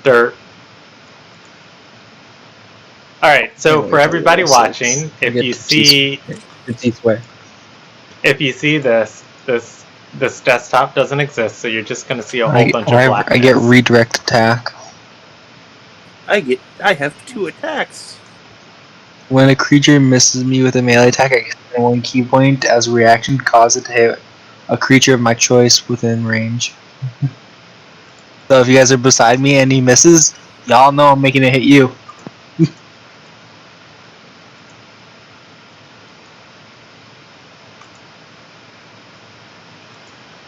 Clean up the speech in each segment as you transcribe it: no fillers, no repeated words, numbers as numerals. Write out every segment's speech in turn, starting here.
Dirt. Alright, so for everybody watching, if you see this desktop doesn't exist, so you're just gonna see a whole bunch of blackness. I get redirect attack. I have 2 attacks. When a creature misses me with a melee attack, I get 1 key point as a reaction, cause it to hit a creature of my choice within range. So if you guys are beside me and he misses, y'all know I'm making it hit you.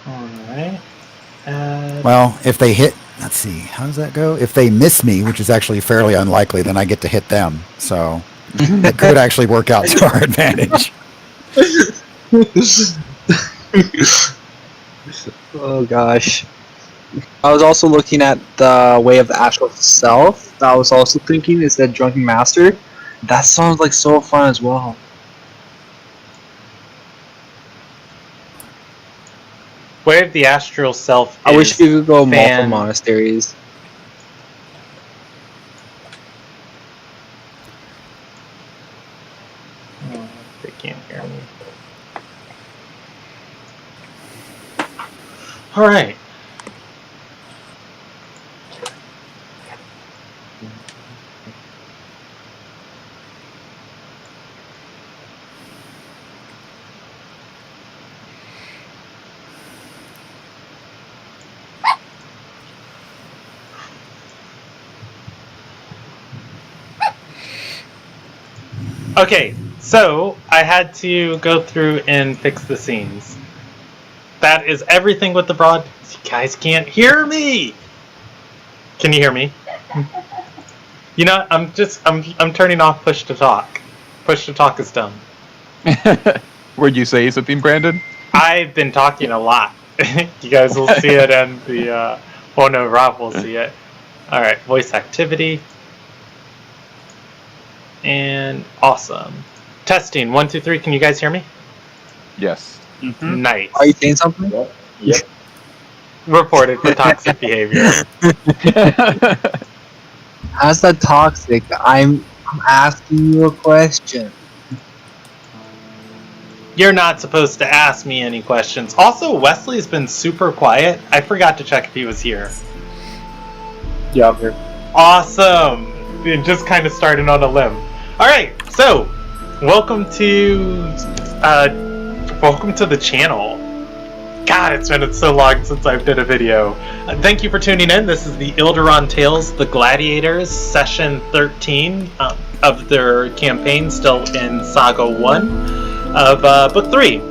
Alright. Well, if they hit... Let's see, how does that go? If they miss me, which is actually fairly unlikely, then I get to hit them. So it could actually work out to our advantage. Oh gosh. I was also looking at the Way of the Astral Self. I was also thinking, is that Drunken Master? That sounds like so fun as well. Way of the Astral Self. I wish you could go multiple monasteries. Oh, they can't hear me. Alright. Okay, so I had to go through and fix the scenes. That is everything with the broad. You guys can't hear me. Can you hear me? You know, I'm turning off push to talk. Push to talk is done. Would you say something, Brandon? I've been talking a lot. You guys will see it in the. Oh no, Rob will see it. All right, voice activity. And awesome. Testing 1, 2, 3. Can you guys hear me? Yes. Mm-hmm. Nice. Are you saying something? Yep. Reported for toxic behavior. How's that toxic? I'm asking you a question. You're not supposed to ask me any questions. Also, Wesley's been super quiet. I forgot to check if he was here. Yeah, I'm here. Awesome. It just kind of started on a limb. All right, so welcome to the channel. God, it's been so long since I've did a video. Thank you for tuning in. This is the Ilderon Tales, the Gladiators, session 13 of their campaign, still in Saga 1 of Book 3.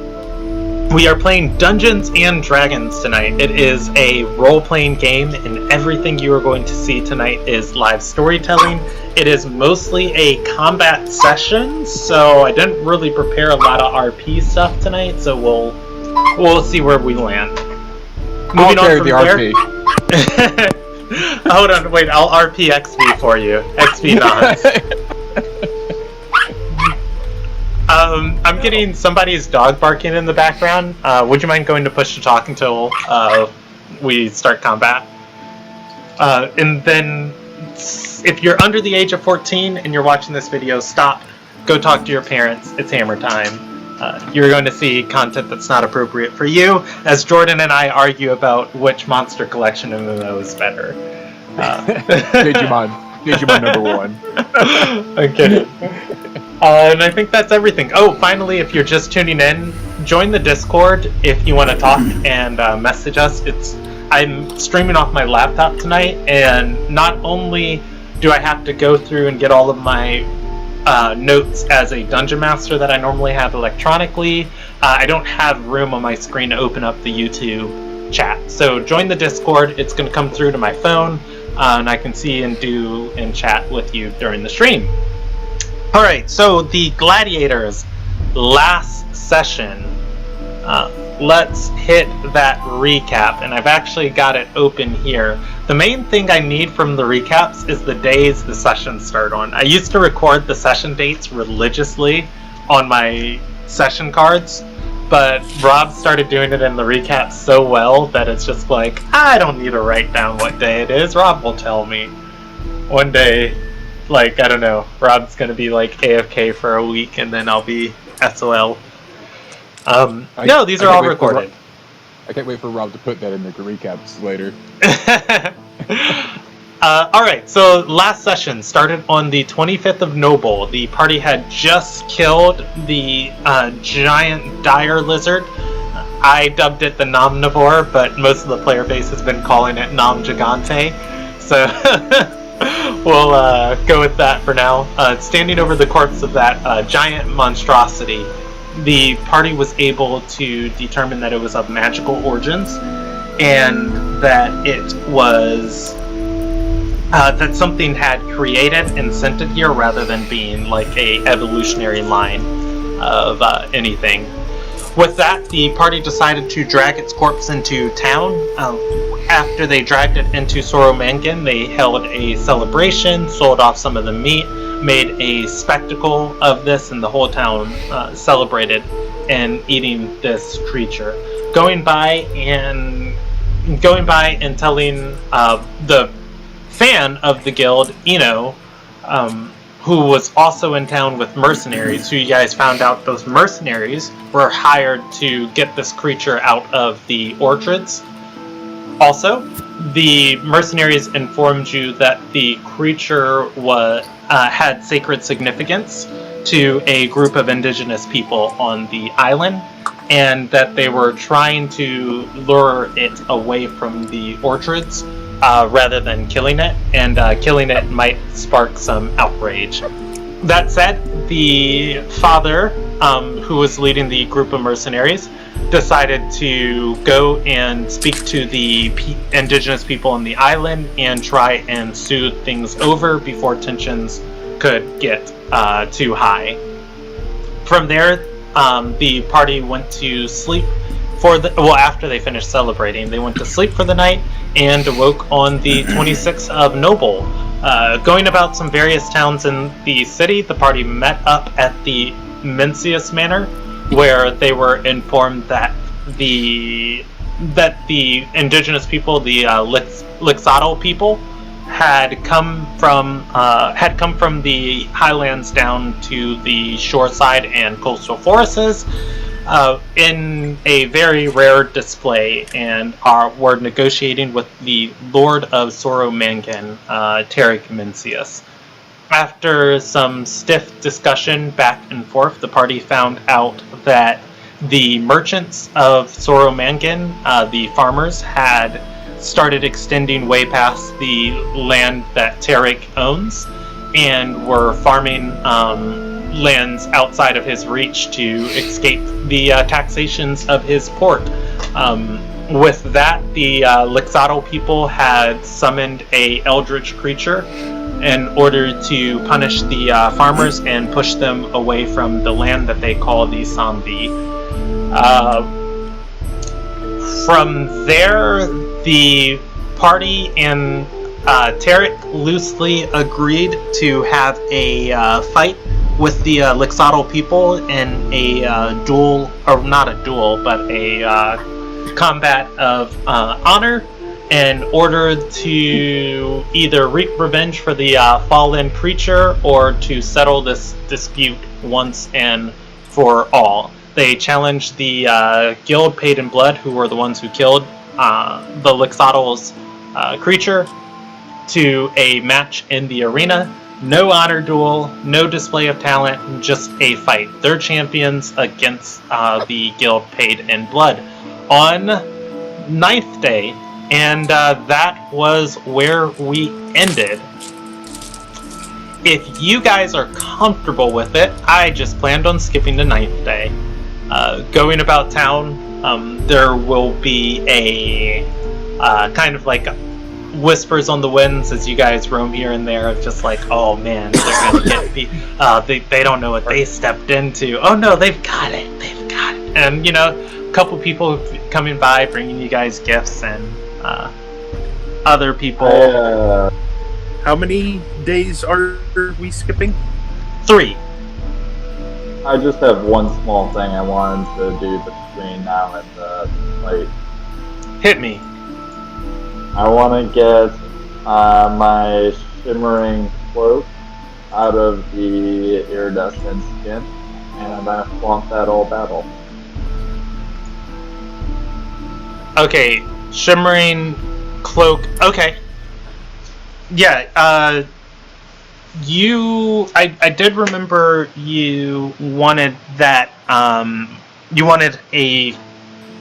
We are playing Dungeons and Dragons tonight. It is a role-playing game, and everything you are going to see tonight is live storytelling. It is mostly a combat session, so I didn't really prepare a lot of RP stuff tonight, so we'll see where we land. Moving on from there. Hold on, wait, I'll RP XP for you. XP nods. I'm getting somebody's dog barking in the background. Would you mind going to push to talk until we start combat? And then, if you're under the age of 14 and you're watching this video, stop. Go talk to your parents. It's hammer time. You're going to see content that's not appropriate for you, as Jordan and I argue about which monster collection MMO is better. Digimon number 1. I'm kidding. And I think that's everything. Oh, finally, if you're just tuning in, join the Discord if you want to talk and message us. I'm streaming off my laptop tonight, and not only do I have to go through and get all of my notes as a dungeon master that I normally have electronically, I don't have room on my screen to open up the YouTube chat. So join the Discord. It's going to come through to my phone, and I can see and chat with you during the stream. Alright, so the Gladiators, last session. Let's hit that recap, and I've actually got it open here. The main thing I need from the recaps is the days the sessions start on. I used to record the session dates religiously on my session cards, but Rob started doing it in the recap so well that it's just like, I don't need to write down what day it is. Rob will tell me. One day, like, I don't know, Rob's gonna be like AFK for a week and then I'll be SOL. No, these are all recorded. I can't wait for Rob to put that in the recaps later. Alright, so last session started on the 25th of Noble. The party had just killed the giant dire lizard. I dubbed it the Nomnivore, but most of the player base has been calling it Nom Gigante. So we'll go with that for now. Standing over the corpse of that giant monstrosity, the party was able to determine that it was of magical origins, and that it was that something had created and sent it here rather than being like a evolutionary line of anything. With that, the party decided to drag its corpse into town. After they dragged it into Soromangan, they held a celebration, sold off some of the meat, made a spectacle of this, and the whole town celebrated in eating this creature. Going by and telling the fan of the guild, Eno, who was also in town with mercenaries, who you guys found out those mercenaries were hired to get this creature out of the orchards. Also, the mercenaries informed you that the creature had sacred significance to a group of indigenous people on the island, and that they were trying to lure it away from the orchards rather than killing it, and killing it might spark some outrage. That said, the father, who was leading the group of mercenaries, decided to go and speak to the indigenous people on the island and try and soothe things over before tensions could get too high. From there, the party went to sleep after they finished celebrating, they went to sleep for the night and awoke on the 26th of Noble. Going about some various towns in the city, the party met up at the Mencius Manor, where they were informed that the indigenous people, the Lixotl people, had come from the highlands down to the shoreside and coastal forests in a very rare display, and were negotiating with the Lord of Soromangan, Tarek Mencius. After some stiff discussion back and forth, the party found out that the merchants of Soromangan, the farmers, had started extending way past the land that Tarek owns, and were farming lands outside of his reach to escape the taxations of his port. With that, the Lixotl people had summoned a eldritch creature in order to punish the farmers and push them away from the land that they call the Sambi. From there, the party and Tarek loosely agreed to have a fight with the Lixotl people in a duel, or not a duel, but a combat of honor, in order to either wreak revenge for the fallen creature or to settle this dispute once and for all. They challenged the guild paid in blood, who were the ones who killed the Lixotl's creature, to a match in the arena. No honor duel, no display of talent, just a fight. Their champions against the guild paid in blood on 9th day, and that was where we ended. If you guys are comfortable with it, I just planned on skipping the 9th day. Going about town, there will be a kind of like whispers on the winds as you guys roam here and there of just like, oh man, they're gonna get beat. They don't know what they stepped into. Oh no, they've got it. And you know, a couple people coming by bringing you guys gifts, and other people. How many days are we skipping? 3. I just have one small thing I wanted to do. screen now in the plate. Hit me. I want to get my shimmering cloak out of the iridescent skin, and I'm gonna flaunt that all battle. Okay, shimmering cloak. Okay. Yeah, I did remember you wanted that, you wanted a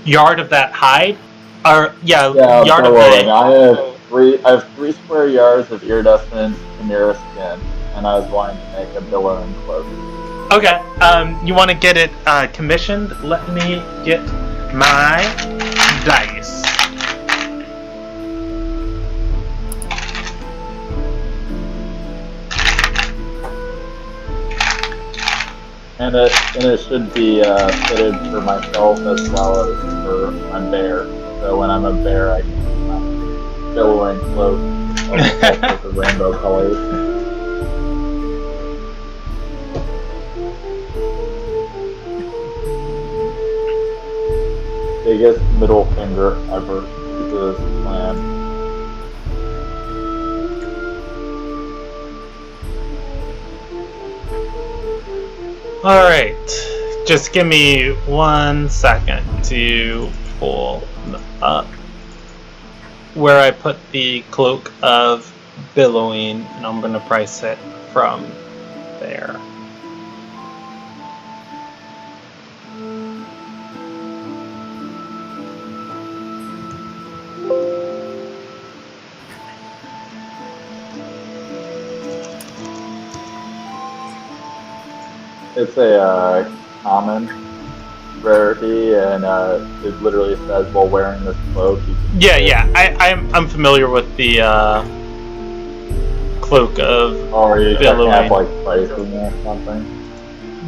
yard of that hide? Or, yeah yard of billowing. the... I have 3 square yards of iridescent chimera skin, and I was wanting to make a billowing cloak. Okay, you want to get it, commissioned? Let me get my dice. And it should be fitted for myself as well as for my bear. So when I'm a bear, I can use my billowing cloak with the rainbow colors. Biggest middle finger ever to this plan. Alright, just give me 1 second to pull up where I put the cloak of billowing, and I'm going to price it from there. It's a common rarity, and it literally says, while wearing this cloak, you can... Yeah, I'm familiar with the cloak of Or you billowing. have like pricing or something.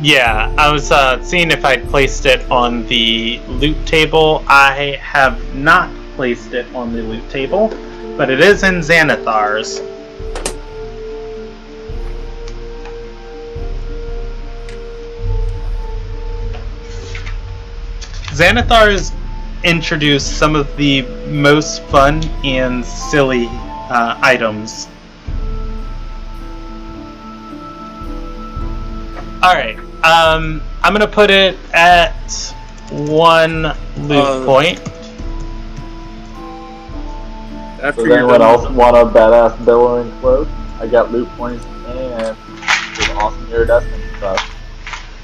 Yeah, I was seeing if I'd placed it on the loot table. I have not placed it on the loot table, but it is in Xanathar's. Xanathar's introduced some of the most fun and silly items. Alright, I'm gonna put it at 1 loot point. After Does anyone else want a badass billowing cloak? I got loot points and some awesome iridescent stuff.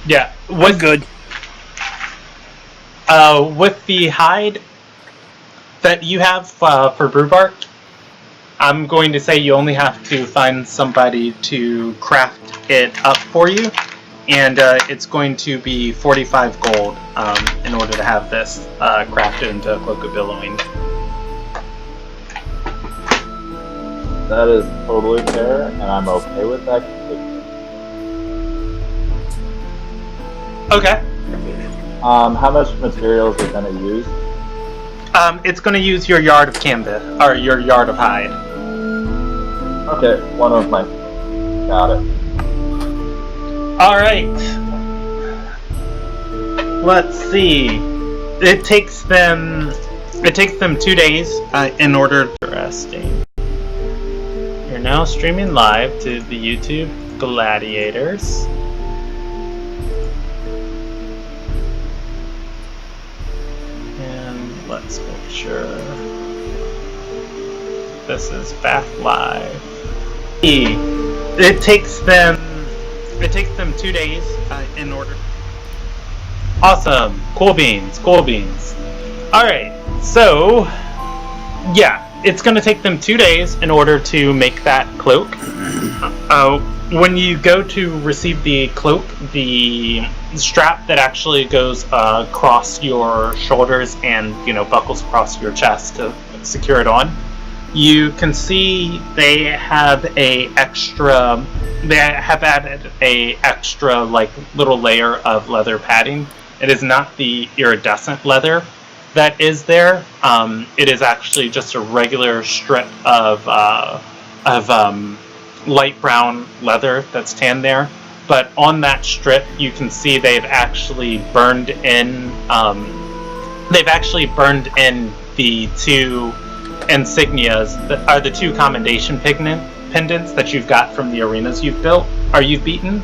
Yeah, We're good. with the hide that you have for Brewbark, I'm going to say you only have to find somebody to craft it up for you, and it's going to be 45 gold in order to have this crafted into a Cloak of Billowing. That is totally fair, and I'm okay with that completely. Okay. How much materials are going to use? It's going to use your yard of canvas, or your yard of hide. Okay, one of my... Got it. Alright. Let's see. It takes them 2 days in order to resting. You're now streaming live to the YouTube Gladiators. And let's make sure this is back live. It takes them 2 days in order. Awesome. Cool beans. Alright, so yeah, it's going to take them 2 days in order to make that cloak. When you go to receive the cloak, the strap that actually goes across your shoulders and buckles across your chest to secure it on, you can see they have added a extra like little layer of leather padding. It is not the iridescent leather that is there. It is actually just a regular strip of light brown leather that's tanned there. But on that strip, you can see they've actually burned in they've actually burned in the two insignias that are the two commendation pendants that you've got from the arenas you've built or you've beaten.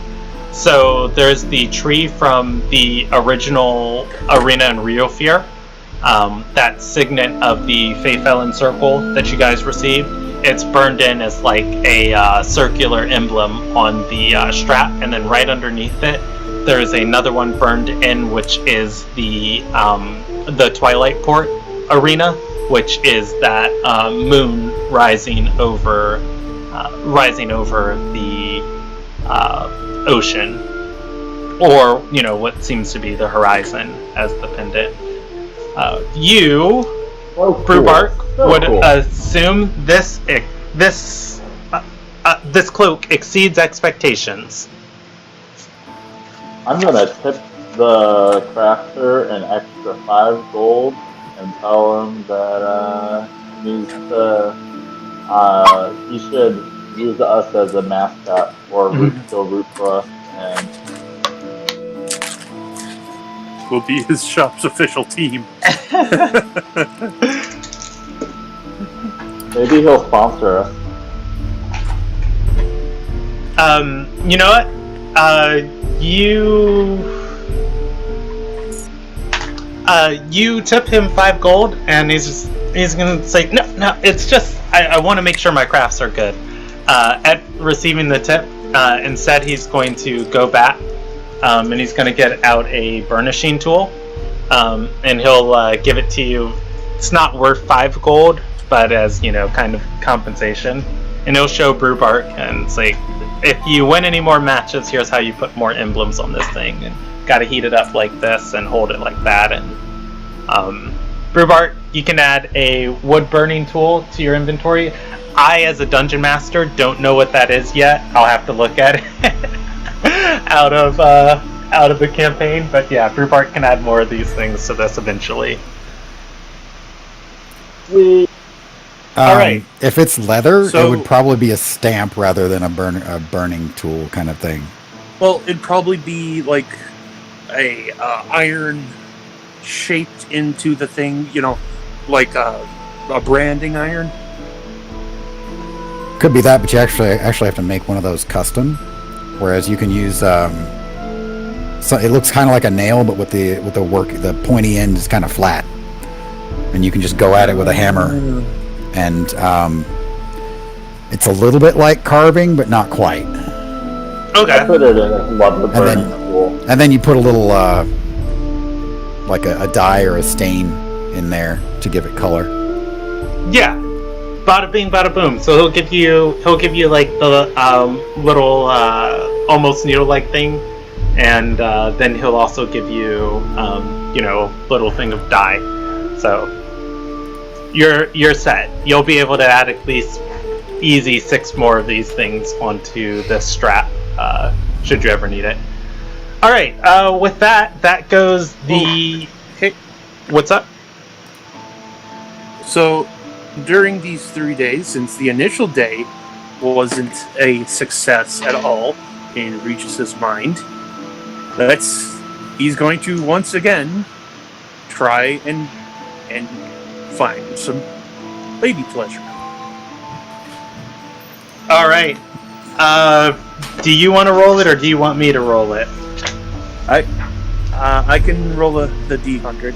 So there's the tree from the original arena in Rio Fear, that signet of the Feyfelin circle that you guys received. It's burned in as like a circular emblem on the strap, and then right underneath it there's another one burned in, which is the Twilight Court arena, which is that moon rising over the ocean, or what seems to be the horizon as the pendant. You, Brewbark, would assume this cloak exceeds expectations. I'm gonna tip the crafter an extra 5 gold and tell him that he should use us as a mascot for root for us, and We'll be his shop's official team. maybe he'll sponsor us. You know what? You tip him 5 gold, and he's gonna say, no, it's just I want to make sure my crafts are good. At receiving the tip, instead he's going to go back, and he's going to get out a burnishing tool, and he'll give it to you. It's not worth 5 gold, but as kind of compensation, and he'll show Brewbark and say, if you win any more matches, here's how you put more emblems on this thing, and gotta heat it up like this and hold it like that. And Brewbark, you can add a wood burning tool to your inventory. I, as a dungeon master, don't know what that is yet. I'll have to look at it out of the campaign. But yeah, Brewbark can add more of these things to this eventually. All right. If it's leather, So- it would probably be a stamp rather than a burning tool kind of thing. Well, it'd probably be like a iron shaped into the thing, like a branding iron. Could be that, but you actually have to make one of those custom. Whereas you can use so it looks kind of like a nail, but with the pointy end is kind of flat, and you can just go at it with a hammer, and it's a little bit like carving, but not quite. Okay. I put it in a rubber burning tool. And then you put a little like a dye or a stain in there to give it color. Yeah. Bada bing, bada boom. So he'll give you like the little almost needle-like thing, and then he'll also give you little thing of dye. So you're set. You'll be able to add at least easy 6 more of these things onto this strap, should you ever need it. All right. With that goes the. Hey. What's up? So, during these 3 days, since the initial day wasn't a success at all in Regis's mind, he's going to once again try and find some lady pleasure. All right. Do you want to roll it, or do you want me to roll it? I can roll the D100.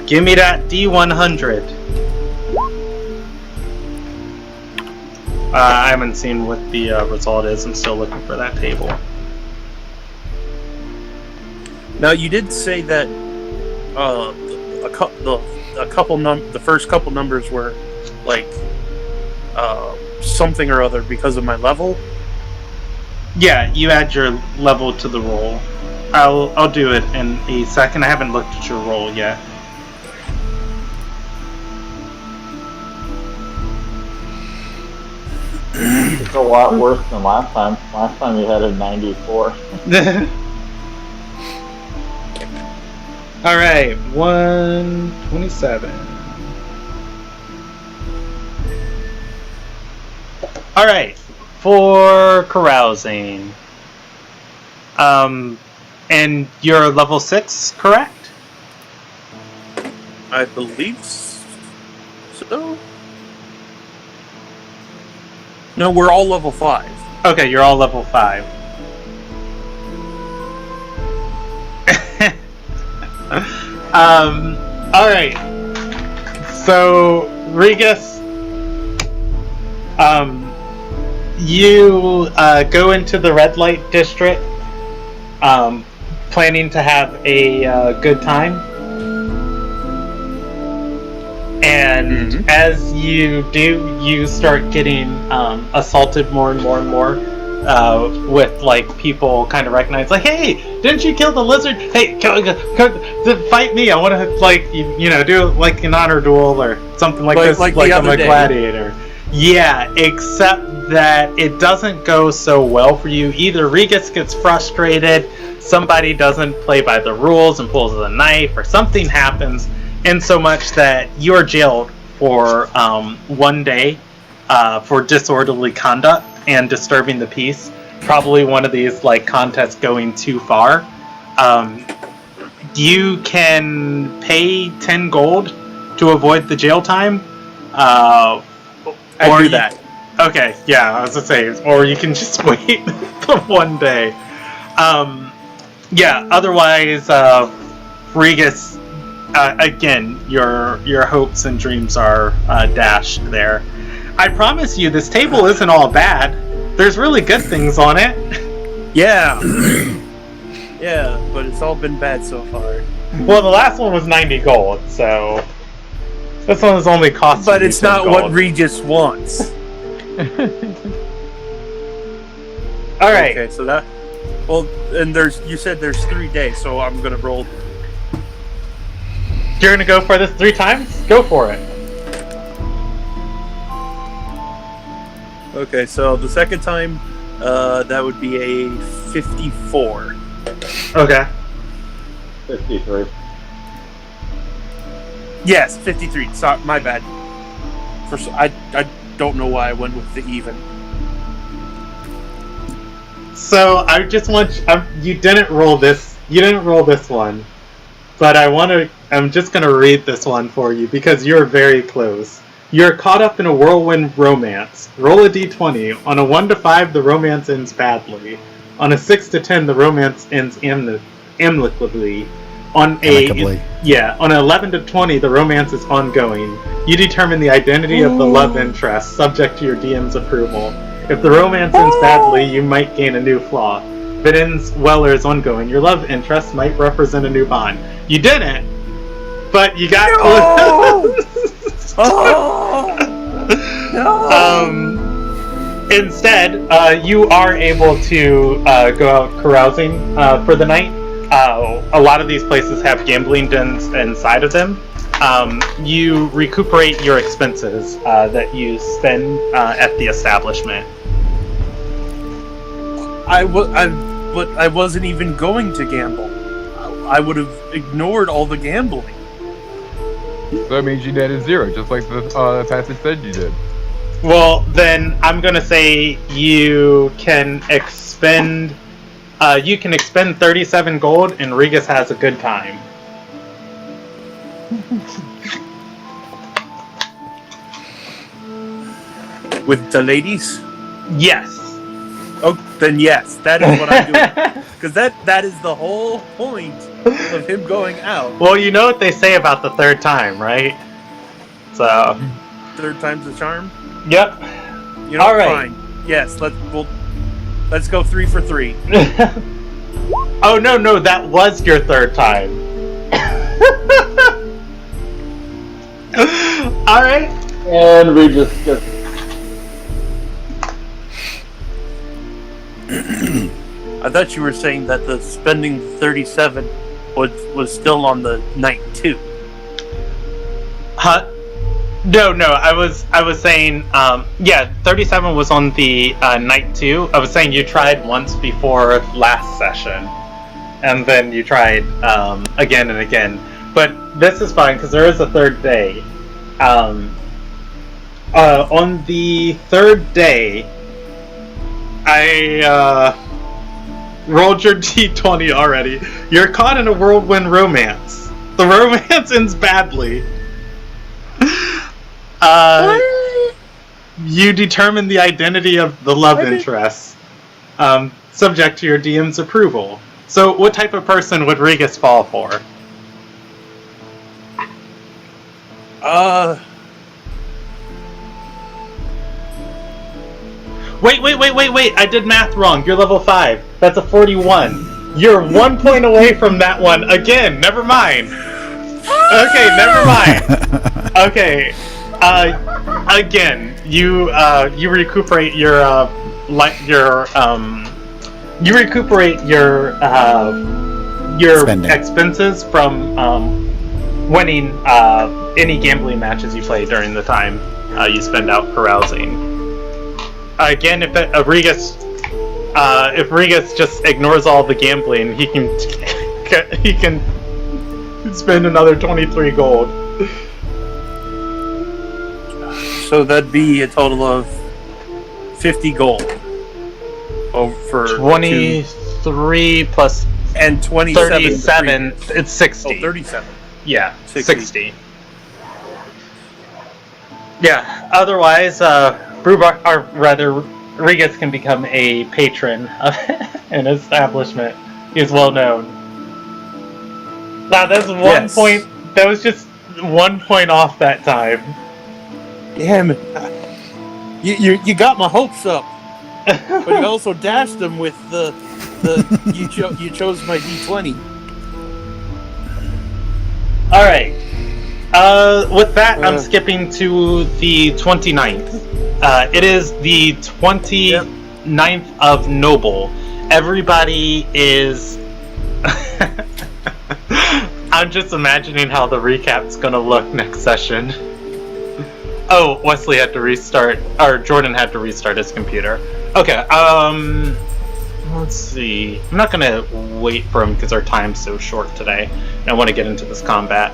Give me that D100. I haven't seen what the result is. I'm still looking for that table. Now, you did say that the first couple numbers were like something or other because of my level. Yeah, you add your level to the roll. I'll do it in a second. I haven't looked at your roll yet. It's a lot worse than last time. Last time we had a 94. All right, 127. All right, for carousing. And you're level 6, correct? I believe so. No, we're all level 5. Okay, you're all level 5. Alright. So, Regus, you go into the red light district, planning to have a good time. And as you do, you start getting assaulted more and more and more, with like people kind of recognize, like, hey, didn't you kill the lizard? Hey, fight me! I want to like you know do like an honor duel or something like this, like I'm a gladiator. Yeah, except that it doesn't go so well for you. Either Regus gets frustrated, somebody doesn't play by the rules and pulls a knife, or something happens. In so much that you're jailed for 1 day for disorderly conduct and disturbing the peace. Probably one of these like contests going too far. You can pay 10 gold to avoid the jail time. Or do that. Okay, yeah, I was gonna say, or you can just wait the 1 day. Yeah, otherwise, Regus. Again, your hopes and dreams are dashed there. I promise you, this table isn't all bad. There's really good things on it. Yeah. Yeah, but it's all been bad so far. Well, the last one was 90 gold, so this one is only cost. But it's not gold. What Regis wants. All right. Okay, so that. Well, and you said there's 3 days, so I'm gonna roll. You're gonna go for this 3 times? Go for it. Okay, so the second time, that would be a 54. Okay. 53. Yes, 53. Sorry, my bad. I don't know why I went with the even. So I just want you didn't roll this. You didn't roll this one. But I'm just going to read this one for you because you're very close. You're caught up in a whirlwind romance. Roll a d20. On a 1 to 5, the romance ends badly. On a 6 to 10, the romance ends amicably. On an 11 to 20, the romance is ongoing. You determine the identity of the love interest, subject to your DM's approval. If the romance ends badly, you might gain a new flaw. If it ends well or is ongoing, your love interest might represent a new bond. You didn't, but you got close. Instead, you are able to go out carousing for the night. A lot of these places have gambling dens inside of them. You recuperate your expenses that you spend at the establishment. But I wasn't even going to gamble. I would have ignored all the gambling. So that means you netted 0, just like the passage said you did. Well, then I'm gonna say you can expend 37 gold, and Regus has a good time. With the ladies? Yes. Oh, then yes, that is what I'm doing. Because that is the whole point of him going out. Well, you know what they say about the third time, right? So. Third time's the charm? Yep. You know, all right. Fine. Yes, let's go 3 for 3. Oh no, that was your third time. All right. And we just get. I thought you were saying that the spending 37 was still on the night 2. Huh? No. I was saying, 37 was on the night 2. I was saying you tried once before last session, and then you tried again and again. But this is fine because there is a third day. On the third day, I rolled your d20 already. You're caught in a whirlwind romance. The The romance ends badly. You determine the identity of the love interest, subject to your DM's approval. So, what type of person would Regus fall for? Wait! I did math wrong. You're level 5. That's a 41. You're 1 point away from that one again. Never mind. Okay, never mind. Okay. Again, you recuperate your Spending. expenses from winning any gambling matches you play during the time you spend out carousing. Again, if Regus just ignores all the gambling, he can spend another 23 gold. So that'd be a total of 50 gold. For 23 plus and 27. 37, it's 60. 37. Yeah, 60. Yeah, otherwise, Regus can become a patron of an establishment. He's well known. Wow, that's 1 point. That was just 1 point off that time. Damn it. You got my hopes up. But you also dashed them with the you chose my D20. Alright. With that, I'm skipping to the 29th. It is the 29th of Noble. Everybody is... I'm just imagining how the recap's gonna look next session. Oh, Wesley had to restart, or Jordan had to restart his computer. Okay, let's see. I'm not gonna wait for him because our time's so short today. I want to get into this combat.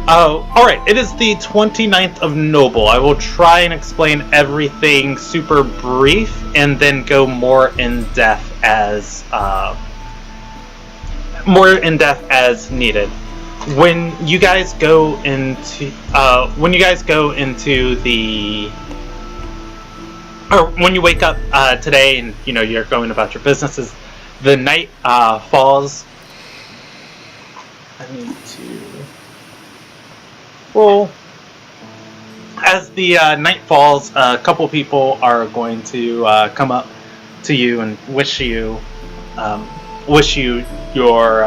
Alright, it is the 29th of Noble. I will try and explain everything super brief and then go more in depth as needed. When you guys go into the, or when you wake up today and you're going about your businesses, the night falls. I need to. Well, as the night falls, a couple people are going to come up to you and wish you your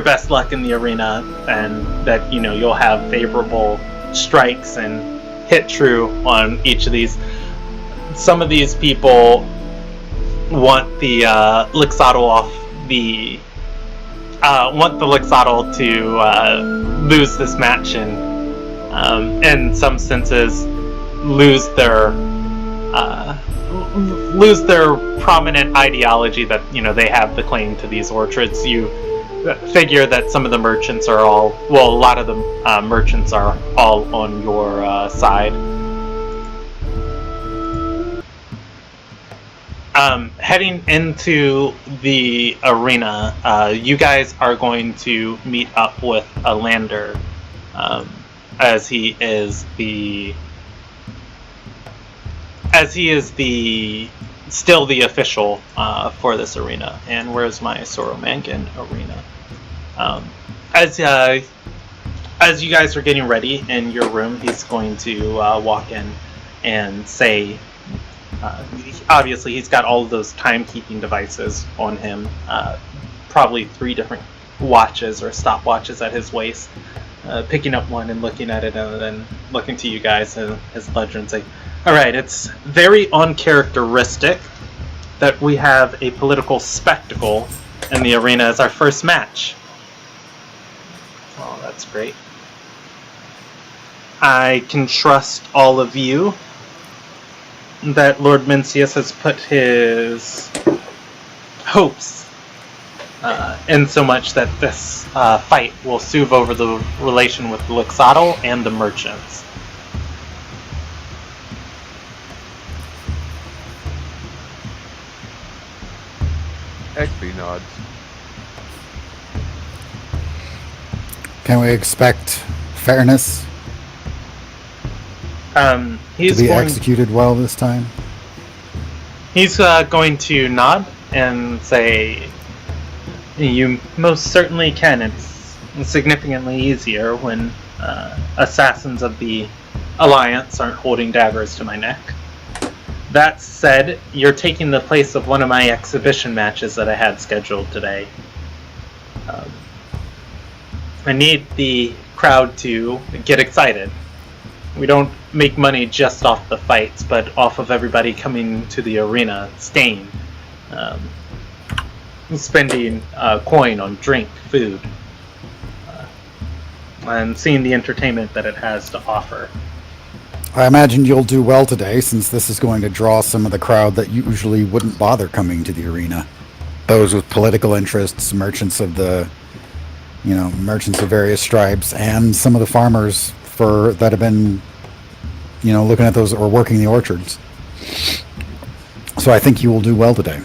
best luck in the arena, and that you'll have favorable strikes and hit true on each of these. Some of these people want the Lixotl off the. Want the Lixotl to lose this match and, in some senses, lose their prominent ideology that they have the claim to these orchards. You figure that some of the merchants are a lot of the merchants are all on your side. Heading into the arena, you guys are going to meet up with a lander, as he is still the official for this arena. And where's my Soromangan arena? As you guys are getting ready in your room, he's going to walk in and say. Obviously, he's got all of those timekeeping devices on him. Probably 3 different watches or stopwatches at his waist. Picking up one and looking at it, and then looking to you guys and his ledger and saying, "Alright, it's very uncharacteristic that we have a political spectacle in the arena as our first match." Oh, that's great. I can trust all of you that Lord Mencius has put his hopes in so much that this fight will soothe over the relation with the Lixotl and the merchants. XP nods. Can we expect fairness He's to be going. executed well this time? He's going to nod and say, "You most certainly can. It's significantly easier when assassins of the Alliance aren't holding daggers to my neck. That said, you're taking the place of one of my exhibition matches that I had scheduled today. I need the crowd to get excited. We don't make money just off the fights, but off of everybody coming to the arena, staying, spending coin on drink, food, and seeing the entertainment that it has to offer." I imagine you'll do well today, since this is going to draw some of the crowd that usually wouldn't bother coming to the arena. Those with political interests, merchants of various stripes, and some of the farmers that have been, looking at those or working the orchards. So I think you will do well today,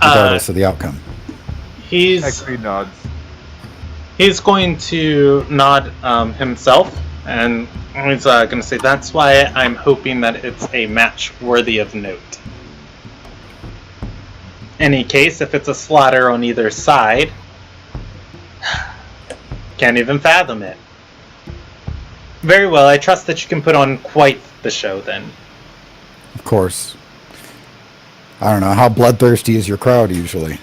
regardless of the outcome. XP nods. He's going to nod himself, and he's going to say, "That's why I'm hoping that it's a match worthy of note. Any case, if it's a slaughter on either side, can't even fathom it. Very well, I trust that you can put on quite the show then." Of course. I don't know, how bloodthirsty is your crowd usually?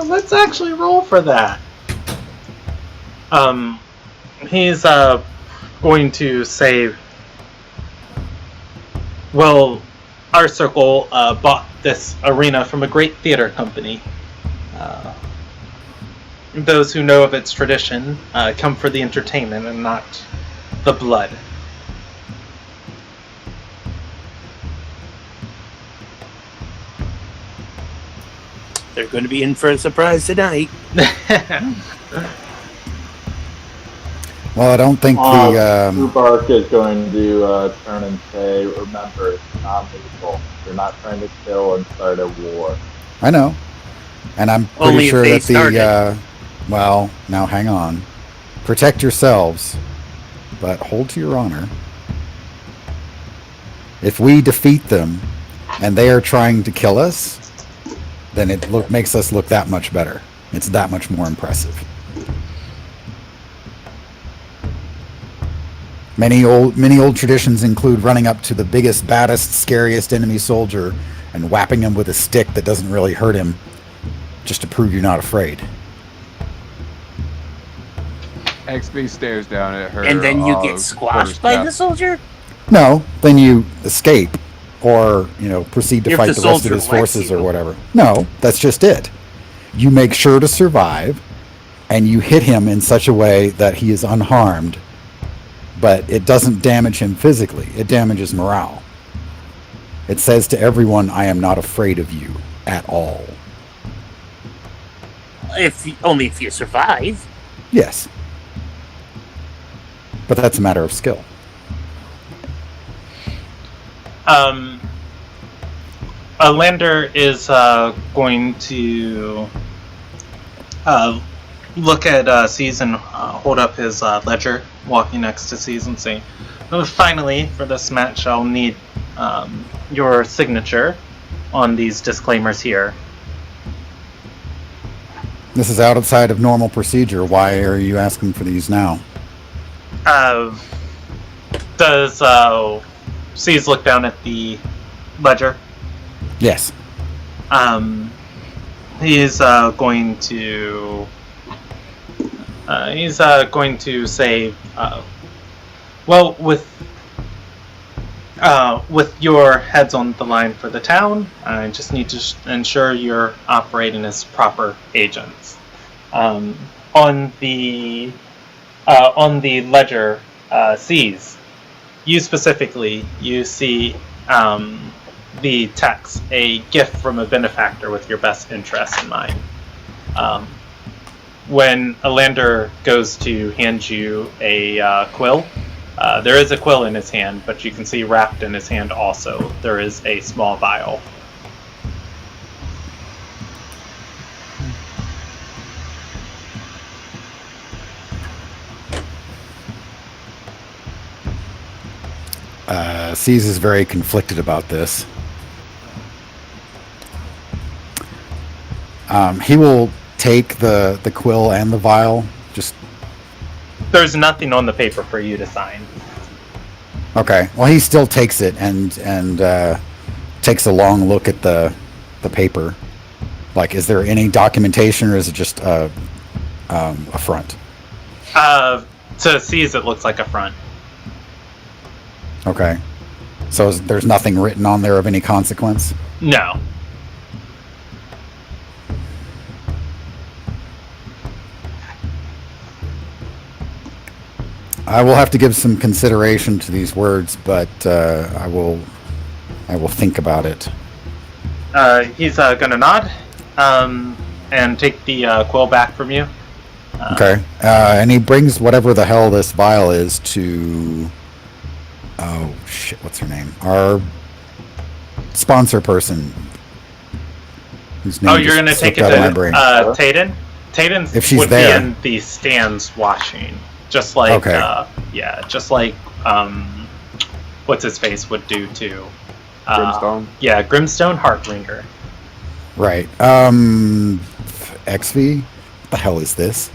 Let's actually roll for that. He's going to say, "Well, our circle bought this arena from a great theater company. Those who know of its tradition come for the entertainment and not the blood." They're going to be in for a surprise tonight. Well, I don't think Rubark is going to turn and say, "Remember, it's non-lethal. You're not trying to kill and start a war." I know. And I'm pretty sure that well, now hang on. Protect yourselves, but hold to your honor. If we defeat them and they are trying to kill us, then it makes us look that much better. It's that much more impressive. Many old traditions include running up to the biggest, baddest, scariest enemy soldier and whapping him with a stick that doesn't really hurt him, just to prove you're not afraid. XP stares down at her. And then you get squashed by the soldier? No, then you escape, or proceed to If fight the the rest of soldier his forces lets or you. whatever. No, that's just it. You make sure to survive, and you hit him in such a way that he is unharmed, but it doesn't damage him physically. It damages morale. It says to everyone, "I am not afraid of you at all." Only if you survive. Yes. But that's a matter of skill. Lander is going to look at C's and hold up his ledger, walking next to C's and saying, "Well, finally, for this match, I'll need your signature on these disclaimers here." This is outside of normal procedure. Why are you asking for these now? Does C's look down at the ledger? Yes. He's going to say, "Well, with your heads on the line for the town, I just need to ensure you're operating as proper agents. On the ledger, C's, you specifically, you see the text, a gift from a benefactor with your best interest in mind. When Alander goes to hand you a quill, there is a quill in his hand, but you can see wrapped in his hand also, there is a small vial. Sees is very conflicted about this. He will take the quill and the vial. Just There's nothing on the paper for you to sign. okay. Well, he still takes it and takes a long look at the paper. Like, is there any documentation, or is it just a front? To C's, it looks like a front. Okay. So there's nothing written on there of any consequence? No. I will have to give some consideration to these words, but I will think about it. He's gonna nod and take the quill back from you. Okay. And he brings whatever the hell this vial is to... Oh, shit, what's her name? Our sponsor person. Whose name You're gonna just take it slipped out of my to brain. Tayden? Tayden If she's would there. be in the stands washing. Just like, Okay. just like, what's his face would do to... Brimstone. Yeah, Grimstone Heartringer. Right. XV? What the hell is this?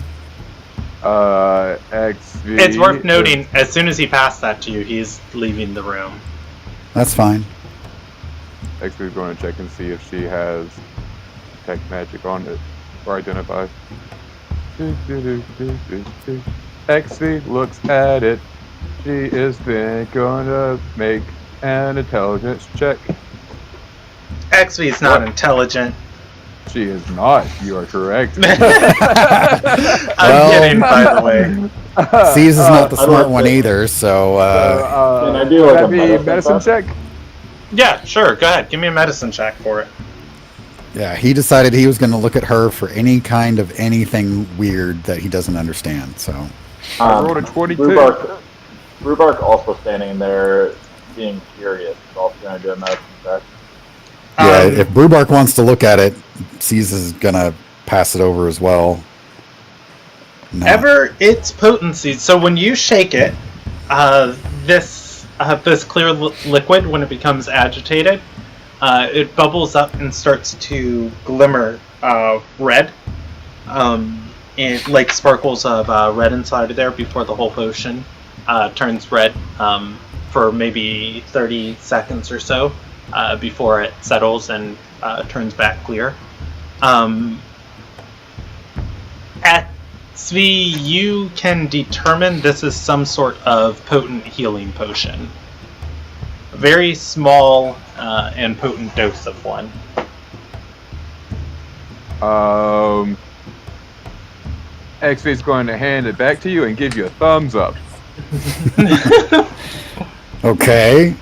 XV. It's worth noting, as soon as he passed that to you, he's leaving the room. That's fine. XV is going to check and see if she has detect magic on it or identify. XV looks at it. She is then going to make an intelligence check. XV's not intelligent. She is not. You are correct. I'm kidding, by the way. Sees is not the I smart don't one think- either, so... Can I do would like a that be medicine medicine check? check? Yeah, sure, go ahead. Give me a medicine check for it. Yeah, he decided he was going to look at her for any kind of anything weird that he doesn't understand, so... I rolled a 22. Rhubark also standing there being curious. Is also going to do a medicine check. Yeah, if Brubark wants to look at it, Seas is going to pass it over as well. No. Ever its potency. So when you shake it, this clear liquid, when it becomes agitated, it bubbles up and starts to glimmer red. And like sparkles of red inside of there before the whole potion turns red for maybe 30 seconds or so before it settles and turns back clear. At SV, you can determine this is some sort of potent healing potion. A very small and potent dose of one. XV is going to hand it back to you and give you a thumbs up. Okay.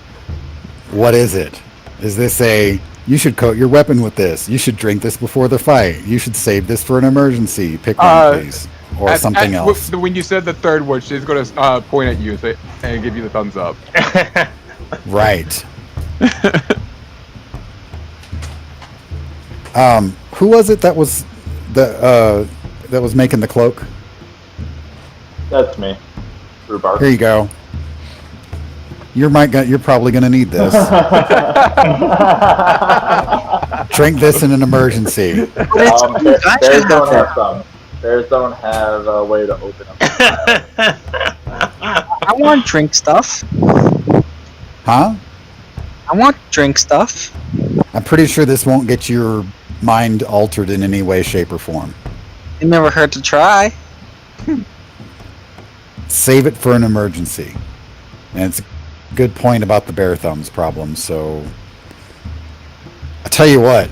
What is it? Is this a... You should coat your weapon with this. You should drink this before the fight. You should save this for an emergency. Pick one, please. Or something else. When you said the third word, she's going to point at you and, and give you the thumbs up. Right. Who was it that was that was making the cloak? That's me. Rhubark. Here you go. You're probably gonna need this. Drink this in an emergency. Bears don't have thumbs. Bears don't have a way to open them. I want drink stuff. Huh? I want drink stuff. I'm pretty sure this won't get your mind altered in any way, shape, or form. It never hurt to try. Save it for an emergency. And it's a good point about the bear thumbs problem, so... I tell you what.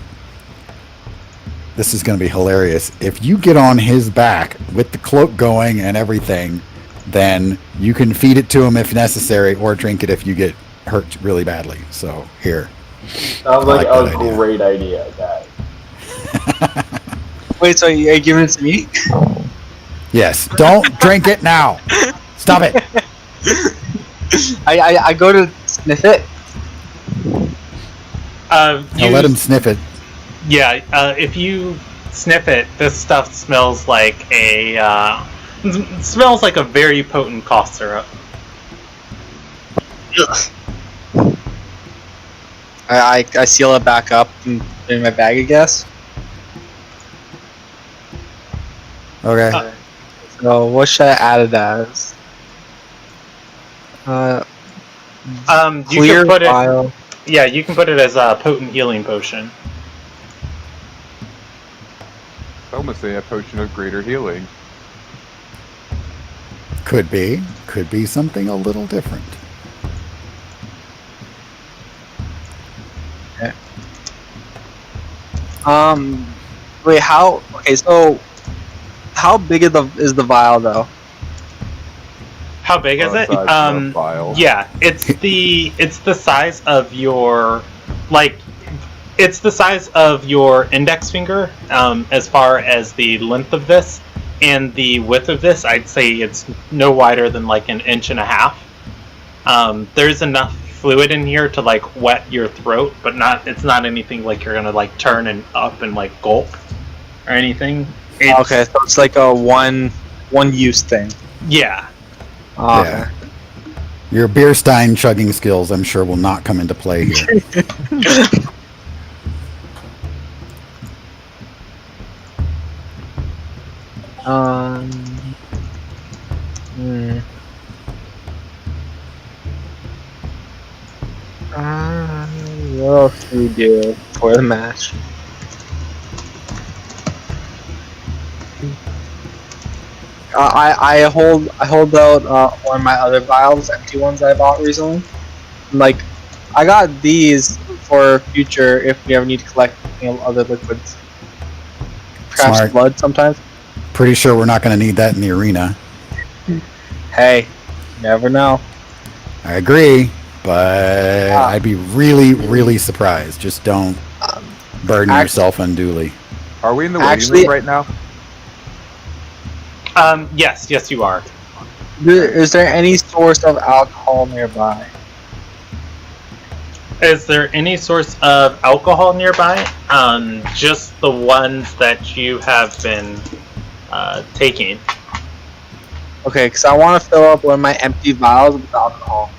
This is going to be hilarious. If you get on his back with the cloak going and everything, then you can feed it to him if necessary, or drink it if you get hurt really badly. So, here. Sounds like I a like that idea. great idea, guys. Wait, so are you giving it to me? Yes. Don't drink it now. Stop it. I go to sniff it. I'll let him sniff it. Yeah, if you sniff it, this stuff smells like a smells like a very potent cough syrup. I seal it back up and put it in my bag, I guess. Okay. So what should I add it as? You Clear can put it. vial. Yeah, you can put it as a potent healing potion. I'm gonna say a potion of greater healing. Could be something a little different. Wait, how? Okay, so how big is the vial though? How big is it? Size of the vial. Yeah, it's the size of your it's the size of your index finger as far as the length of this, and the width of this. I'd say it's no wider than like an inch and a half. There's enough fluid in here to like wet your throat, but it's not anything like you're gonna like turn and up and like gulp or anything. Okay, so it's like a one use thing. Yeah. Oh, okay. Yeah. Your beer stein chugging skills, I'm sure, will not come into play here. What else do we do for the match? I hold out one of my other vials, empty ones I bought recently. Like, I got these for future if we ever need to collect other liquids. Perhaps Smart. blood sometimes. Pretty sure we're not going to need that in the arena. Hey, never know. I agree, but I'd be really, really surprised. Just don't burden yourself unduly. Are we in the waiting Actually- room right now? Yes, you are. Is there any source of alcohol nearby? Is there any source of alcohol nearby? Just the ones that you have been taking. Okay, because I want to fill up one of my empty vials with alcohol.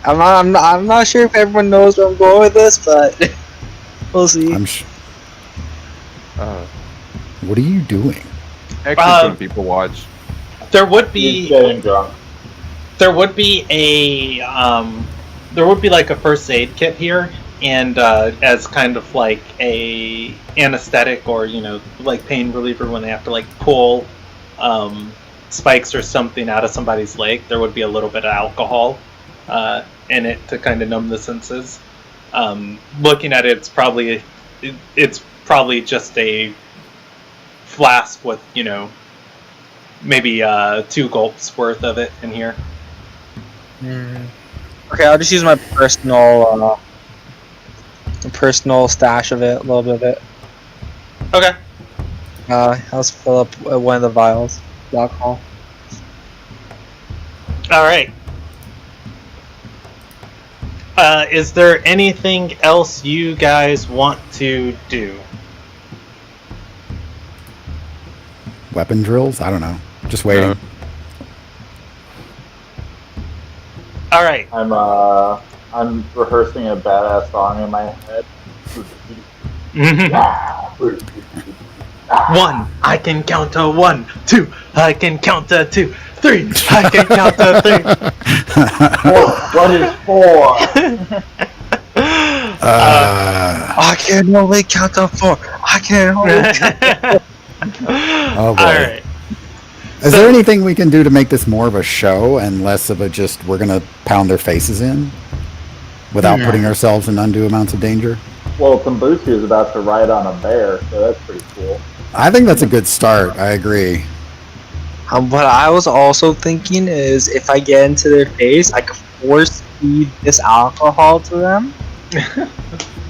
I'm not sure if everyone knows where I'm going with this, but we'll see. What are you doing? Actually, some people watch. There would He's be getting drunk. there would be like a first aid kit here, and as kind of like a anesthetic or like pain reliever when they have to like pull spikes or something out of somebody's leg. There would be a little bit of alcohol in it to kind of numb the senses. Looking at it, it's probably just a flask with maybe 2 gulps worth of it in here. Okay, I'll just use my personal stash of it, a little bit of it. Okay. I'll just fill up one of the vials with alcohol. All right. Is there anything else you guys want to do? Weapon drills? I don't know. Just waiting. All right. I'm rehearsing a badass song in my head. 1, I can count to 1, 2, I can count to 2, 3, I can count to 3. What is 4? I can only count to 4. I can only count. Oh boy. All right. Is there anything we can do to make this more of a show and less of a just we're gonna pound their faces in without putting ourselves in undue amounts of danger? Well, Tambusi is about to ride on a bear, so that's pretty cool. I think that's a good start. I agree. What I was also thinking is if I get into their face, I could force feed this alcohol to them,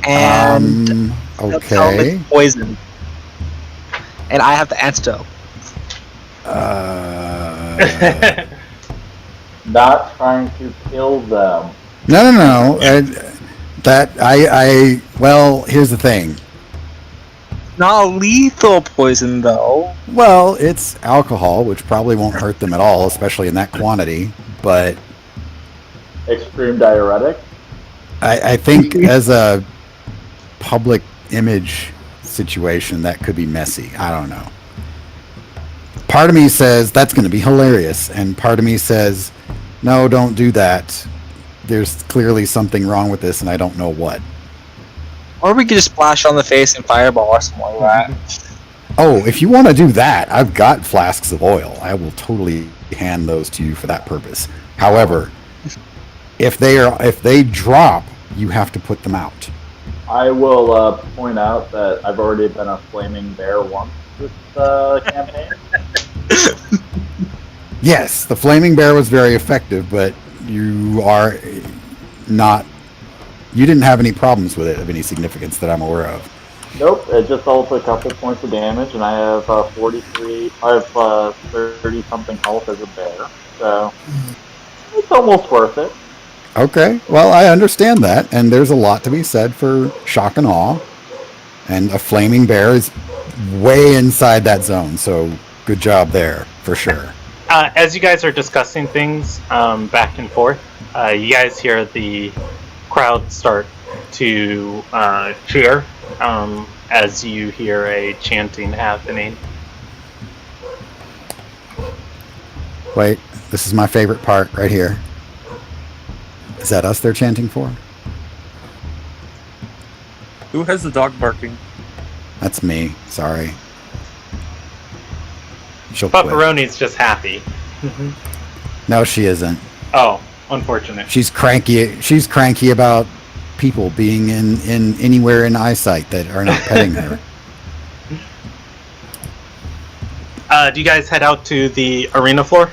and they'll tell them Okay. it's poison, and I have the antidote. Not trying to kill them. No. Well, here's the thing. Not lethal poison though. Well, it's alcohol, which probably won't hurt them at all, especially in that quantity. But Extreme diuretic. I think as a public image situation, that could be messy. I don't know. Part of me says that's going to be hilarious, and part of me says, no, don't do that. There's clearly something wrong with this, and I don't know what. Or we could just splash on the face and fireball or something like that. Oh, if you want to do that, I've got flasks of oil. I will totally hand those to you for that purpose. However, if they drop, you have to put them out. I will point out that I've already been a flaming bear once this campaign. Yes, the flaming bear was very effective, but you didn't have any problems with it of any significance that I'm aware of. Nope, it just all took a couple points of damage, and I have 30 something health as a bear, so it's almost worth it. Okay, well, I understand that, and there's a lot to be said for shock and awe, and a flaming bear is way inside that zone, so good job there, for sure. As you guys are discussing things back and forth, you guys hear the crowd start to cheer as you hear a chanting happening. Wait, this is my favorite part right here. Is that us they're chanting for? Who has the dog barking? That's me, sorry. She'll quit. Pepperoni's just happy. No, she isn't. Oh, unfortunate. She's cranky about people being in anywhere in eyesight that are not petting her. Do you guys head out to the arena floor?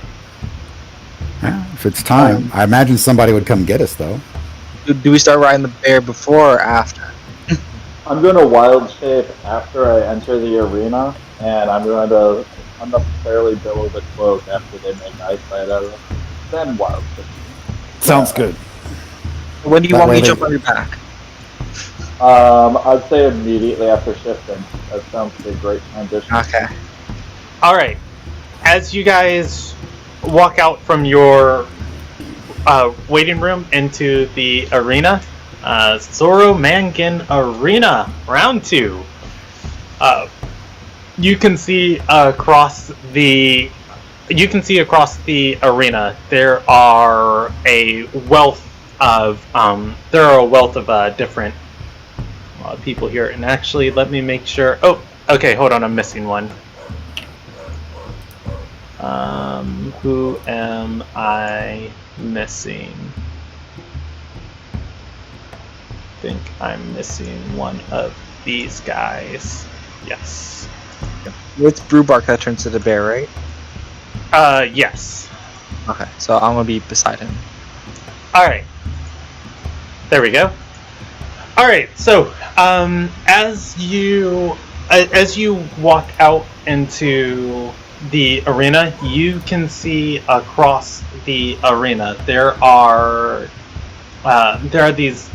Yeah, if it's time. I imagine somebody would come get us, though. Do we start riding the bear before or after? I'm going to wild shape after I enter the arena, and I'm going to unnecessarily billow the cloak after they make eyesight out of it. Then wild shape. Sounds good. When do you want me to jump on your back? I'd say immediately after shifting. That sounds like a great transition. Okay. Alright. As you guys walk out from your waiting room into the arena, Zoro Mangin Arena, round 2. You can see across the arena there are a wealth of different people here. And actually, let me make sure. Oh, okay, hold on, I'm missing one. Who am I missing? I think I'm missing one of these guys. Yes. It's Brewbark that turns to the bear, right? Yes. Okay, so I'm gonna be beside him. Alright. There we go. Alright, so, as you walk out into the arena, you can see across the arena there are these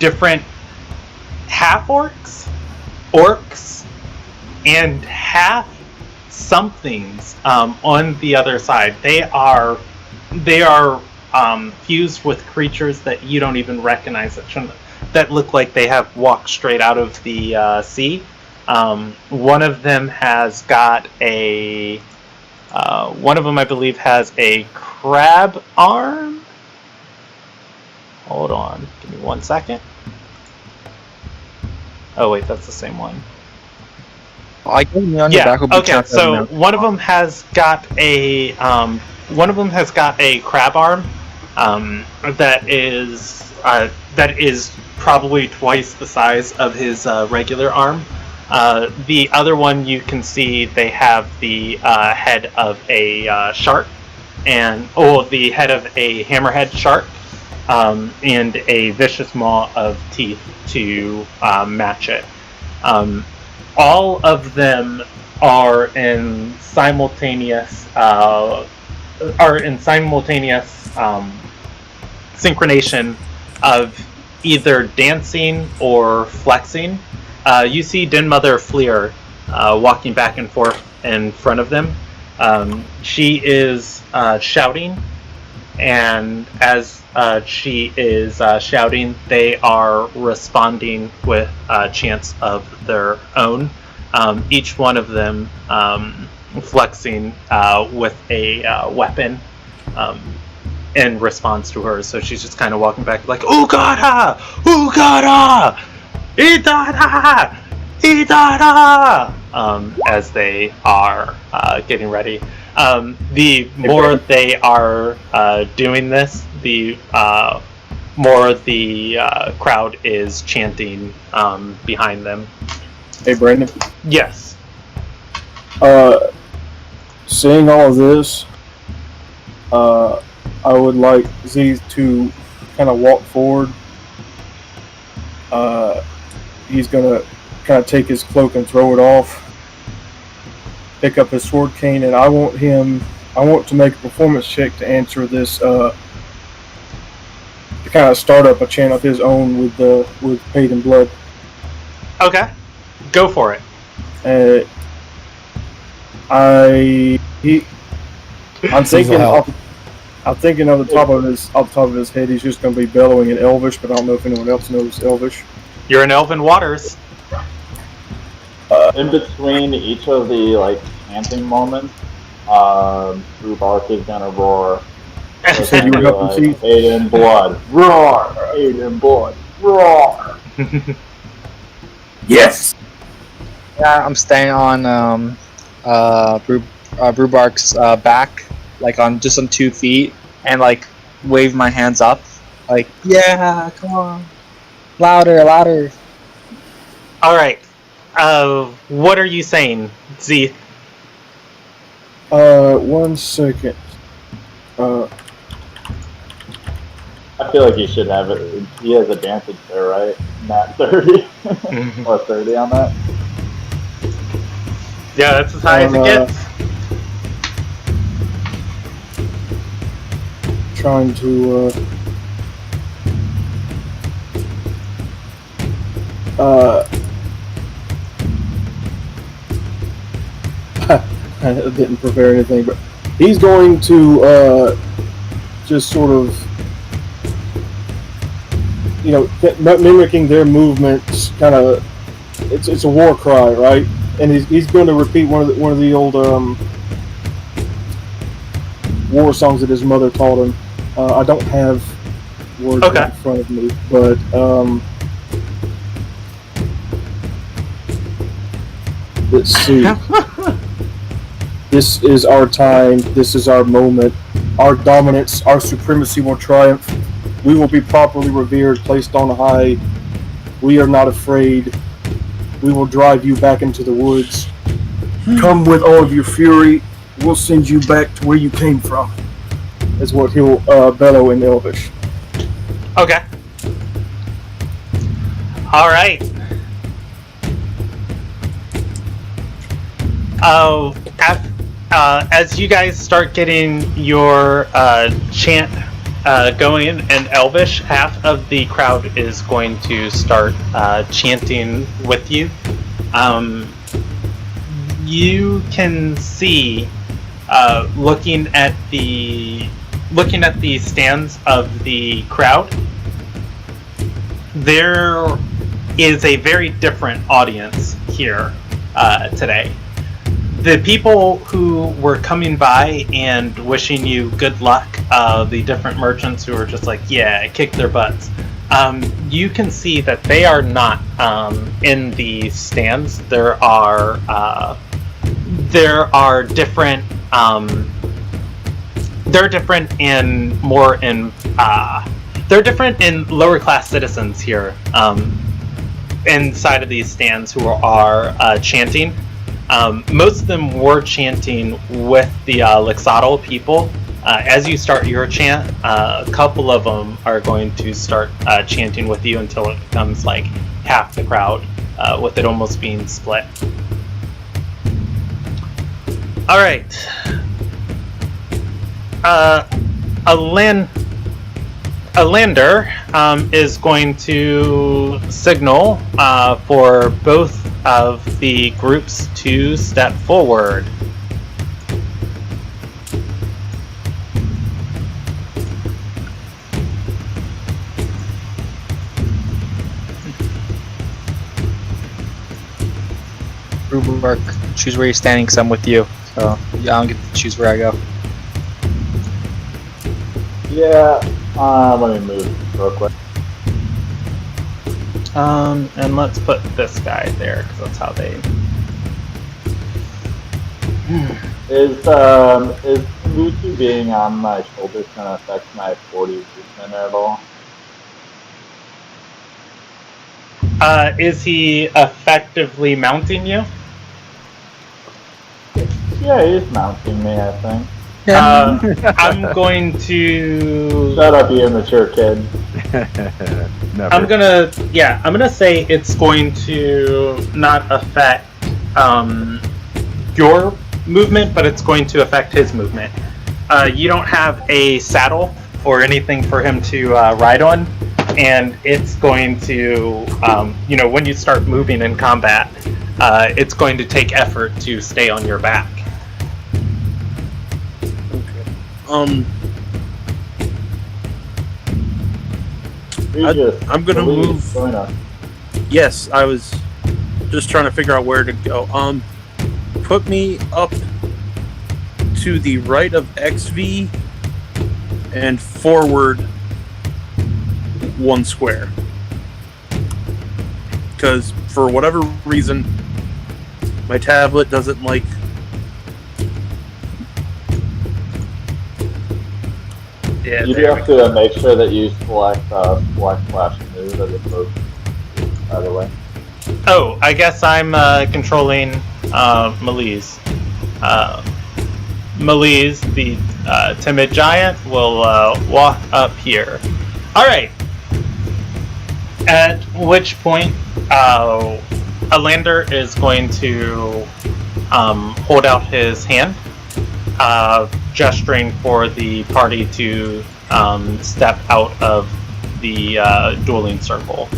different half-orcs, orcs, and half-somethings on the other side. They are fused with creatures that you don't even recognize that look like they have walked straight out of the sea. One of them has got one of them, I believe, has a crab arm. Hold on, give me 1 second. Oh wait, that's the same one. Well, I guess me on your back will be okay. So one of them has got a crab arm that is probably twice the size of his regular arm. The other one, you can see they have the head of a shark, the head of a hammerhead shark, and a vicious maw of teeth to match it. All of them are in simultaneous synchronization of either dancing or flexing. You see Den Mother Fleer walking back and forth in front of them. She is shouting, and as she is shouting. They are responding with chants of their own. Each one of them flexing with a weapon in response to her. So she's just kind of walking back like, Ugara! Ugara! Idara! Idara! As they are getting ready. The more they are doing this, the more the crowd is chanting behind them. Hey, Brandon. Yes. Seeing all of this, I would like Z to kind of walk forward. He's gonna kind of take his cloak and throw it off. Pick up his sword cane, and I want to make a performance check to answer this. To kind of start up a chant of his own with Paid in Blood. Okay. Go for it. I'm thinking help. I'm thinking off the top of his head, he's just going to be bellowing in Elvish, but I don't know if anyone else knows Elvish. You're in Elven Waters. In between each of the chanting moments, Rhubark is gonna roar. So you would help him see? Paid in blood, roar! Paid in blood, roar! Yes. Yeah, I'm staying on Brubark's back, on 2 feet, and wave my hands up, yeah, come on, louder. All right. What are you saying, Z? 1 second. I feel like he should have it. He has advantage there, right? Not 30. Or 30 on that. Yeah, that's as high as it gets. Trying to I didn't prepare anything, but he's going to just sort of, mimicking their movements. Kind of, it's a war cry, right? And he's going to repeat one of the old war songs that his mother taught him. I don't have words in front of me, but let's see. This is our time. This is our moment. Our dominance, our supremacy will triumph. We will be properly revered, placed on high. We are not afraid. We will drive you back into the woods. Come with all of your fury. We'll send you back to where you came from. Is what he'll bellow in Elvish. Okay. All right. As you guys start getting your chant going in Elvish, half of the crowd is going to start chanting with you. You can see, looking at the stands of the crowd, there is a very different audience here today. The people who were coming by and wishing you good luck, the different merchants who were just yeah, kick their butts, you can see that they are not in the stands. There are different. They're different in they're different in lower class citizens here inside of these stands who are chanting. Most of them were chanting with the Lixotl people. As you start your chant, a couple of them are going to start chanting with you until it becomes half the crowd, with it almost being split. All right. A lander is going to signal for both of the groups to step forward. Rubark, choose where you're standing because I'm with you. So I don't get to choose where I go. Yeah, let me move real quick. And let's put this guy there because that's how they. Is Wiki being on my shoulders gonna affect my 40 movement at all? Is he effectively mounting you? Yeah, he's mounting me, I think. I'm going to. Shut up, you immature kid. Never. I'm gonna say it's going to not affect your movement, but it's going to affect his movement. You don't have a saddle or anything for him to ride on, and it's going to, when you start moving in combat, it's going to take effort to stay on your back. I'm gonna move. Yes, I was just trying to figure out where to go. Put me up to the right of XV and forward 1 square. Because for whatever reason, my tablet doesn't like. Yeah, You do have to make sure that you select slash move as opposed to, by the way. Oh, I guess I'm controlling Melise. Melise, the timid giant, will walk up here. Alright. At which point, Alander is going to hold out his hand, gesturing for the party to step out of the dueling circle.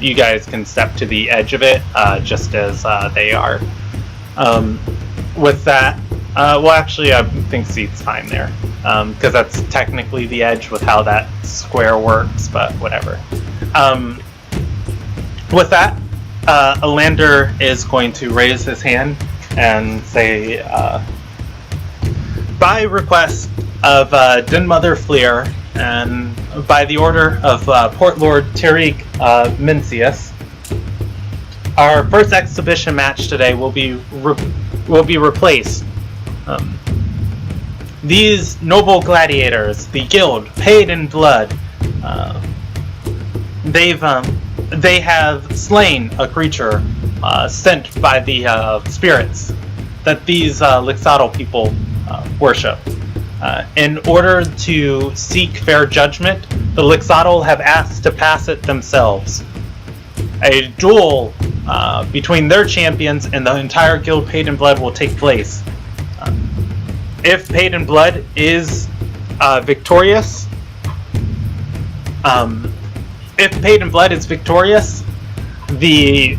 You guys can step to the edge of it, just as they are. With that, well, actually, I think Seat's fine there, because that's technically the edge with how that square works, but whatever. With that, Alander is going to raise his hand and say, by request of Din Mother Fleer, and by the order of Port Lord Tariq Mincius, our first exhibition match today will be replaced. These noble gladiators, the guild, paid in blood, they have slain a creature sent by the spirits that these Lixotl people worship. In order to seek fair judgment, the Lixotl have asked to pass it themselves. A duel between their champions and the entire guild paid in blood will take place. If paid in blood is victorious, the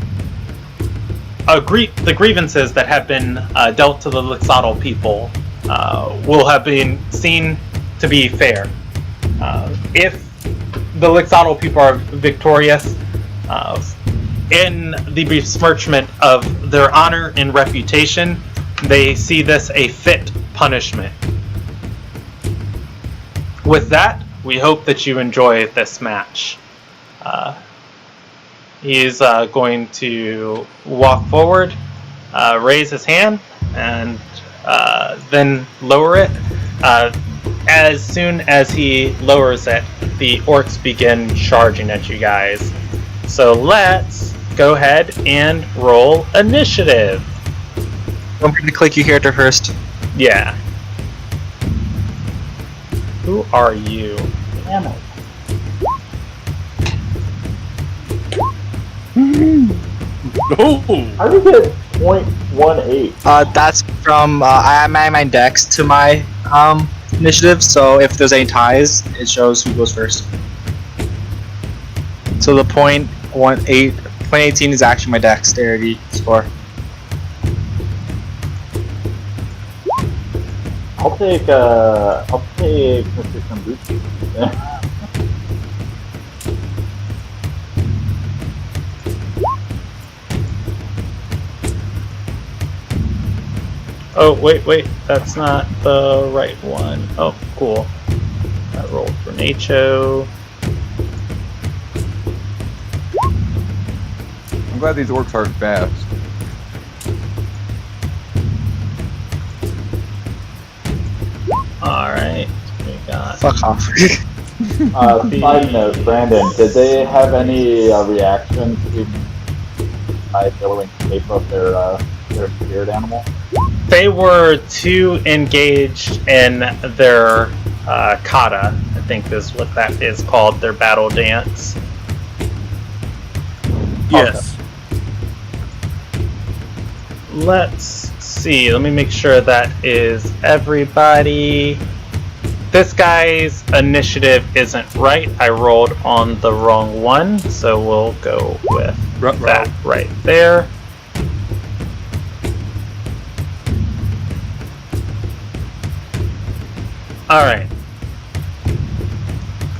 grievances that have been dealt to the Lixotl people will have been seen to be fair. If the Lixotl people are victorious, in the besmirchment of their honor and reputation, they see this a fit punishment. With that, we hope that you enjoy this match. He's going to walk forward, raise his hand, and then lower it. As soon as he lowers it, the orcs begin charging at you guys. So let's go ahead and roll initiative. Don't forget to click your character first. Yeah. Who are you? Damn it. Oh! How do you get 0.18? That's from I add my dex to my initiative, so if there's any ties, it shows who goes first. So the 0.18 is actually my dexterity score. I'll take Mr. Sambuchi. Oh, wait. That's not the right one. Oh, cool. I rolled for Nacho. I'm glad these orcs aren't fast. Alright. We got... Fuck off. Side note, Brandon, did they have any reaction to my billowing shape of their spirit animal? They were too engaged in their kata, I think is what that is called, their battle dance. Yes. Let's see, let me make sure that is everybody. This guy's initiative isn't right. I rolled on the wrong one, so we'll go with that right there. Alright.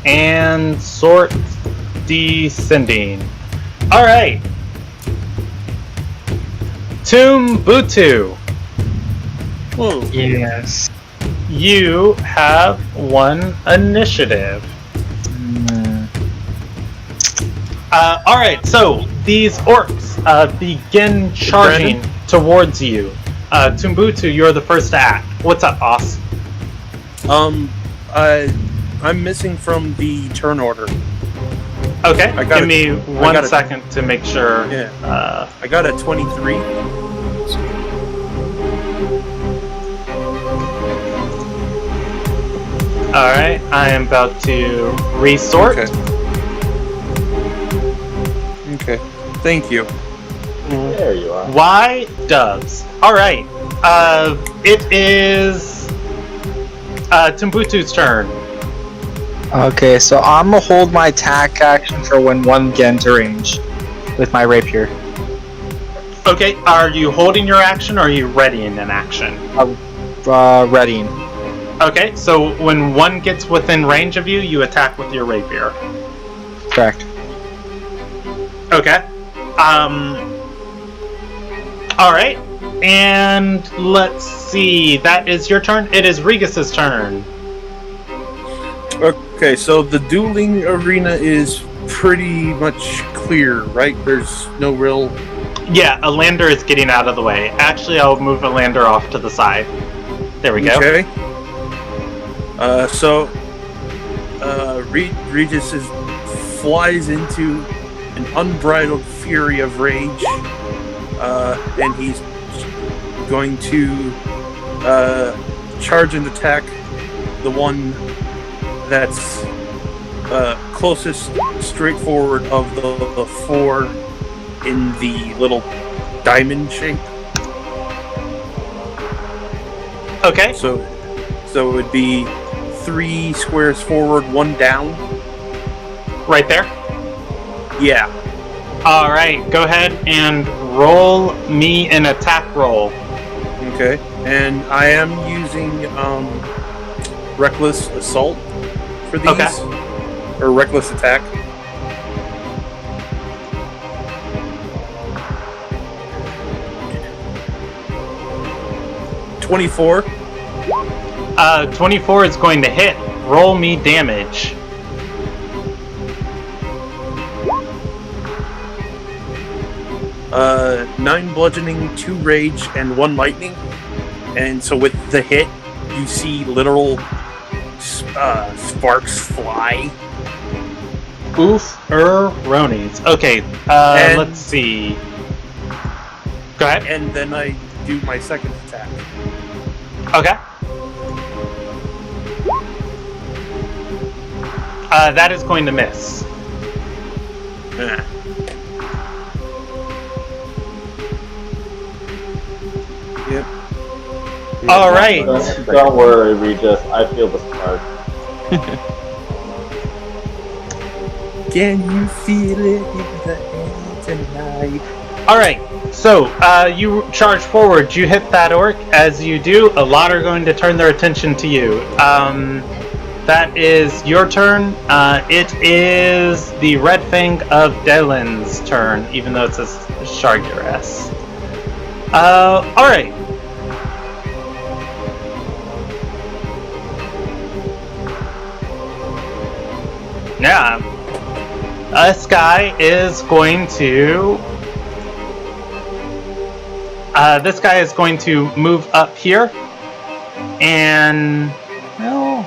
And sort descending. Alright. Tumbutu. Whoa. Yes. You have 1 initiative. Alright, so these orcs begin charging towards you. Tumbutu, you're the first to act. What's up, boss? I'm missing from the turn order. Okay, give me 1 second to make sure. Yeah. I got a 23. Alright, I am about to resort. Okay. Thank you. There you are. Why doves? Alright, it is Tumbutu's turn. Okay, so I'm gonna hold my attack action for when 1 get into range with my rapier. Okay, are you holding your action or are you readying an action? Readying. Okay, so when 1 gets within range of you, you attack with your rapier. Correct. Okay. Alright. And let's see. That is your turn. It is Regis's turn. Okay, so the dueling arena is pretty much clear, right? There's no real... Yeah, a lander is getting out of the way. Actually, I'll move a lander off to the side. There we go. Okay. Regis flies into an unbridled fury of rage, and he's going to charge and attack the one that's closest straightforward of the 4 in the little diamond shape. Okay. So it would be 3 squares forward, 1 down. Right there? Yeah. Alright, go ahead and roll me an attack roll. Okay. And I am using Reckless Assault for these. Okay. Or Reckless Attack. $24. 24 is going to hit. Roll me damage. Nine bludgeoning, 2 rage, and 1 lightning. And so with the hit, you see literal sparks fly. Oof-er-ronies. Okay, let's see. Go ahead. And then I do my second attack. Okay. That is going to miss. Yep. All right. Don't worry, Regis. I feel the spark. Can you feel it in the air tonight? All right. So you charge forward. You hit that orc. As you do, a lot are going to turn their attention to you. That is your turn. It is the Red Fang of Delen's turn, even though it says Shargiress. Alright. Yeah. This guy is going to. This guy is going to move up here, and well,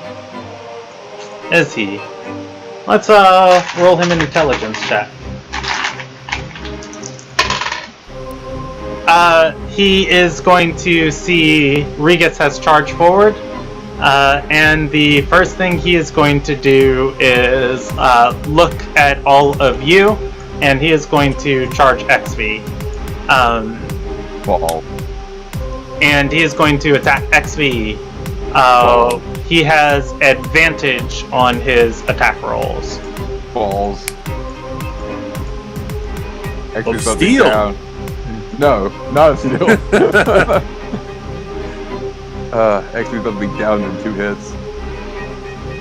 is he? Let's roll him an intelligence check. He is going to see Regis has charged forward, and the first thing he is going to do is look at all of you, and he is going to charge XV. Ball. And he is going to attack XV. He has advantage on his attack rolls. Balls. Actually, Of something steel. down. No, not of steel. Actually, something down in 2 hits.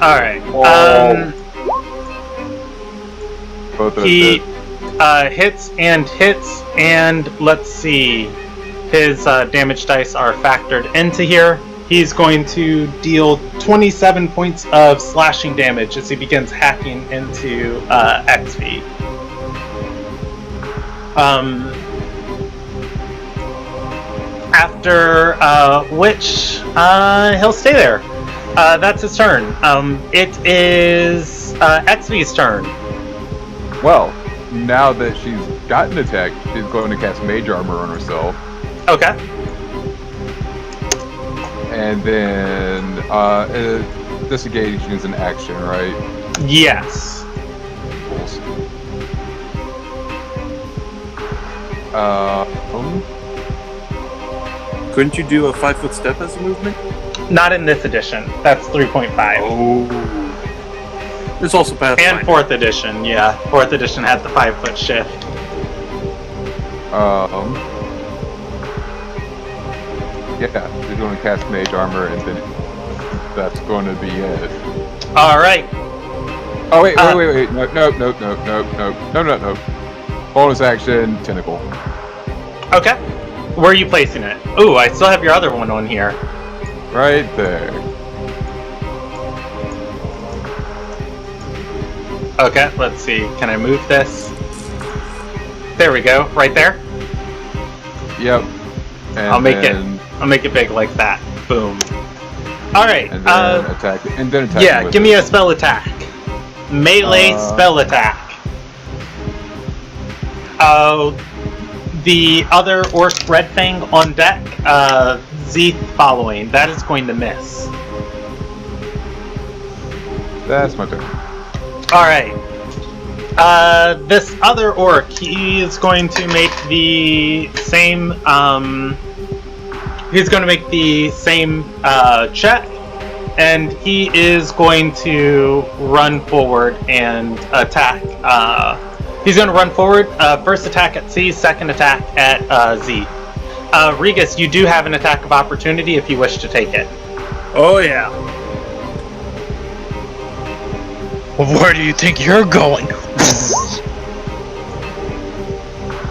Alright. Both of He hit. hits, and let's see. His damage dice are factored into here. He's going to deal 27 points of slashing damage as he begins hacking into XV. After which he'll stay there. That's his turn. It is XV's turn. Well, now that she's gotten attacked, she's going to cast Mage Armor on herself. Okay. And then, disengaging is an action, right? Yes. Couldn't you do a 5-foot step as a movement? Not in this edition. That's 3.5. Oh. There's also Pathfinder. And 4th edition, yeah. 4th edition had the 5-foot shift. Yeah, she's going to cast Mage Armor, and then that's going to be it. Alright. Oh, wait. No. Bonus action, Tentacle. Okay. Where are you placing it? Ooh, I still have your other one on here. Right there. Okay, let's see. Can I move this? There we go. Right there. Yep. And I'll make it big like that. Boom. Alright. And then attack. And then attack. Yeah, give me a spell attack. Melee spell attack. The other Orc Red Fang on deck, Zeeth following. That is going to miss. That's my turn. Alright. This other Orc, he is going to make the same, he's going to make the same, check. And he is going to run forward and attack, he's going to run forward, first attack at C, second attack at Z. Regis, you do have an attack of opportunity if you wish to take it. Oh, yeah. Where do you think you're going?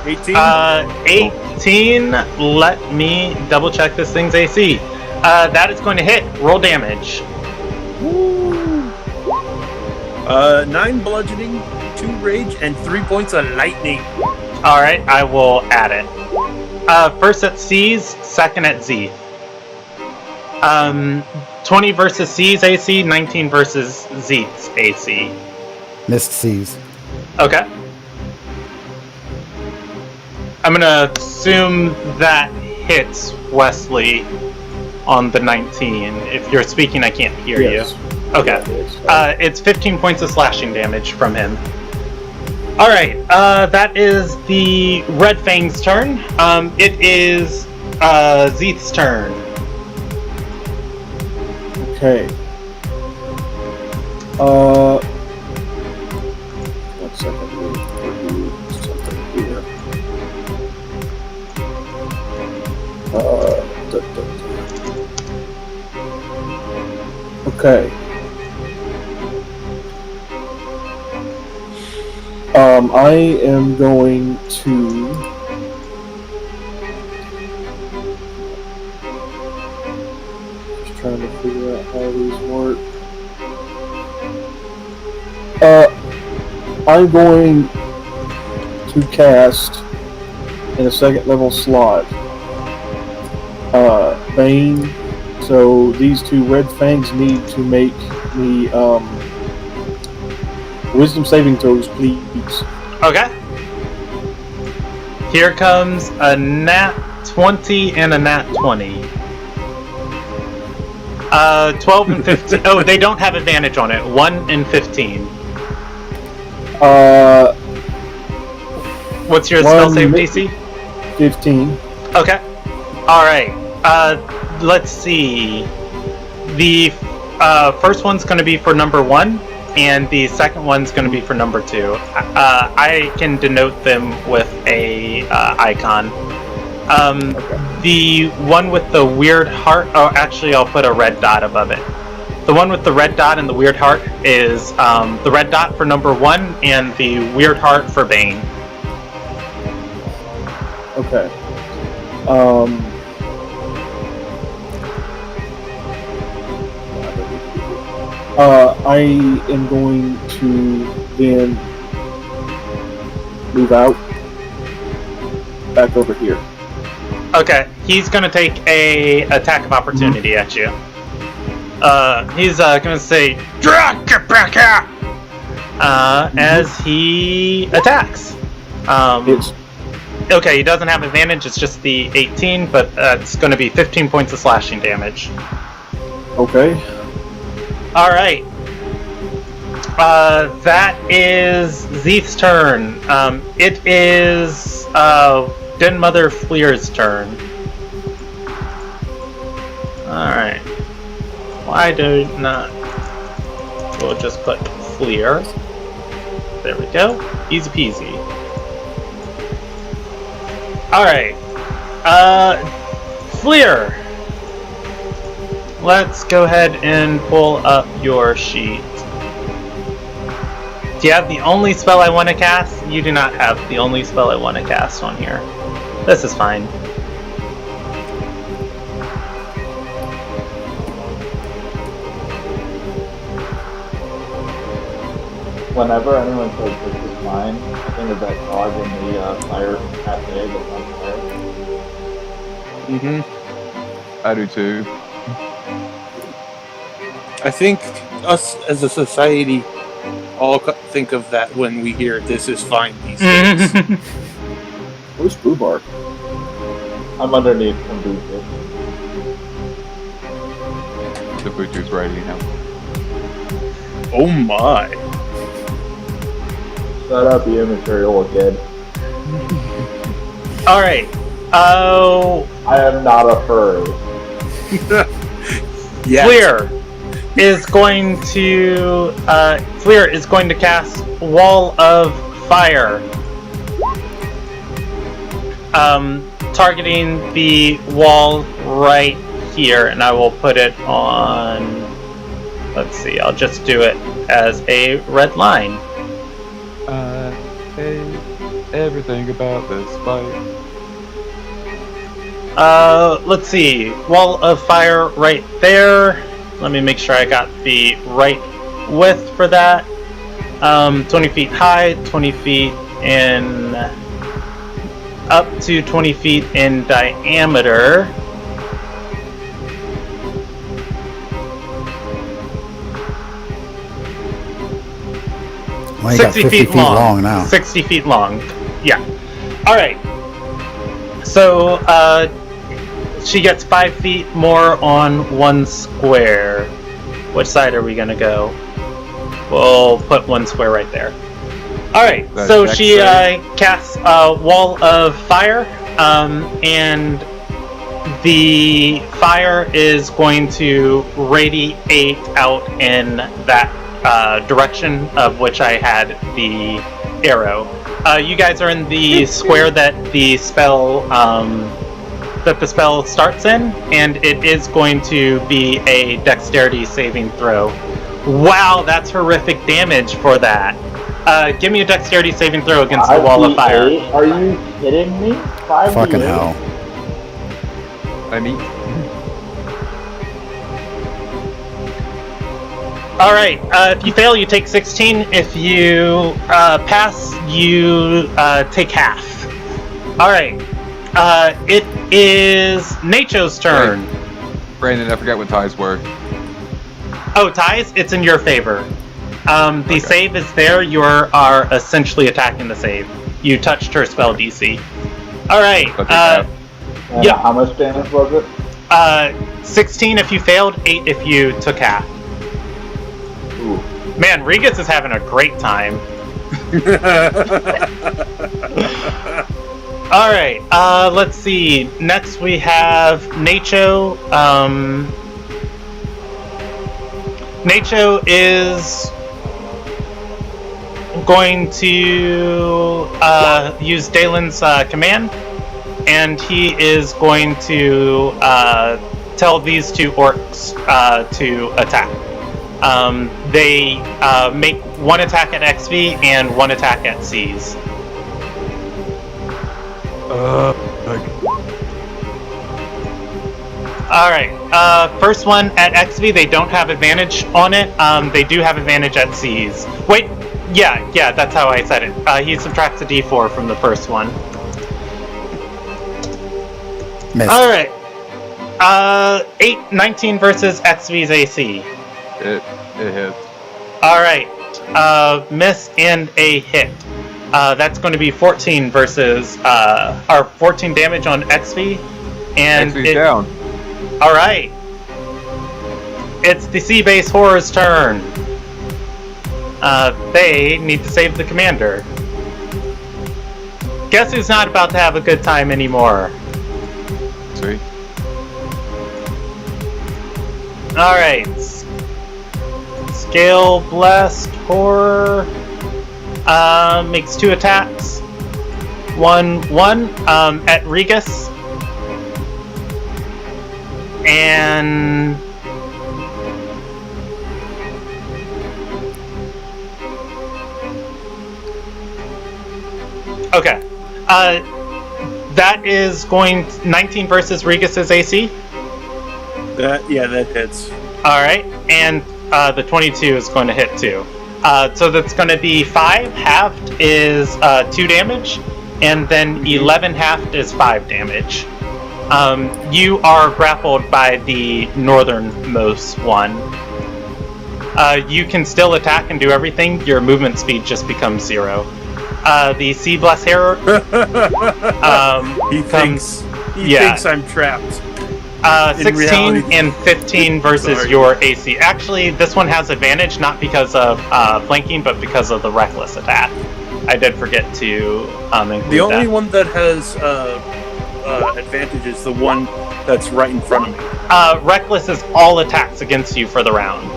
18? 18, let me double check this thing's AC. That is going to hit. Roll damage. 9 bludgeoning, 2 rage, and 3 points of lightning. Alright, I will add it. First at C's, second at Z. 20 versus C's AC, 19 versus Z's AC. Missed C's. Okay. I'm gonna assume that hits Wesley on the 19. If you're speaking, I can't hear Yes. you. Okay. It's 15 points of slashing damage from him. Alright, that is the Red Fang's turn. It is Zeeth's turn. Okay. One second. Let me do something here. Okay. I am going to. Just trying to figure out how these work. I'm going to cast in a second level slot. Bane. So these two red fangs need to make me wisdom saving throws, please. Okay. Here comes a nat 20 and a nat 20. 12 and 15. Oh, they don't have advantage on it. 1 and 15. What's your spell save DC? 15. Okay. Alright. Let's see. The first one's going to be for number 1, and the second one's going to be for number 2. I can denote them with a icon. The one with the weird heart... Oh, actually, I'll put a red dot above it. The one with the red dot and the weird heart is the red dot for number 1 and the weird heart for Bane. Okay. I am going to then move out back over here. Okay, he's gonna take a attack of opportunity at you. He's gonna say, "Drag, get back here!" As he attacks. It's Okay, he doesn't have advantage. It's just the 18, but it's gonna be 15 points of slashing damage. okay. All right. That is Zeeth's turn. It is Den Mother Fleer's turn. Alright. Why do not... We'll just put Fleer. There we go. Easy peasy. Alright. Fleer! Let's go ahead and pull up your sheet. Do you have the only spell I want to cast? You do not have the only spell I want to cast on here. This is fine. Whenever anyone says this is mine, I think of that dog in the fire cafe that's on fire. I do too. I think us as a society all think of that when we hear "this is fine" these days. Where's Boobark? I'm underneath Kombucha. The butcher's ready now. Oh my! Shut up, you immaterial kid. Alright. Oh... I am not a furry. Yeah. Fleer is going to cast Wall of Fire. Targeting the wall right here, and I will put it on... Let's see, I'll just do it as a red line. I hate everything about this fight. Let's see. Wall of Fire right there. Let me make sure I got the right width for that. 20 feet high, 20 feet in... up to 20 feet in diameter. Well, you got 50 feet long now. 60 feet long. Yeah. Alright. So, she gets 5 feet more on one square. Which side are we gonna go? We'll put one square right there. Alright, so she casts a Wall of Fire, and the fire is going to radiate out in that direction of which I had the arrow. You guys are in the square that the spell starts in, and it is going to be a dexterity saving throw. Wow, that's horrific damage for that. Give me a dexterity saving throw against the Wall of Fire. Are you kidding me? 5d8? Fucking hell. I mean, All right. If you fail, you take 16. If you pass, you take half. All right. It is Nacho's turn. Brandon, I forgot what ties were. Oh, ties? It's in your favor. The Okay. save is there. You are essentially attacking the save. You touched her spell DC. All right. I'll take half. And Yeah. how much damage was it? 16 if you failed, 8 if you took half. Ooh. Man, Regis is having a great time. All right. Let's see. Next we have Nacho. Nacho is going to use Dalen's command, and he is going to tell these two orcs to attack. They make one attack at XV and one attack at Cs. Alright, first one at XV, they don't have advantage on it. They do have advantage at Cs. Wait, yeah, that's how I said it. He subtracts a d4 from the first one. Missed. Alright. 19 versus XV's AC. It hits. Alright. Miss and a hit. That's going to be 14 versus, or 14 damage on XV. And XV's down. Alright. It's the Sea Base Horror's turn. They need to save the commander. Guess who's not about to have a good time anymore? Sweet. Alright. Scale Blessed Horror. Makes 2 attacks. 1 at Regis. And okay. That is going 19 versus Regis's AC. That hits. All right, and the 22 is going to hit too. So that's going to be 5 halved is 2 damage, and then 11 halved is 5 damage. You are grappled by the northernmost one. You can still attack and do everything. Your movement speed just becomes 0. The Sea Bless Hair He thinks I'm trapped. 16 reality. and 15 versus Sorry. your AC. Actually, this one has advantage not because of flanking, but because of the reckless attack. I did forget to include The only that. one that has advantage is the one that's right in front of me. Reckless is all attacks against you for the round.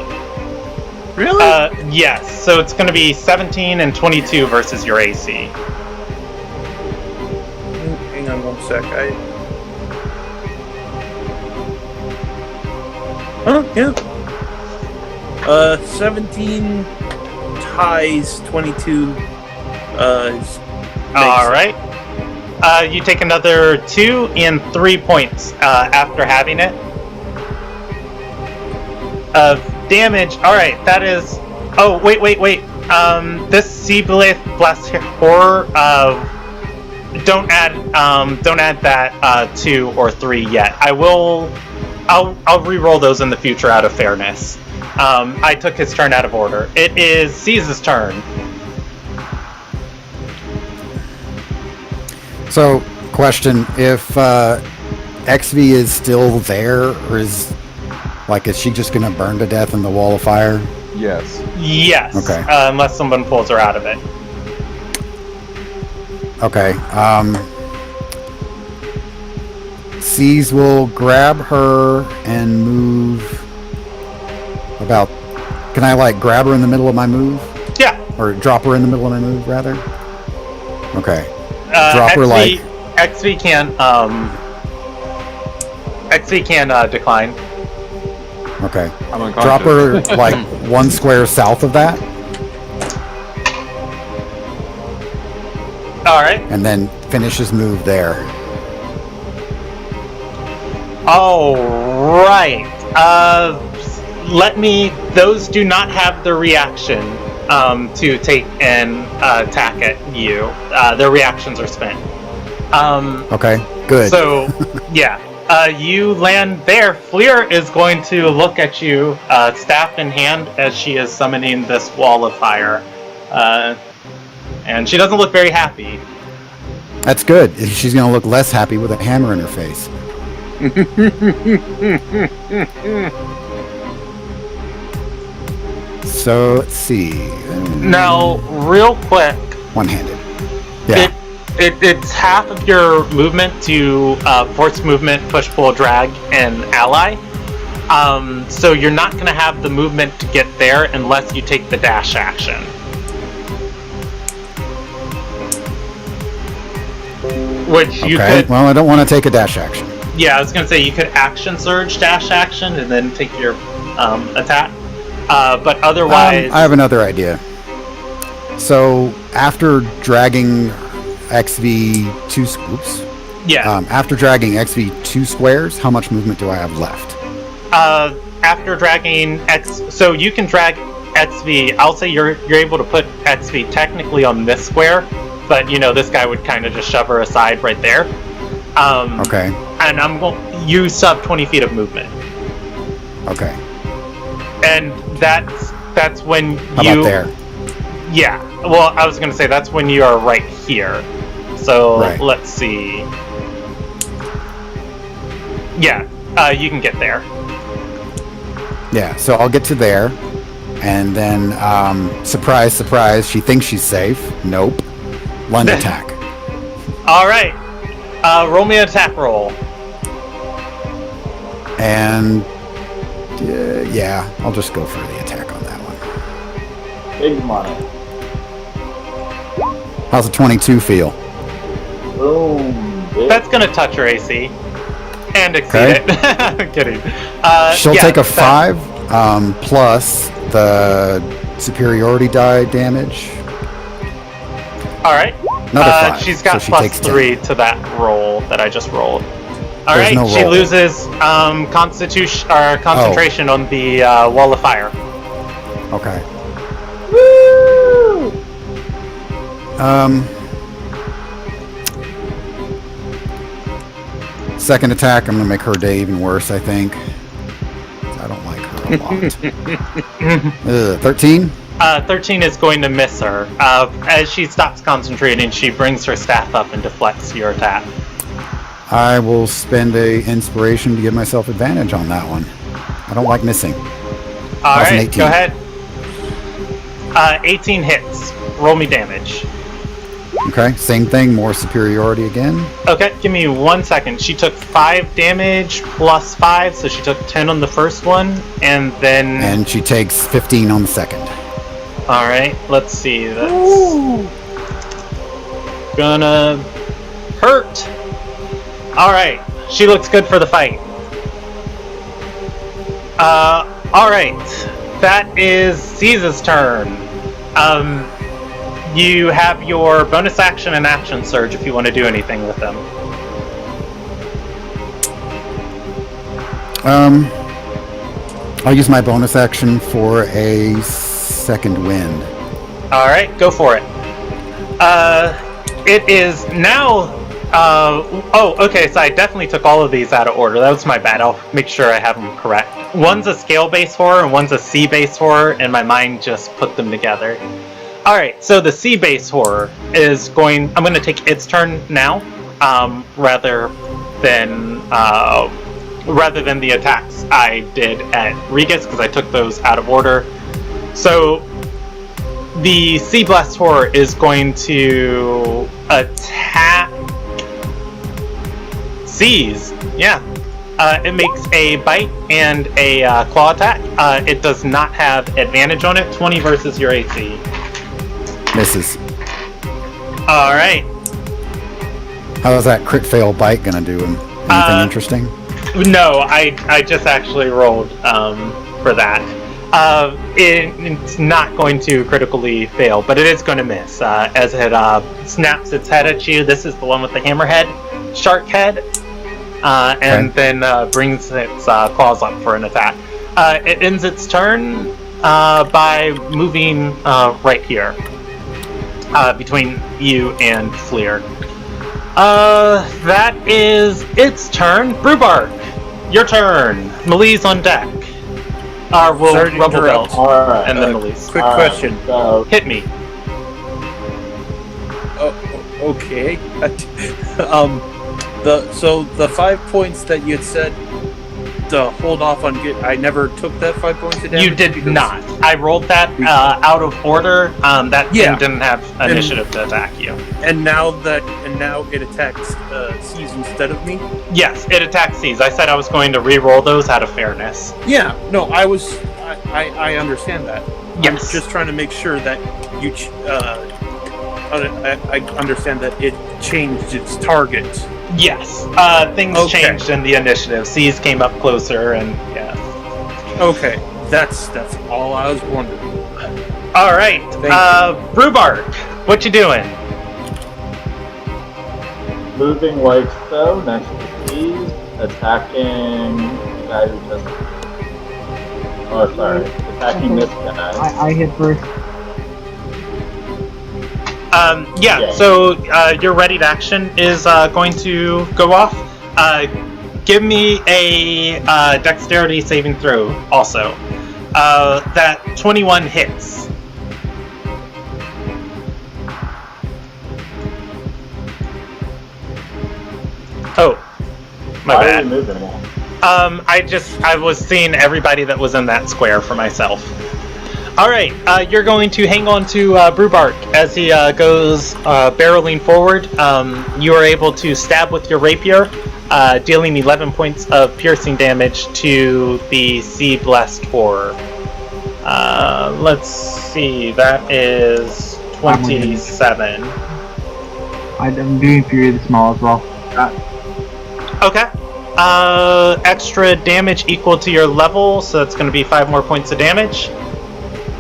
Really? Yes, so it's going to be 17 and 22 versus your AC. Hang on one sec. Yeah. 17 ties, 22. All right. You take another 2 and 3 points after having it. Of damage. All right, that is. Oh, wait. This Sea Blessed Horror. Don't add that 2 or 3 yet. I'll re-roll those in the future out of fairness. I took his turn out of order. It is C's turn. So, question: if XV is still there, or is she just gonna burn to death in the wall of fire? Yes. Yes. Okay. Unless someone pulls her out of it. Okay. C's will grab her and move about. Can I grab her in the middle of my move? Yeah. Or drop her in the middle of my move, rather? Okay. Drop her XV can decline. Okay. I'm unconscious. Drop her 1 square south of that, All right. and then finish his move there. All right. those do not have the reaction to take an attack at you. Their reactions are spent. Okay, good. So, yeah. You land there. Fleer is going to look at you, staff in hand, as she is summoning this wall of fire. And she doesn't look very happy. That's good. She's going to look less happy with a hammer in her face. So, let's see. Now, real quick. One-handed. Yeah. It's half of your movement to force movement, push, pull, drag, and ally. So you're not going to have the movement to get there unless you take the dash action. Which you could... Well, I don't want to take a dash action. Yeah, I was going to say you could action surge, dash action, and then take your attack. But otherwise... I have another idea. So, after dragging XV2 scoops. Yeah. After dragging XV2 squares, how much movement do I have left? After dragging so you can drag XV. I'll say you're able to put XV technically on this square, but this guy would kind of just shove her aside right there. Okay. And you sub 20 feet of movement. Okay. And that's when how about there? Yeah. Well, I was going to say that's when you are right here. So Let's see. Yeah, you can get there. Yeah, so I'll get to there, and then surprise, surprise, she thinks she's safe. Nope. One attack. All right. Roll me an attack roll. And yeah, I'll just go for the attack on that one. Big money. How's a 22 feel? Boom. Bitch. That's gonna touch her AC and exceed it. I'm kidding. She'll take a 5 plus the superiority die damage. All right. Another 5. She's got so she plus takes 3 to that roll that I just rolled. All right. No she roll. loses concentration on the wall of fire. Okay. Woo! Second attack, I'm gonna make her day even worse, I think. I don't like her a lot. 13? 13 is going to miss her. As she stops concentrating, she brings her staff up and deflects your attack. I will spend a inspiration to give myself advantage on that one. I don't like missing. All right, go ahead. 18 hits. Roll me damage. Okay, same thing, more superiority again. Okay, give me 1 second. She took 5 damage plus 5, so she took 10 on the first one, and then... And she takes 15 on the second. Alright, let's see. That's gonna hurt. Alright, she looks good for the fight. Alright, that is Caesar's turn. You have your bonus action and action surge if you want to do anything with them. I'll use my bonus action for a second wind. Alright, go for it. It is now... okay, so I definitely took all of these out of order. That was my bad. I'll make sure I have them correct. One's a scale-based horror and one's a sea-based horror, and my mind just put them together. Alright, so the sea-based horror is going... I'm going to take its turn now, rather than the attacks I did at Regis, because I took those out of order. So, the Sea Blast horror is going to attack... Seize, yeah. It makes a bite and a claw attack. It does not have advantage on it. 20 versus your AC. Misses. Alright. How's that crit fail bite gonna do? Anything interesting? No, I just actually rolled for that. It's not going to critically fail, but it is going to miss. As it snaps its head at you. This is the one with the hammerhead, shark head. And then brings its claws up for an attack. It ends its turn by moving right here between you and Fleer. That is its turn. Brewbark, your turn. Melee on deck. We'll Sorry to Rubble interrupt. Belt Alright. and then Melee. Quick question. So, Hit me. Okay. The 5 points that you had said to hold off on I never took that 5 points of damage. You did because- not. I rolled that out of order. That Yeah. thing didn't have initiative to attack you. And now it attacks C's instead of me. Yes, it attacks C's. I said I was going to re-roll those out of fairness. Yeah. No, I understand that. Yes. I'm just trying to make sure that you. I understand that it changed its target. Yes. Things Okay. changed in the initiative. C's came up closer, and yeah. Okay, that's all I was wondering. All right. Brewbark, what you doing? moving like so, next to these, attacking the guy who just... Oh, sorry. Attacking this guy. I hit first. Yeah, so your ready to action is going to go off. Give me a dexterity saving throw also. That 21 hits. Oh, my Why are bad. you moving now? I was seeing everybody that was in that square for myself. Alright, you're going to hang on to Brewbark as he goes barreling forward. You are able to stab with your rapier, dealing 11 points of piercing damage to the Sea Blessed Horror. Let's see, that is 27. I'm doing Fury the Small as well. Okay. Extra damage equal to your level, so that's going to be 5 more points of damage.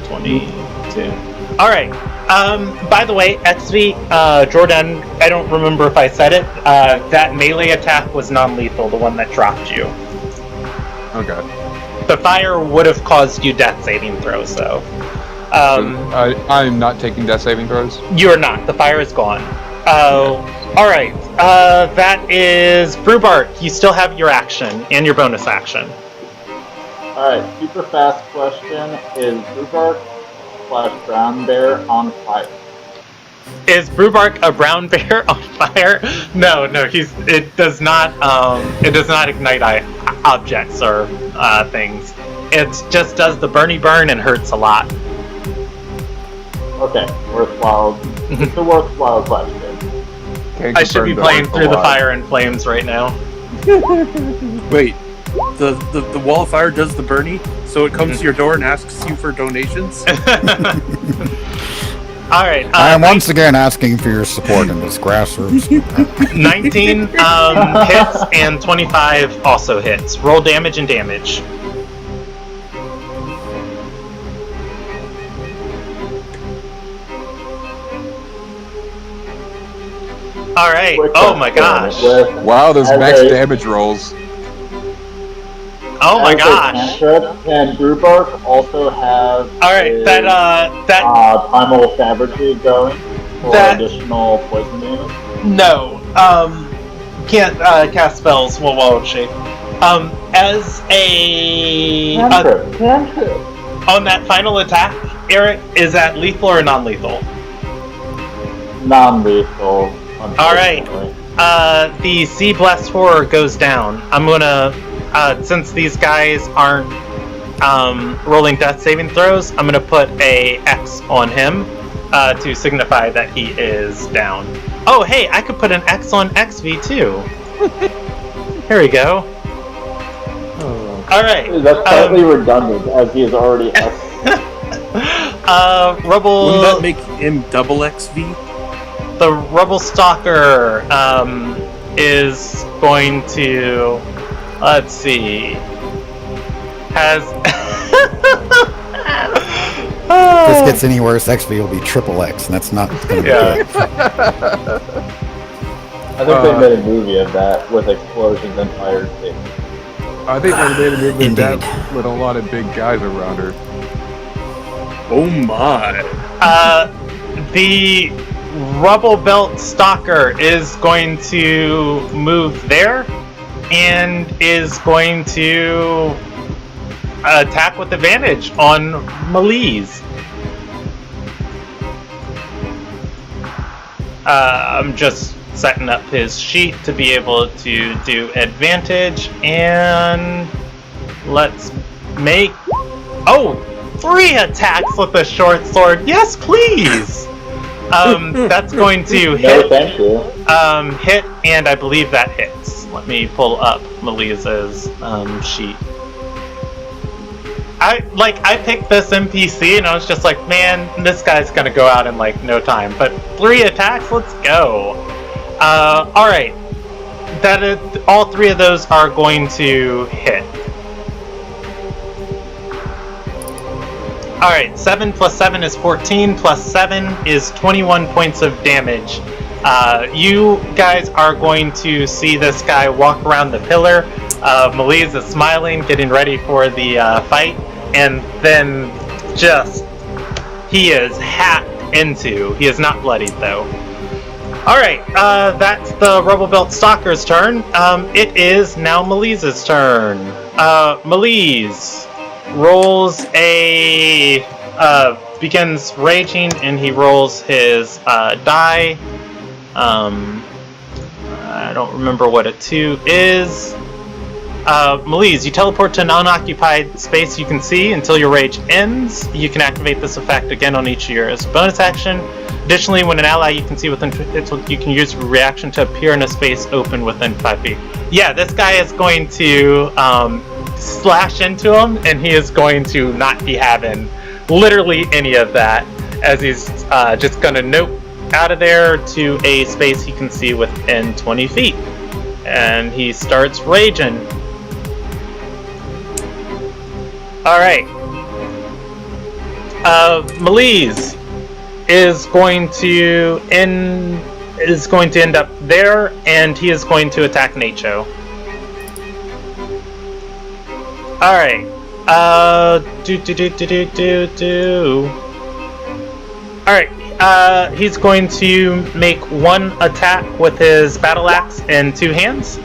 22. Alright. By the way, XV, Jordan, I don't remember if I said it, that melee attack was non-lethal, the one that dropped you. Okay. The fire would have caused you death saving throws, though. I'm not taking death saving throws. You are not. The fire is gone. Alright. That is Brewbark. You still have your action and your bonus action. Alright, super fast question. Is Brewbark / Brown Bear on fire? Is Brewbark a brown bear on fire? No, it does not ignite objects or things. It just does the burny burn and hurts a lot. Okay, worthwhile. It's a worthwhile question. Can't I should be confirm that playing I'm through the alive. fire and flames right now. Wait, the wall of fire does the Bernie, so it comes to your door and asks you for donations? Alright, I am once again asking for your support in this grassroots. 19 hits and 25 also hits. Roll damage and damage. Alright, Quick oh my question. gosh. Wow, those As max a- damage rolls. Oh my As a gosh. cantrip, can Brewbark also have Alright, his, that primal savagery going for That- additional poison damage? no. Can't cast spells while wild shape. As a Cantrip. on that final attack, Eric, is that lethal or non-lethal? Non-lethal. Alright. unfortunately. The Sea Blessed Horror goes down. I'm gonna, since these guys aren't rolling death saving throws, I'm gonna put a X on him to signify that he is down. Oh, hey, I could put an X on XV too. Here we go. Alright. That's slightly redundant, as he is already X. Rubble. Wouldn't that make him double XV? The Rubble Stalker is going to, let's see, has If this gets any worse, XP will be triple X, and that's not going to be Yeah. good. I think they made a movie of that with explosions and fire escapes. I think when they did the Indeed. death with a lot of big guys around her. Oh my. The Rubble Belt Stalker is going to move there and is going to attack with advantage on Malise. I'm just setting up his sheet to be able to do advantage, and let's make 3 attacks with a short sword. Yes, please. That's going to No, hit. thank you. Hit, and I believe that hits. Let me pull up Melisa's sheet. I picked this NPC and I was just like, man, this guy's gonna go out in like no time. But 3 attacks, let's go. All right, all 3 of those are going to hit. All right, 7 plus 7 is 14, plus 7 is 21 points of damage. You guys are going to see this guy walk around the pillar. Malise is smiling, getting ready for the fight, and then he is hacked into. He is not bloodied though. Alright, that's the Rubble Belt Stalker's turn. It is now Malise's turn. Malise rolls begins raging, and he rolls his die. I don't remember what a 2 is. Malise, you teleport to a non-occupied space you can see until your rage ends. You can activate this effect again on each of your as a bonus action. Additionally, when an ally you can see within you can use your reaction to appear in a space open within 5 feet. Yeah, this guy is going to slash into him, and he is going to not be having literally any of that, as he's just going to nope out of there to a space he can see within 20 feet. And he starts raging. Alright. Malise is going to end up there, and he is going to attack Nacho. Alright. Alright, he's going to make 1 attack with his battle axe in 2 hands,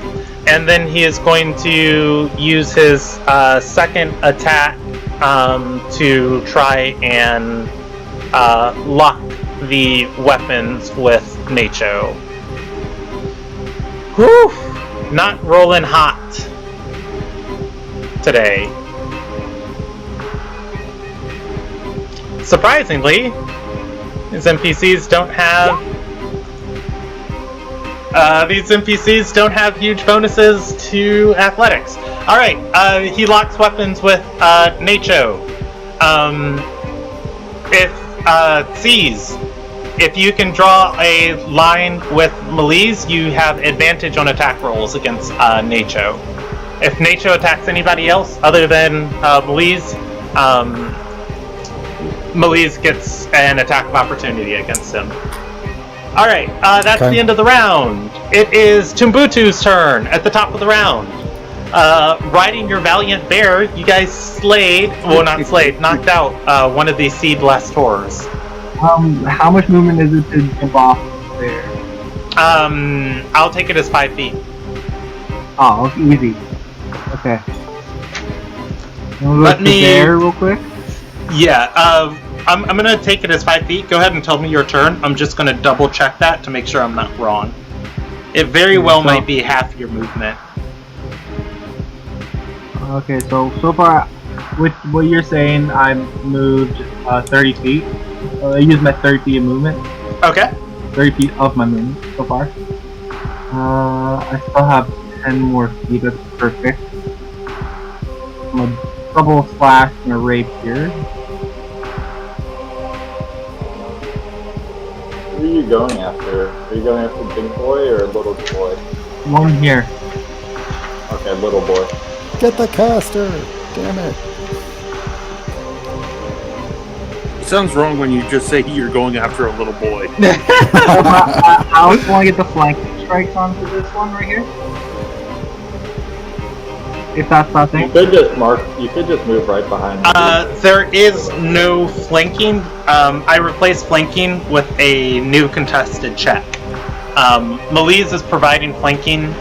and then he is going to use his second attack to try and lock the weapons with Nacho. Whew! Not rolling hot today. Surprisingly, these NPCs don't have huge bonuses to athletics. Alright, he locks weapons with Nacho. If you can draw a line with Malise, you have advantage on attack rolls against Nacho. If Nacho attacks anybody else other than Malise, Malise gets an attack of opportunity against him. Alright, that's the end of the round. It is Tumbutu's turn at the top of the round. Riding your valiant bear, you guys knocked out one of these sea blessed horrors. How much movement is it to jump off there? I'll take it as 5 feet. Oh, easy. Okay. Let me there real quick. Yeah, I'm gonna take it as 5 feet. Go ahead and tell me your turn. I'm just gonna double check that to make sure I'm not wrong. It very well might be half your movement. Okay, so far, with what you're saying, I'm moved 30 feet. I used my 30 feet of movement. Okay. 30 feet of my movement so far. I still have 10 more feet. That's perfect. I'm a double slash and a rapier. Who are you going after? Are you going after big boy or little boy? One here. Okay, little boy. Get the caster! Damn it. It sounds wrong when you just say you're going after a little boy. I also want to get the flanking strikes onto this one right here. if that's that You thing. could just mark. You could just move right behind me. There is no flanking. I replaced flanking with a new contested check. Melise is providing flanking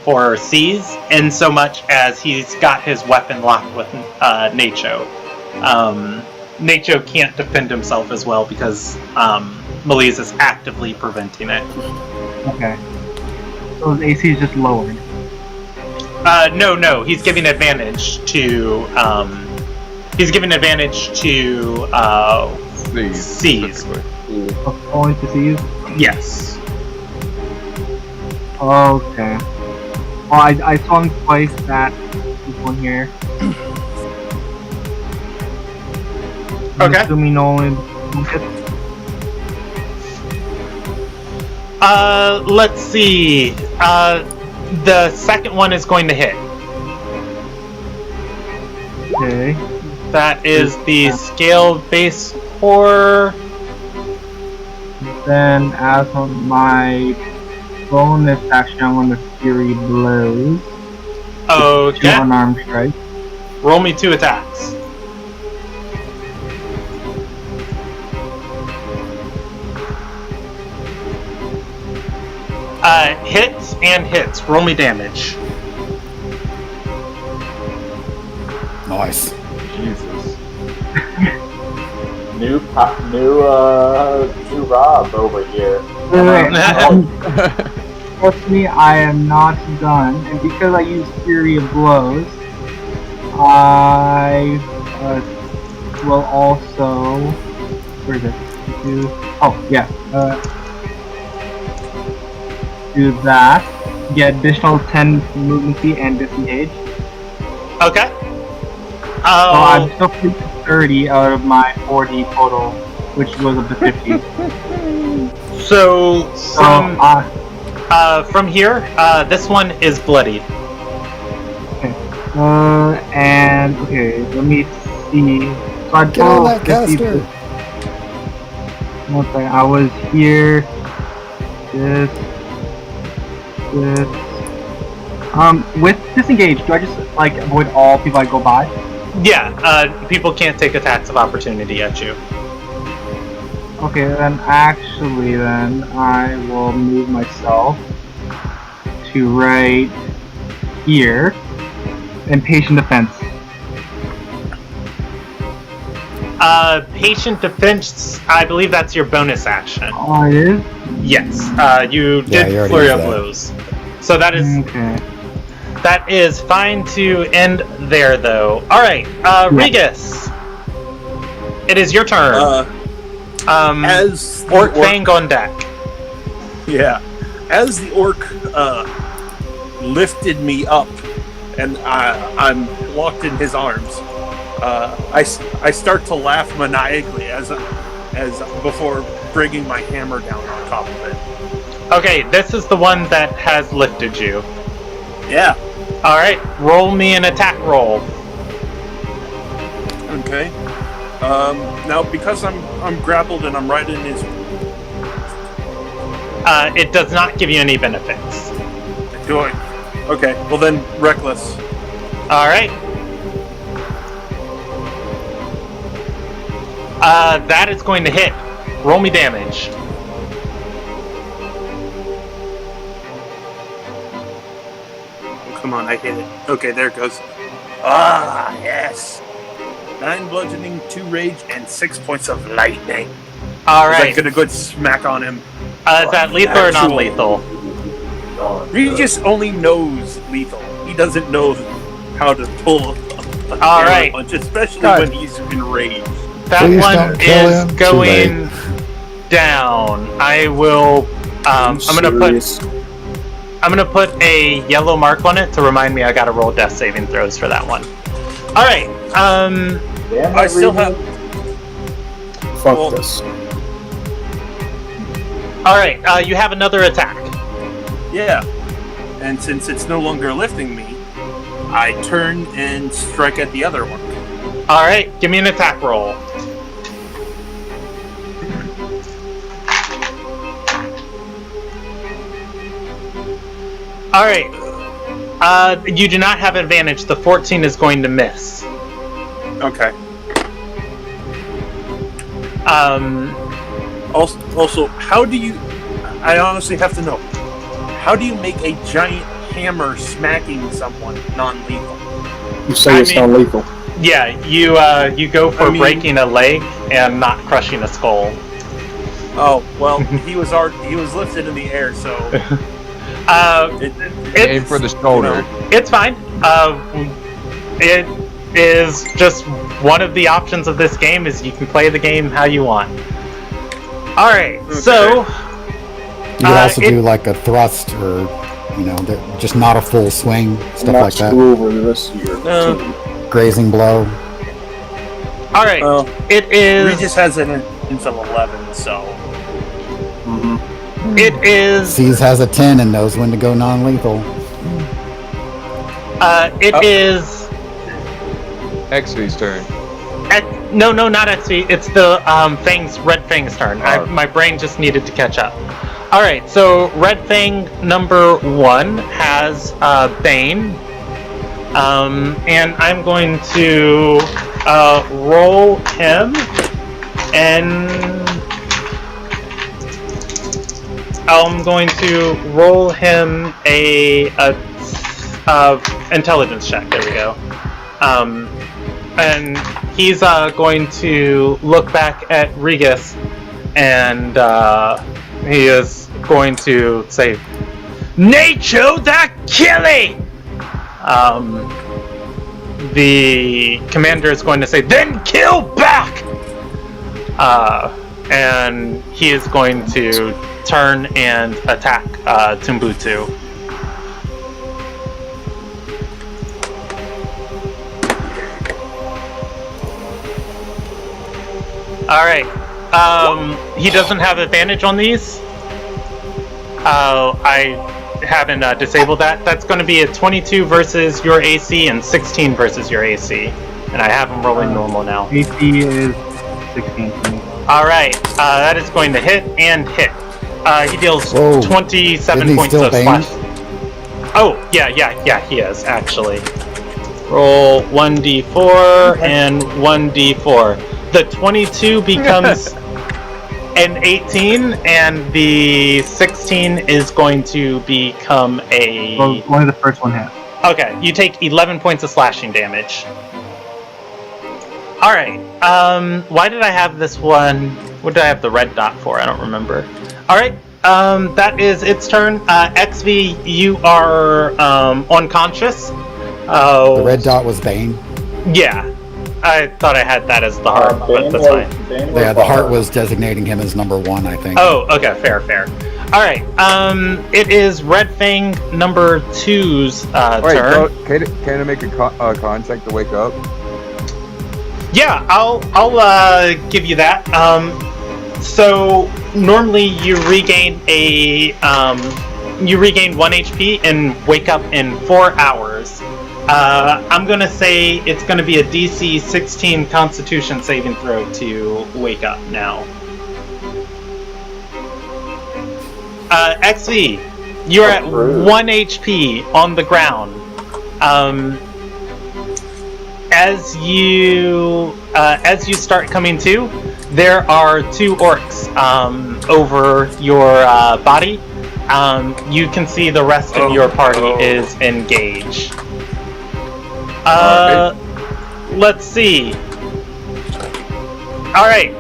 for C's, in so much as he's got his weapon locked with Nacho. Nacho can't defend himself as well because Melise is actively preventing it. Okay. So his AC is just lowered. No, he's giving advantage to C's. specifically. Only to C's? Yes. Okay. Well, I swung twice at this one here. I'm Okay. assuming Nolan hits. Let's see. The second one is going to hit. Okay. That is the scale base horror. Then, as on my bonus action, I'm going to Fury Blows. Two Okay. unarmed strikes. Roll me 2 attacks. Hits and hits. Roll me damage. Nice. Jesus. New Rob over here. Wait. Trust me, I am not done. And because I use Fury of Blows, I will also. Where is it? Do that. Get additional 10 movement speed and disengage. Okay. So I'm still 30 out of my 40 total, which was up to 50. So from here, this one is bloodied. And okay, let me see. So I Get on that caster. One second, I was here. This. With disengage, do I just like avoid all people I go by? Yeah. People can't take attacks of opportunity at you. Okay, then actually, then I will move myself to right here and patient defense. Patient defense. I believe that's your bonus action. Oh, it is? Yes. You Yeah, did you already flurry used of that. blows. So that is Okay. that is fine to end there, though. All right, Regus. It is your turn. As the Orc Fang on deck. Yeah, as the orc lifted me up, and I'm locked in his arms, I start to laugh maniacally as before bringing my hammer down on top of it. Okay, this is the one that has lifted you. Yeah. All right, roll me an attack roll. Okay. Now because I'm grappled and I'm right in his. It does not give you any benefits. Do I? Okay. Well then, reckless. All right. That is going to hit. Roll me damage. Oh, come on, I hit it. Okay, there it goes. Ah, yes. 9 bludgeoning, 2 rage, and 6 points of lightning. All I right. get a good smack on him. Is that lethal or non-lethal? Regis only knows lethal. He doesn't know how to pull a All right. punch, especially God. when he's enraged. That Please one don't kill is him. Too going down. I will. I'm gonna put a yellow mark on it to remind me I gotta roll death saving throws for that one. All right. Damn, I still have. Fuck Well- this. All right. You have another attack. Yeah. And since it's no longer lifting me, I turn and strike at the other one. All right. Give me an attack roll. All right. You do not have advantage. The 14 is going to miss. Okay. Also, how do you... I honestly have to know. How do you make a giant hammer smacking someone non-lethal? You say it's non-lethal. Yeah, you go for breaking a leg and not crushing a skull. Oh, well, he was lifted in the air, so... Aim for the shoulder. It's fine. It is just one of the options of this game is you can play the game how you want. Alright, okay. So... You could also do like a thrust or, just not a full swing, stuff like that. Screw over the rest of your team. Grazing blow. Alright, it is... Regis has an inch of 11, so... It is... C's has a 10 and knows when to go non-lethal. It is... XV's turn. No, not XV. It's the Red Fang's turn. My brain just needed to catch up. Alright, so Red Fang number 1 has Bane. And I'm going to roll him, and I'm going to roll him a intelligence check. There we go. And he's going to look back at Regis, and he is going to say, "Nacho the killing!" The commander is going to say, "Then kill back!" And he is going to turn and attack Tumbutu. Alright. He doesn't have advantage on these. I haven't disabled that. That's going to be a 22 versus your AC and 16 versus your AC. And I have him rolling normal now. AC is 16 for me. Alright, that is going to hit and hit. He deals 27 points of slash. Oh, yeah, he is, actually. Roll 1d4 and 1d4. The 22 becomes an 18, and the 16 is going to become a... Well, only the first one hit. Okay, you take 11 points of slashing damage. Alright, why did I have this one? What did I have the red dot for? I don't remember. Alright, that is its turn. XV, you are unconscious. The red dot was Bane. Yeah, I thought I had that as the heart, but that's fine. Yeah, the heart was designating him as number 1, I think. Oh, okay, fair. Alright, it is Red Fang number 2's turn. Wait, can I make a con check to wake up? Yeah, I'll give you that. So normally you regain 1 HP and wake up in 4 hours. I'm gonna say it's gonna be a DC 16 Constitution saving throw to wake up now. XV, you're at 1 HP on the ground. As you start coming to, there are 2 orcs over your body. You can see the rest of your party is engaged. Let's see. Alright,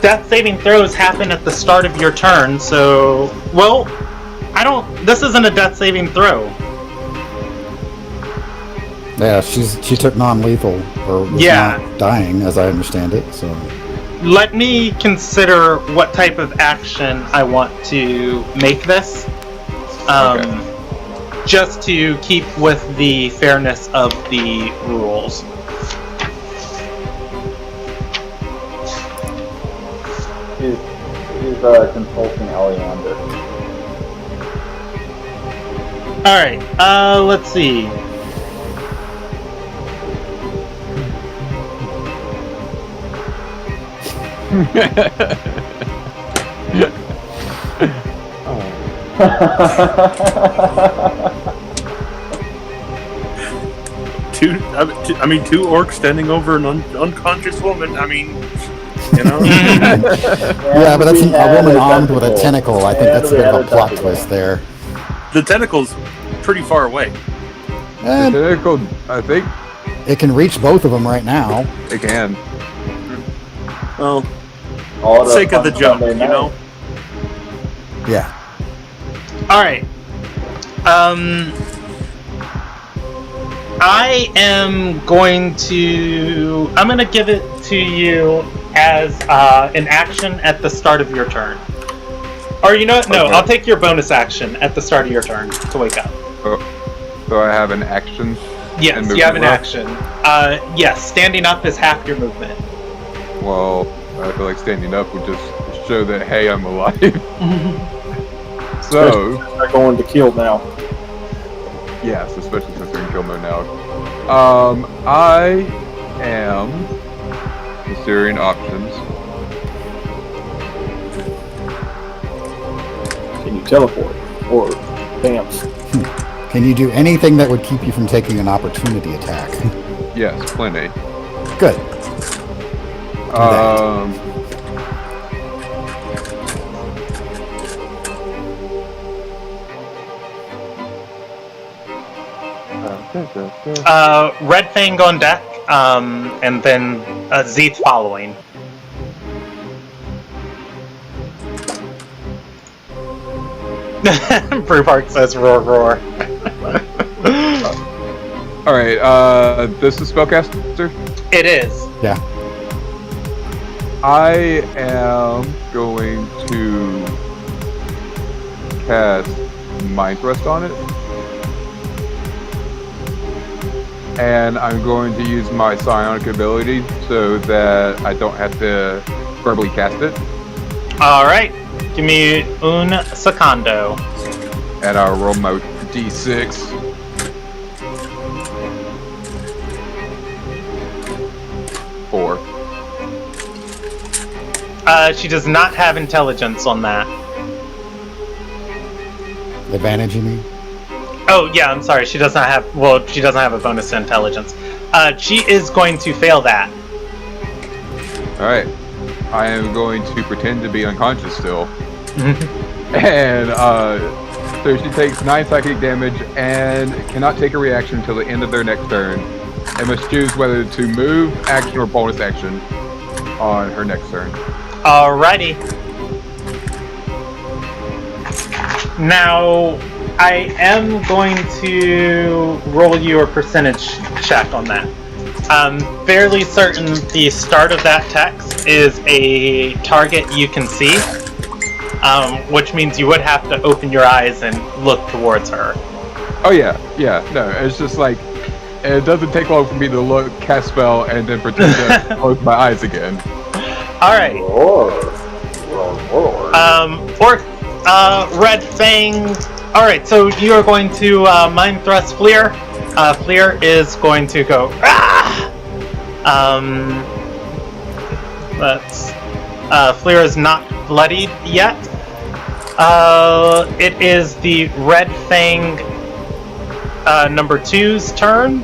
death saving throws happen at the start of your turn, so... Well, this isn't a death saving throw. Yeah, she took non-lethal, or was not dying, as I understand it, so... Let me consider what type of action I want to make this. Just to keep with the fairness of the rules. He's consulting Oleander. Alright, let's see. Two orcs standing over an unconscious woman. I mean, you know. Yeah, but that's a woman armed with a tentacle. I think that's a bit of a plot twist there. The tentacle's pretty far away. The tentacle, I think It can reach both of them right now. it can. Well, All for the sake of the joke, you know. Yeah. All right. I'm going to give it to you as an action at the start of your turn. Or you know what? No, Okay. I'll take your bonus action at the start of your turn to wake up. So I have an action. Yes, And you have an movement action. Yes, standing up is half your movement. Well, I feel like standing up would just show that, hey, I'm alive. So, They're going to kill now. yes, especially since they're in kill mode now. I am considering options. Can you teleport or dance? Can you do anything that would keep you from taking an opportunity attack? Yes, plenty. Good. Red Fang on deck, and then Zeeth following. Brewpark says roar roar. Alright, this is Spellcaster. It is. Yeah. I am going to cast Mind Thrust on it. And I'm going to use my psionic ability so that I don't have to verbally cast it. Alright. Give me un secondo. And I'll roll my d6. Four. She does not have intelligence on that. Advantage, you mean? Oh, yeah, I'm sorry. She does not have a bonus to intelligence. She is going to fail that. Alright. I am going to pretend to be unconscious still. And, so she takes 9 psychic damage and cannot take a reaction until the end of their next turn. And must choose whether to move, action, or bonus action on her next turn. Alrighty. Now, I am going to roll you a percentage check on that. I'm fairly certain the start of that text is a target you can see, which means you would have to open your eyes and look towards her. Oh yeah, no, it's just like, it doesn't take long for me to look, cast spell, and then pretend to close my eyes again. Alright. Roar. Red Fang. Alright, so you are going to Mind Thrust Fleer. Fleer is going to go. Fleer is not bloodied yet. It is the Red Fang number 2's turn.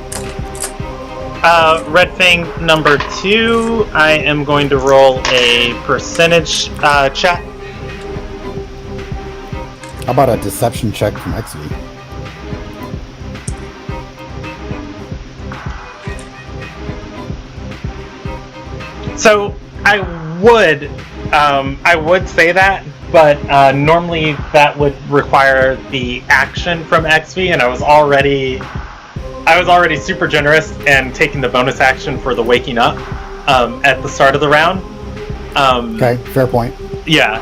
Red Fang number 2, I am going to roll a percentage check. How about a deception check from XV? So I would say that, but normally that would require the action from XV, and I was already super generous and taking the bonus action for the waking up at the start of the round. Okay, fair point. Yeah.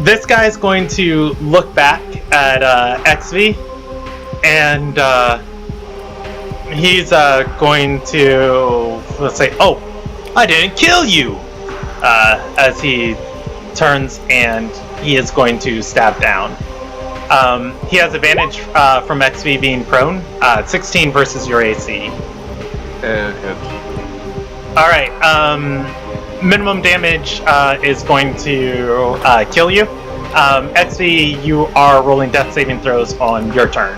This guy's going to look back at XV, and he's going to, let's say, "Oh, I didn't kill you!" As he turns and he is going to stab down. He has advantage from XV being prone. 16 versus your AC. And hits. Alright, minimum damage is going to kill you. XV, you are rolling death saving throws on your turn.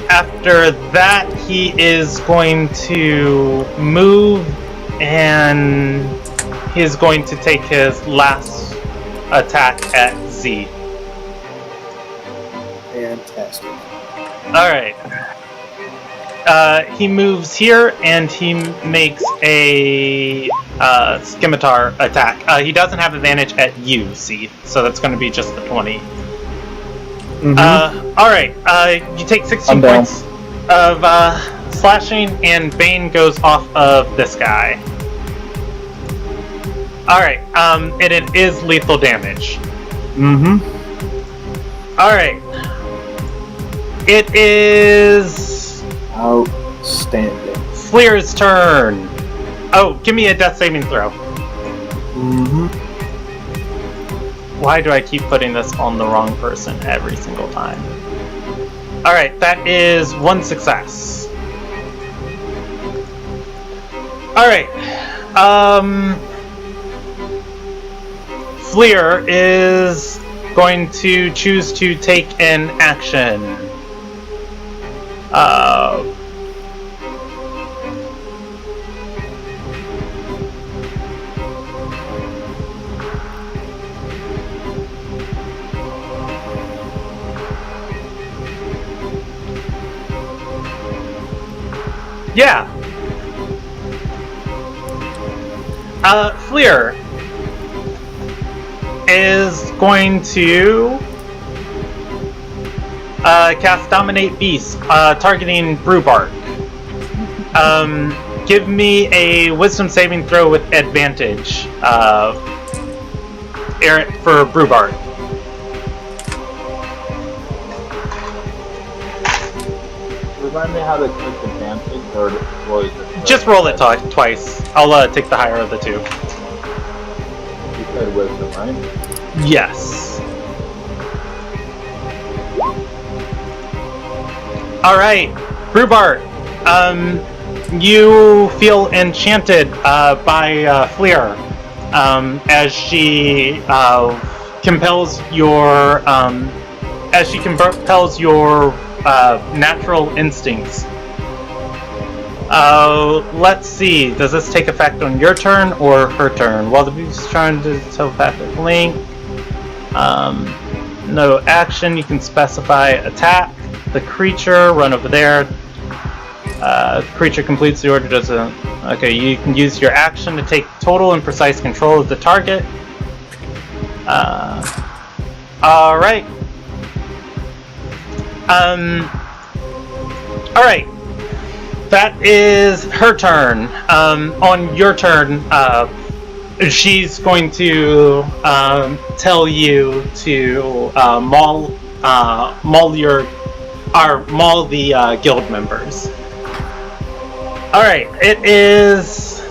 After that, he is going to move, and he's going to take his last attack at Z. Fantastic. Alright. He moves here, and he makes a scimitar attack. He doesn't have advantage at you, Z, so that's going to be just the 20. Alright, you take 16 points of slashing, and Bane goes off of this guy. Alright, and it is lethal damage. Alright. It is... Outstanding. Fleer's turn. Oh, give me a death saving throw. Why do I keep putting this on the wrong person every single time? Alright, that is 1 success. Alright. Fleer is going to choose to take an action. Yeah. Fleer is going to cast Dominate Beast, targeting Brewbark. Give me a Wisdom saving throw with advantage, for Brewbark. Remind me how to click advantage, or was it? Just roll it twice. I'll take the higher of the two. You said wisdom, right? Yes. Alright, Brewbart, you feel enchanted by Fleer as she compels your natural instincts. Let's see, does this take effect on your turn or her turn? While the beast's trying to telepathic link, no action, you can specify attack. The creature, run over there. Creature completes the order, doesn't... Okay, you can use your action to take total and precise control of the target. Alright. Alright. That is her turn. On your turn, she's going to tell you to maul the guild members. Alright, it is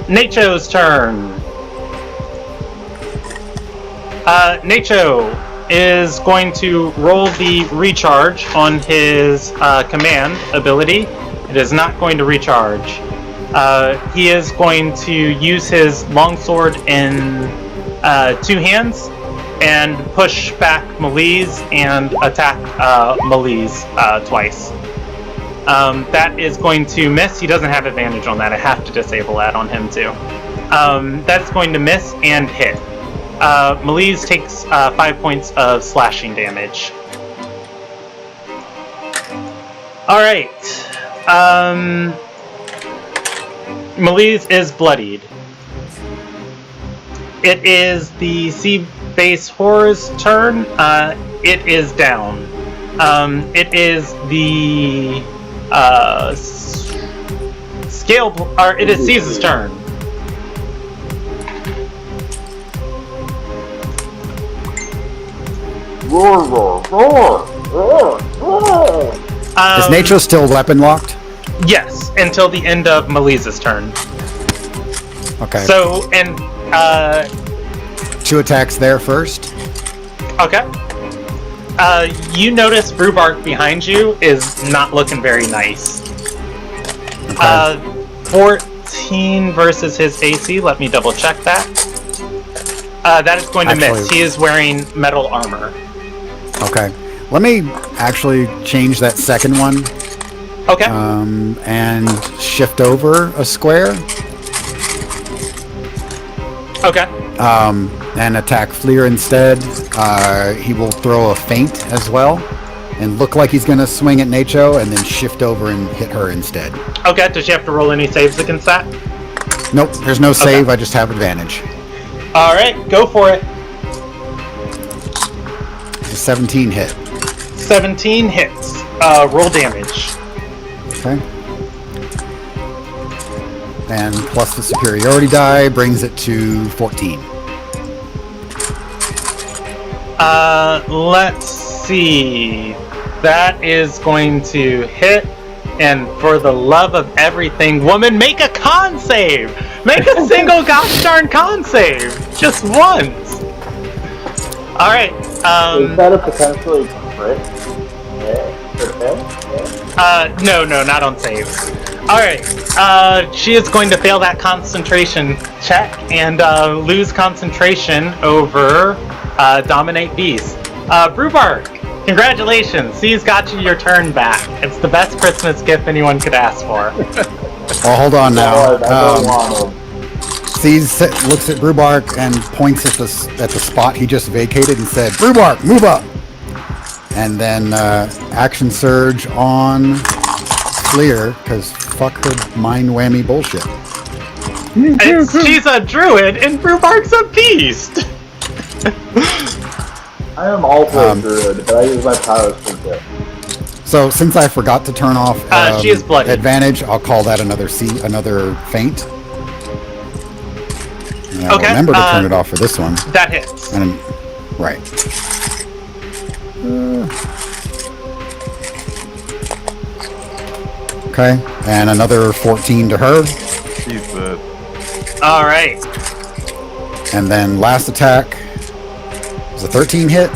Nacho's turn. Nacho is going to roll the recharge on his command ability. It is not going to recharge. He is going to use his longsword in 2 hands and push back Malise and attack Malise twice. That is going to miss. He doesn't have advantage on that. I have to disable that on him too. That's going to miss and hit. Malise takes 5 points of slashing damage. Alright. Malise is bloodied. It is the Sea Base Horror's turn. It is down. It is the it is Caesar's turn. Roar, roar, roar, roar, roar. Is Nacho still weapon locked? Yes, until the end of Malise's turn. Okay. So, and 2 attacks there first. Okay. You notice Brewbark behind you is not looking very nice. Okay. 14 versus his AC. Let me double check that. That is going to miss. Actually- He is wearing metal armor. Okay. Let me actually change that second one Okay. and shift over a square Okay. and attack Fleer instead. He will throw a feint as well and look like he's going to swing at Nacho and then shift over and hit her instead. Okay. Does she have to roll any saves against that? Nope, there's no save. I just have advantage. All right. Go for it. 17 hit. 17 hits. Roll damage. Okay. And plus the superiority die brings it to 14. Let's see. That is going to hit. And for the love of everything, woman, make a con save! Make a single gosh darn con save! Just once! Alright, Is that a potentially crit? no, not on saves. Alright, she is going to fail that concentration check and lose concentration over Dominate Beast. Brewbark, congratulations, C's got you your turn back. It's the best Christmas gift anyone could ask for. Well, hold on now. I don't want him. Sees, looks at Brewbark and points at the spot he just vacated and said, "Brewbark, move up!" And then action surge on Fleer, because fuck her mind whammy bullshit. She's a druid and Brewbark's a beast! I am also a druid, but I use my powers for good. So since I forgot to turn off she is bloody. advantage, I'll call that another feint. And I'll Okay, remember to turn it off for this one. That hits. And right. Okay, and another 14 to her, Jesus. Alright. and then last attack is a 13 hit.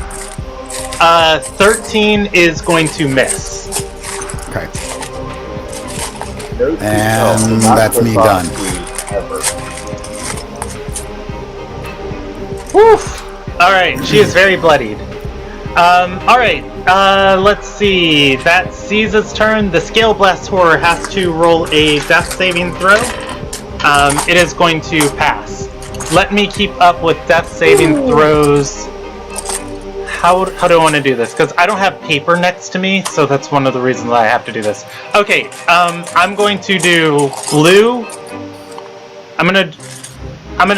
13 is going to miss. Okay, No, And not that's the me soft done. tea ever. Woof! Alright, she is very bloodied. Alright, let's see. That's Caesar's turn. The Scale Blast Horror has to roll a death saving throw. It is going to pass. Let me keep up with death saving throws. How do I want to do this? Because I don't have paper next to me, so that's one of the reasons I have to do this. Okay, I'm going to do blue. I'm gonna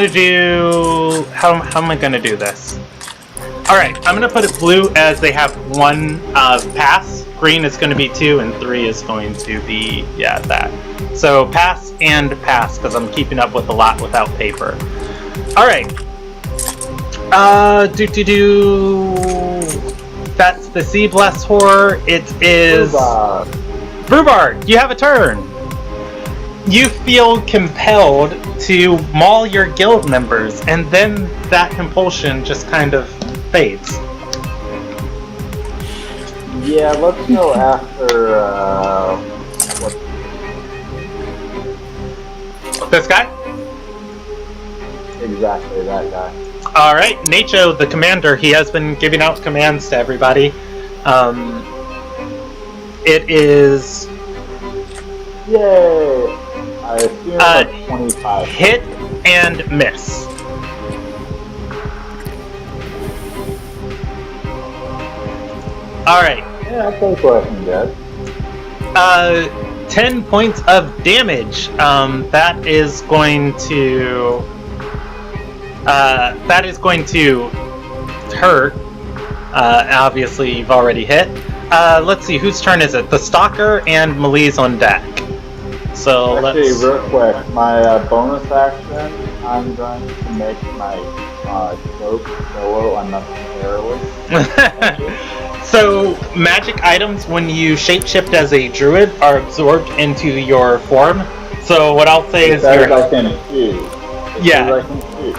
do... How am I gonna do this? Alright, I'm gonna put it blue as they have one pass. Green is gonna be 2, and 3 is going to be, yeah, that. So pass and pass, because I'm keeping up with a lot without paper. Alright. That's the Sea Bless Horror. It is... Brewbar, you have a turn. You feel compelled to maul your guild members, and then that compulsion just kind of fades. Yeah, let's go after, This guy? exactly that guy. Alright, Nacho, the commander, he has been giving out commands to everybody. It is... Yay! I assume like 25. hit and miss. Alright. Yeah, I'll take what I can get. 10 points of damage. That is going to hurt. Obviously, you've already hit. Let's see, whose turn is it? The Stalker and Melee's on deck. So Actually, let's... real quick, my bonus action, I'm going to make my cloak solo unnecessarily. So, magic items, when you shapeshift as a druid, are absorbed into your form. So what I'll say is... I can choose. Yeah. I can choose.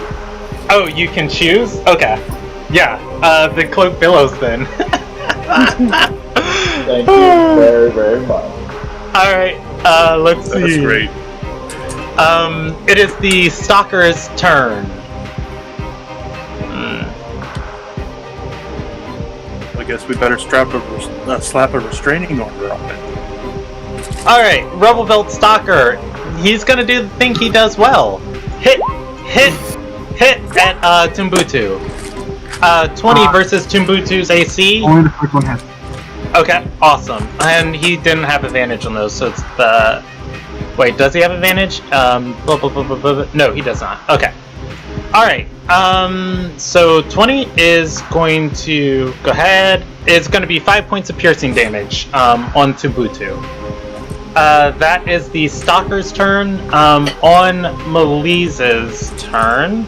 Oh, you can choose? Okay. Yeah, the cloak billows then. Thank you very, very much. Alright, let's see. That's great. It is the Stalker's turn. guess we better slap a restraining order on it. Alright, Rebel Belt Stalker. He's gonna do the thing he does well. Hit at Tumbutu. 20 versus Tumbutu's AC. Only the first one has. Okay, awesome. And he didn't have advantage on those, so it's the... Wait, does he have advantage? No, he does not. Okay. Alright, so 20 is going to go ahead. It's going to be 5 points of piercing damage on Tumbutu. That is the Stalker's turn. On Malise's turn,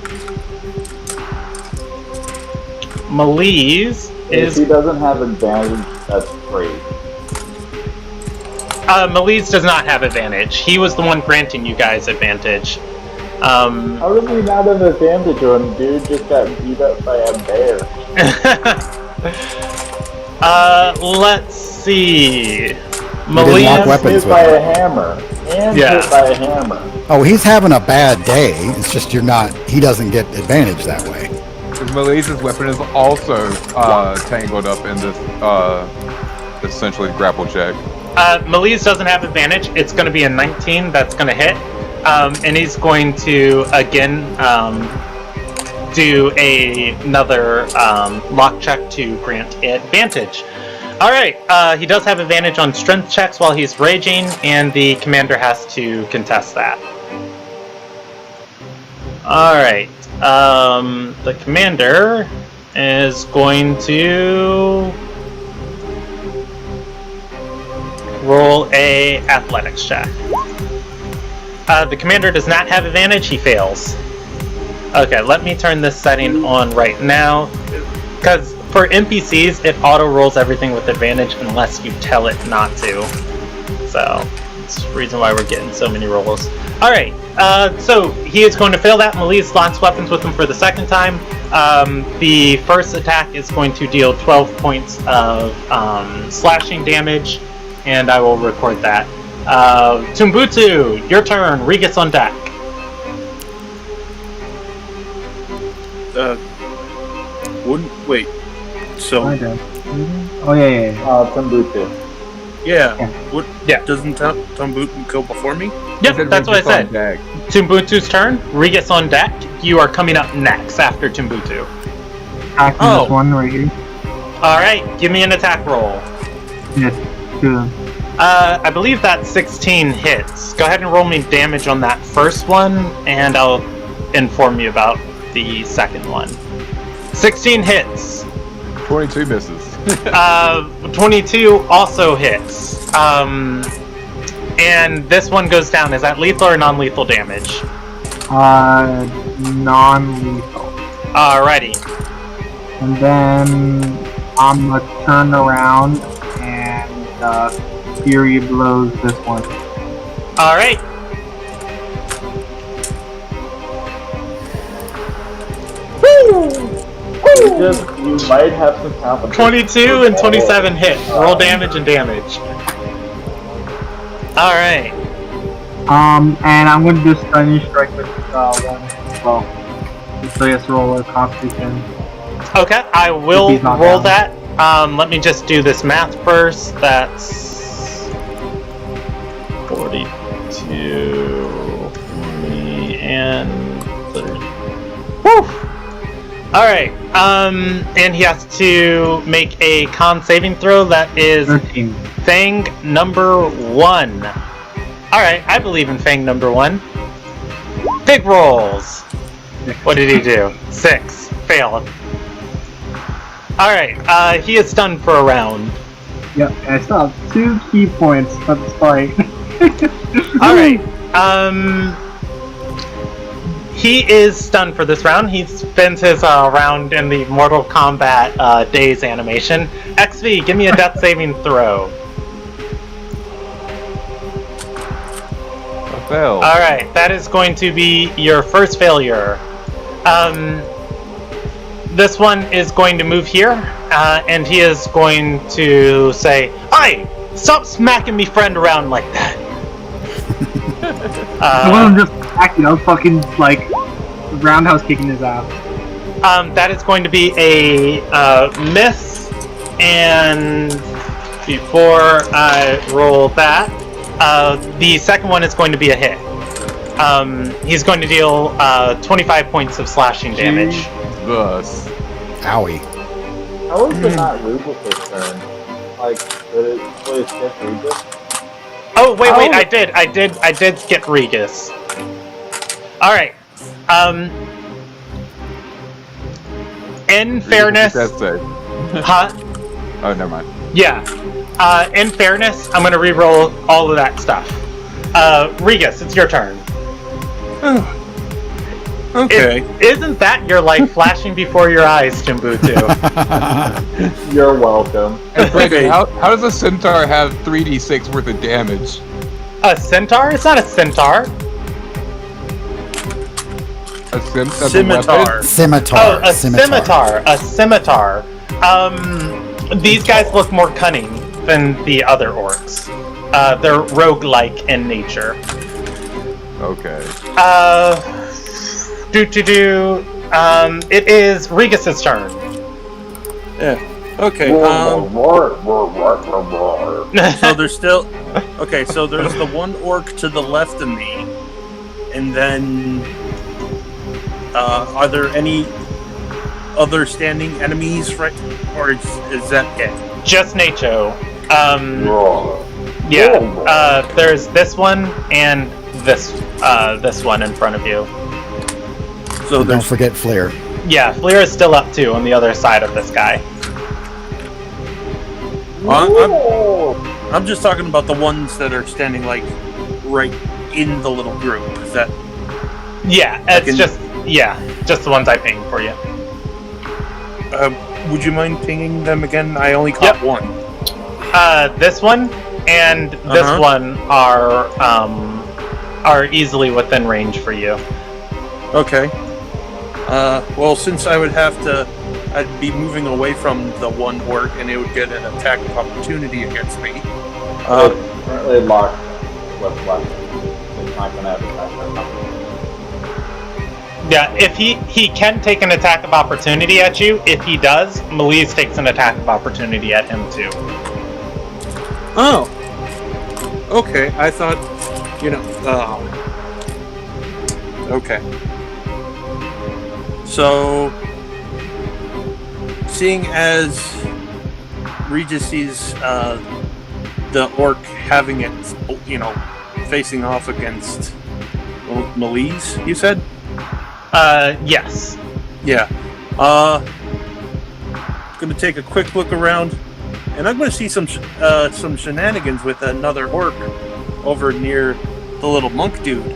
Malise If he doesn't have advantage, that's great. Malise does not have advantage. He was the one granting you guys advantage. How does he not have advantage when dude just got beat up by a bear? Let's see. Malise And weapons hit by with a hammer. And Yeah. hit by a hammer. Oh, he's having a bad day. It's just he doesn't get advantage that way. Malise's weapon is also tangled up in this essentially grapple check. Malise doesn't have advantage. It's going to be a 19 that's going to hit. And he's going to, again, do another lock check to grant advantage. Alright, he does have advantage on strength checks while he's raging, and the commander has to contest that. Alright, the commander is going to roll a athletics check. The commander does not have advantage, he fails. Okay, let me turn this setting on right now, because for NPCs, it auto-rolls everything with advantage unless you tell it not to. So, that's the reason why we're getting so many rolls. Alright, so he is going to fail that. Malise locks weapons with him for the second time. The first attack is going to deal 12 points of slashing damage, and I will record that. Tumbutu, your turn. Regus on deck. Wait. So Oh yeah. Tumbutu. yeah. Yeah. Doesn't Tumbutu go before me? Yep, that's what I said. Deck. Tumbutu's turn. Regus on deck. You are coming up next after Tumbutu. Attacking this one right here. Alright, give me an attack roll. Yes, good. I believe that 16 hits. Go ahead and roll me damage on that first one, and I'll inform you about the second one. 16 hits. 22 misses. 22 also hits. And this one goes down. Is that lethal or non-lethal damage? Non-lethal. Alrighty. And then I'm gonna turn around and Fury blows this one. Alright. You might have some confidence. 22 and 27 hit. Roll damage and damage. Alright. And I'm gonna do stunning strike with one as well. So he has to roll a constitution. Okay, I will He's not roll down. that. Let me just do this math first. That's 42, 20, and 30. Woo! Alright, and he has to make a con saving throw. That is 13. Fang number 1. Alright, I believe in Fang number 1. Big rolls! What did he do? 6. Failed. Alright, he is stunned for a round. Yep, and I still have 2 key points for this fight. Alright, he is stunned for this round. He spends his round in the Mortal Kombat Days animation. XV, give me a death saving throw. I failed. Alright, that is going to be your first failure. This one is going to move here, and he is going to say, "Hey, stop smacking me friend around like that." I wasn't just attacking, I was fucking, like, roundhouse kicking his ass. That is going to be a miss, And before I roll that, the second one is going to be a hit. He's going to deal 25 points of slashing damage. Thus. Owie. How is it not Regis' turn? Like, did it really skip Regis? Oh, wait, I did skip Regis. Alright. In fairness... That's it. Huh? Oh, never mind. Yeah. In fairness, I'm gonna re-roll all of that stuff. Regis, it's your turn. Okay. Isn't that your life flashing before your eyes, Timbuktu? You're welcome. And Brandon, how does a centaur have 3d6 worth of damage? A centaur? It's not a centaur. That's Scimitar. A Scimitar. Oh, a scimitar. A scimitar. These guys look more cunning than the other orcs. They're roguelike in nature. Okay. It is Regis's turn. Yeah. Okay. So there's still. Okay. So there's the one orc to the left of me, and then are there any other standing enemies, right? Or is that it? Just Nacho. Yeah. There's this one and this one in front of you. So Don't forget Flair. Yeah, Flair is still up too on the other side of this guy. I'm just talking about the ones that are standing like right in the little group. Is that? Yeah, it's just the ones I pinged for you. Would you mind pinging them again? I only caught one. This one and this one are easily within range for you. Okay. Well, since I would have to, I'd be moving away from the one orc, and it would get an attack of opportunity against me. It's currently locked with left. It's not gonna have attack of opportunity. Yeah, if he can take an attack of opportunity at you. If he does, Melise takes an attack of opportunity at him too. Oh. Okay, I thought, okay. So, seeing as Regis sees the orc having it, facing off against Melise, you said? Yes. Yeah. Gonna take a quick look around, and I'm gonna see some shenanigans with another orc over near the little monk dude.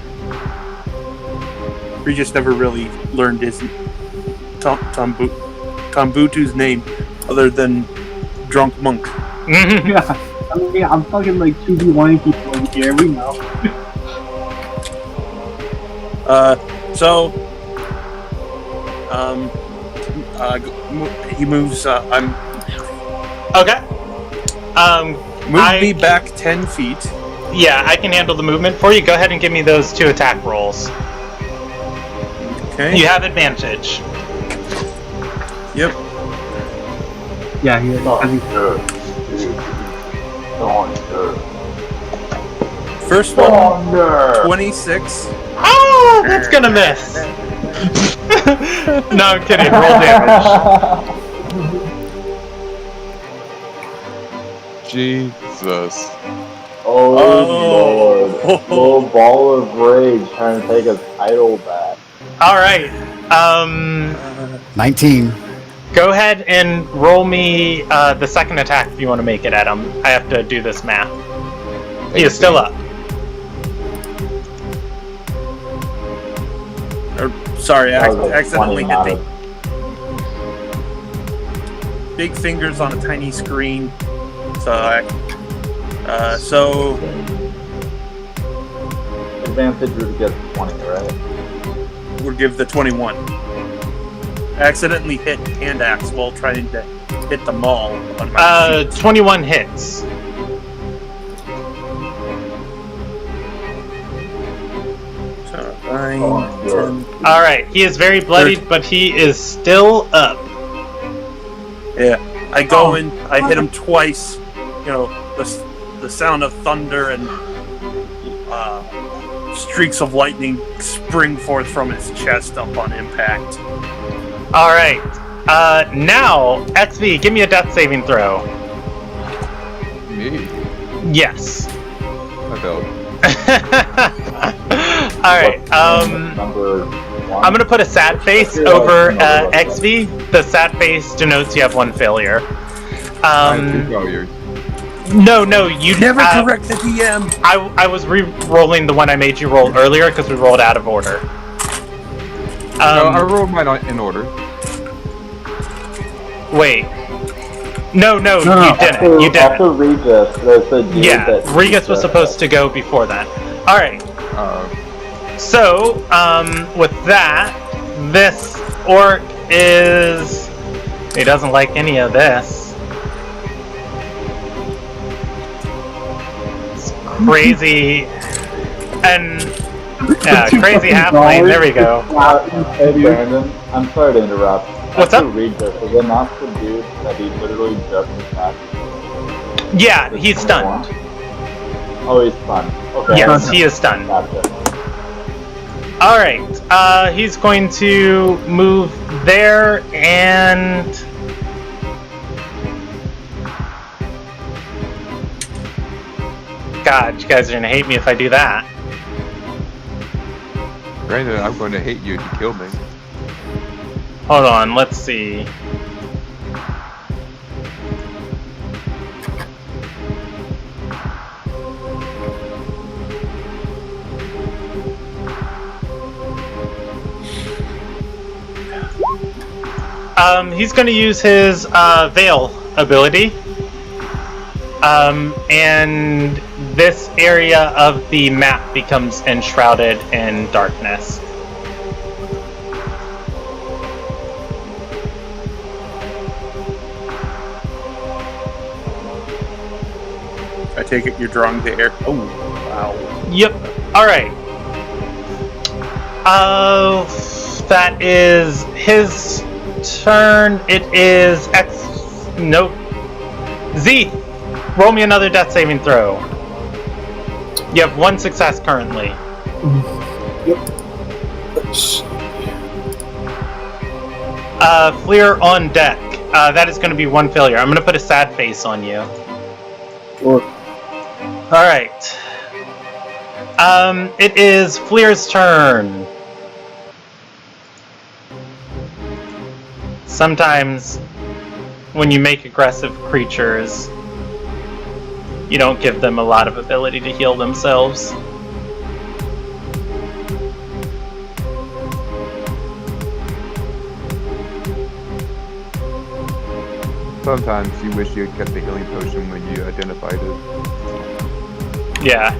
Regis never really learned his Tambutu's name other than drunk monk. Yeah, I mean, I'm fucking like 2v1 people over here. We know. He moves. I'm Okay. move me back 10 feet. Yeah, I can handle the movement for you. Go ahead and give me those 2 attack rolls. Okay. You have advantage. Yep. Yeah, he is. First one, 26. Oh, that's gonna miss. No, I'm kidding. Roll damage. Jesus. Oh Lord. Little ball of rage trying to take his title back. All right. 19. Go ahead and roll me the second attack if you want to make it at him. I have to do this math. He is still up. Sorry, I That was a accidentally 20 hit the big fingers on a tiny screen. So advantage would get 20, right? We'll give the 21. I accidentally hit hand axe while trying to hit the maul on my sheet. 21 hits. So 9, 10. All right. He is very bloodied, but he is still up. Yeah. I go in, I hit him twice. You know, the sound of thunder and streaks of lightning spring forth from his chest up on impact. All right. Now, XV, give me a death saving throw. Me? Yes. I failed. All right. Number one. I'm gonna put a sad face over XV. The sad face denotes you have one failure. I have 2 failures. No, you Never correct the DM. I was re-rolling the one I made you roll earlier because we rolled out of order. No, I rolled mine in order. Wait. No, you didn't. You didn't. After Regis, there's a dude that Regis was supposed to go before that. All right. So, with that, this orc is... He doesn't like any of this. It's crazy. And... Yeah, crazy halfling. There we go. Hey, Brandon, I'm sorry to interrupt. What's After up? Regis, is it not the dude that he literally just attacked? Yeah, he's stunned. Oh, he's stunned. Okay. Yes, he is stunned. Gotcha. Alright, he's going to move there and... God, you guys are gonna hate me if I do that. Brandon, I'm going to hate you if you kill me. Hold on, let's see. He's going to use his Veil ability. And this area of the map becomes enshrouded in darkness. I take it you're drawing the air. Oh, wow. Yep. Alright. That is his turn. It is Nope. Z! Roll me another death saving throw. You have 1 success currently. Yep. Let's... Fleer on deck. That is going to be 1 failure. I'm going to put a sad face on you. Sure. Alright. It is Fleer's turn. Sometimes, when you make aggressive creatures, you don't give them a lot of ability to heal themselves. Sometimes you wish you had kept the healing potion when you identified it. Yeah.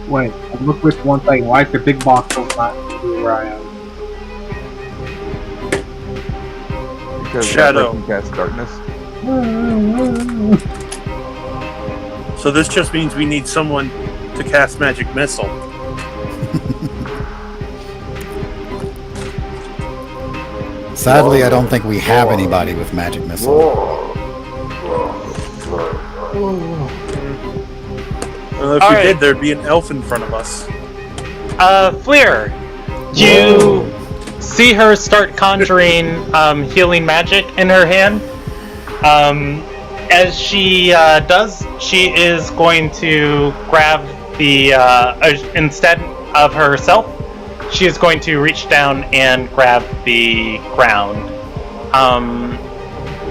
Wait, look with one thing. Why is the big box so not where I am? Because Shadow. Can cast darkness. So this just means we need someone to cast Magic Missile. Sadly, I don't think we have anybody with magic missile. If we did, there'd be an elf in front of us. Fleer, you see her start conjuring healing magic in her hand. As she does, she is going to grab the, instead of herself, she is going to reach down and grab the ground.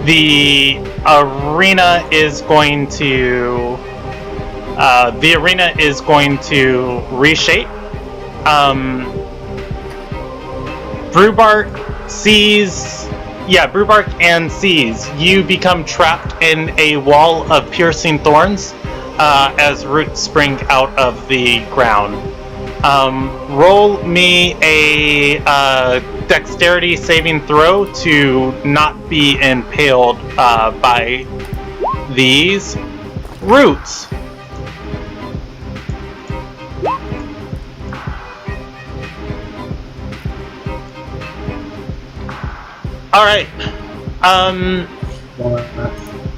The arena is going to reshape. Brewbart sees Yeah, Brewbark and Seas, you become trapped in a wall of piercing thorns as roots spring out of the ground. Roll me a dexterity saving throw to not be impaled by these roots. Alright.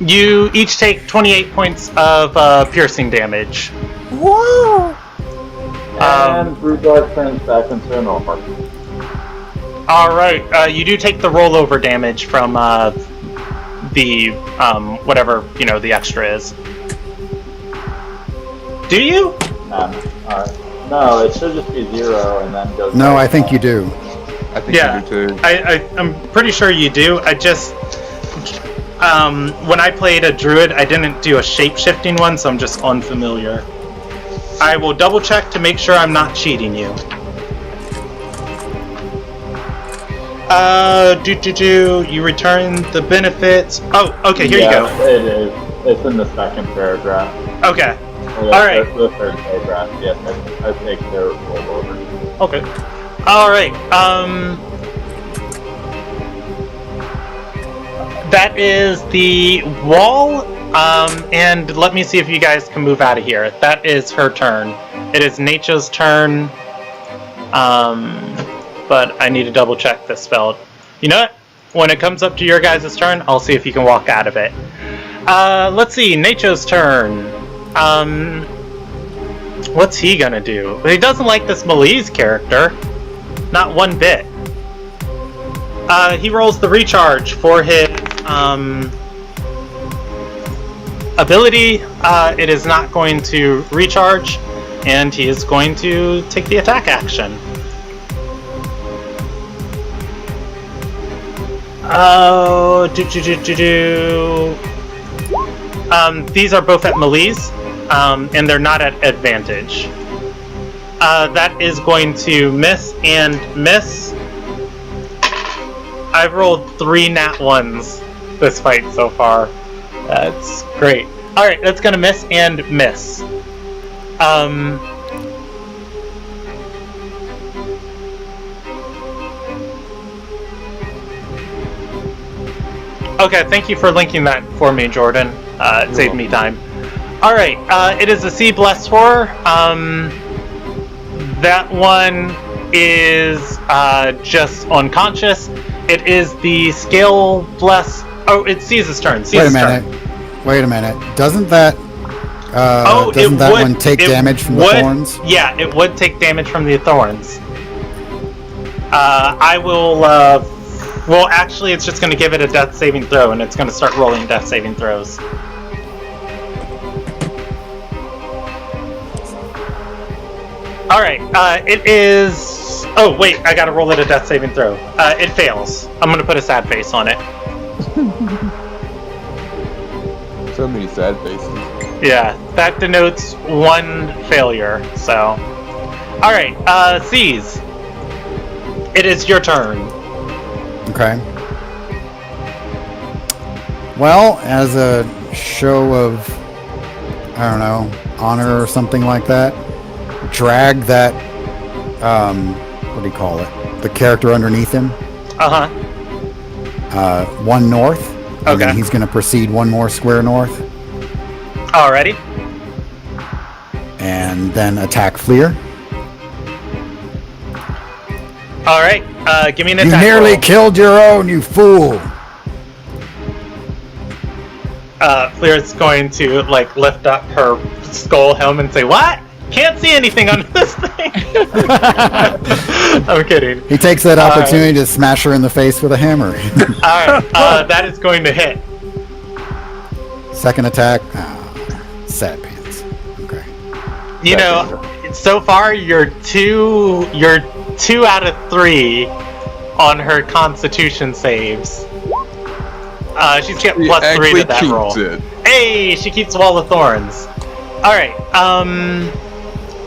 You each take 28 points of piercing damage. Whoa! And Brewdog turns back into an orc. Alright, you do take the rollover damage from the whatever, the extra is. Do you? Alright. No, it should just be 0 and then goes. No, I think you do. I think you do too. I'm pretty sure you do. I just when I played a druid, I didn't do a shape-shifting one, so I'm just unfamiliar. I will double check to make sure I'm not cheating you. You return the benefits. Oh, okay, here you go. It is. It's in the second paragraph. Okay. Alright. The third paragraph, yes. I take their rollover. Okay. Alright, that is the wall, and let me see if you guys can move out of here. That is her turn. It is Nature's turn, but I need to double check this spell. You know what? When it comes up to your guys' turn, I'll see if you can walk out of it. Let's see, Nature's turn. What's he gonna do? He doesn't like this Malise character. Not one bit. He rolls the recharge for his ability. It is not going to recharge, and he is going to take the attack action. These are both at Malise, and they're not at advantage. That is going to miss and miss. I've rolled 3 nat 1s this fight so far. That's great. Alright, that's gonna miss and miss. Okay, thank you for linking that for me, Jordan. It saved me time. Alright, it is a Sea Blessed Horror. That one is just unconscious. It is the Scale Bless. Oh, it's Caesar's turn. Wait a minute. Doesn't that one take damage from the thorns? Yeah, it would take damage from the thorns. I will. Well, actually, it's just going to give it a death saving throw, and it's going to start rolling death saving throws. Alright, it is... Oh, wait, I gotta roll it a death saving throw. It fails. I'm gonna put a sad face on it. So many sad faces. Yeah, that denotes 1 failure, so... Alright, C's. It is your turn. Okay. Well, as a show of, I don't know, honor or something like that, drag that, what do you call it? The character underneath him. 1 north. And Okay. then he's going to proceed 1 more square north. Alrighty. And then attack Fleer. Alright, give me an You attack nearly roll. killed your own, you fool! Fleer's going to, lift up her skull helm and say, "What? Can't see anything under this thing." I'm kidding. He takes that opportunity to smash her in the face with a hammer. Alright, that is going to hit. Second attack. Sad pants. Okay. You know, so far you're 2 out of 3 on her Constitution saves. She's got plus 3 to that roll. Hey, she keeps Wall of Thorns. Alright,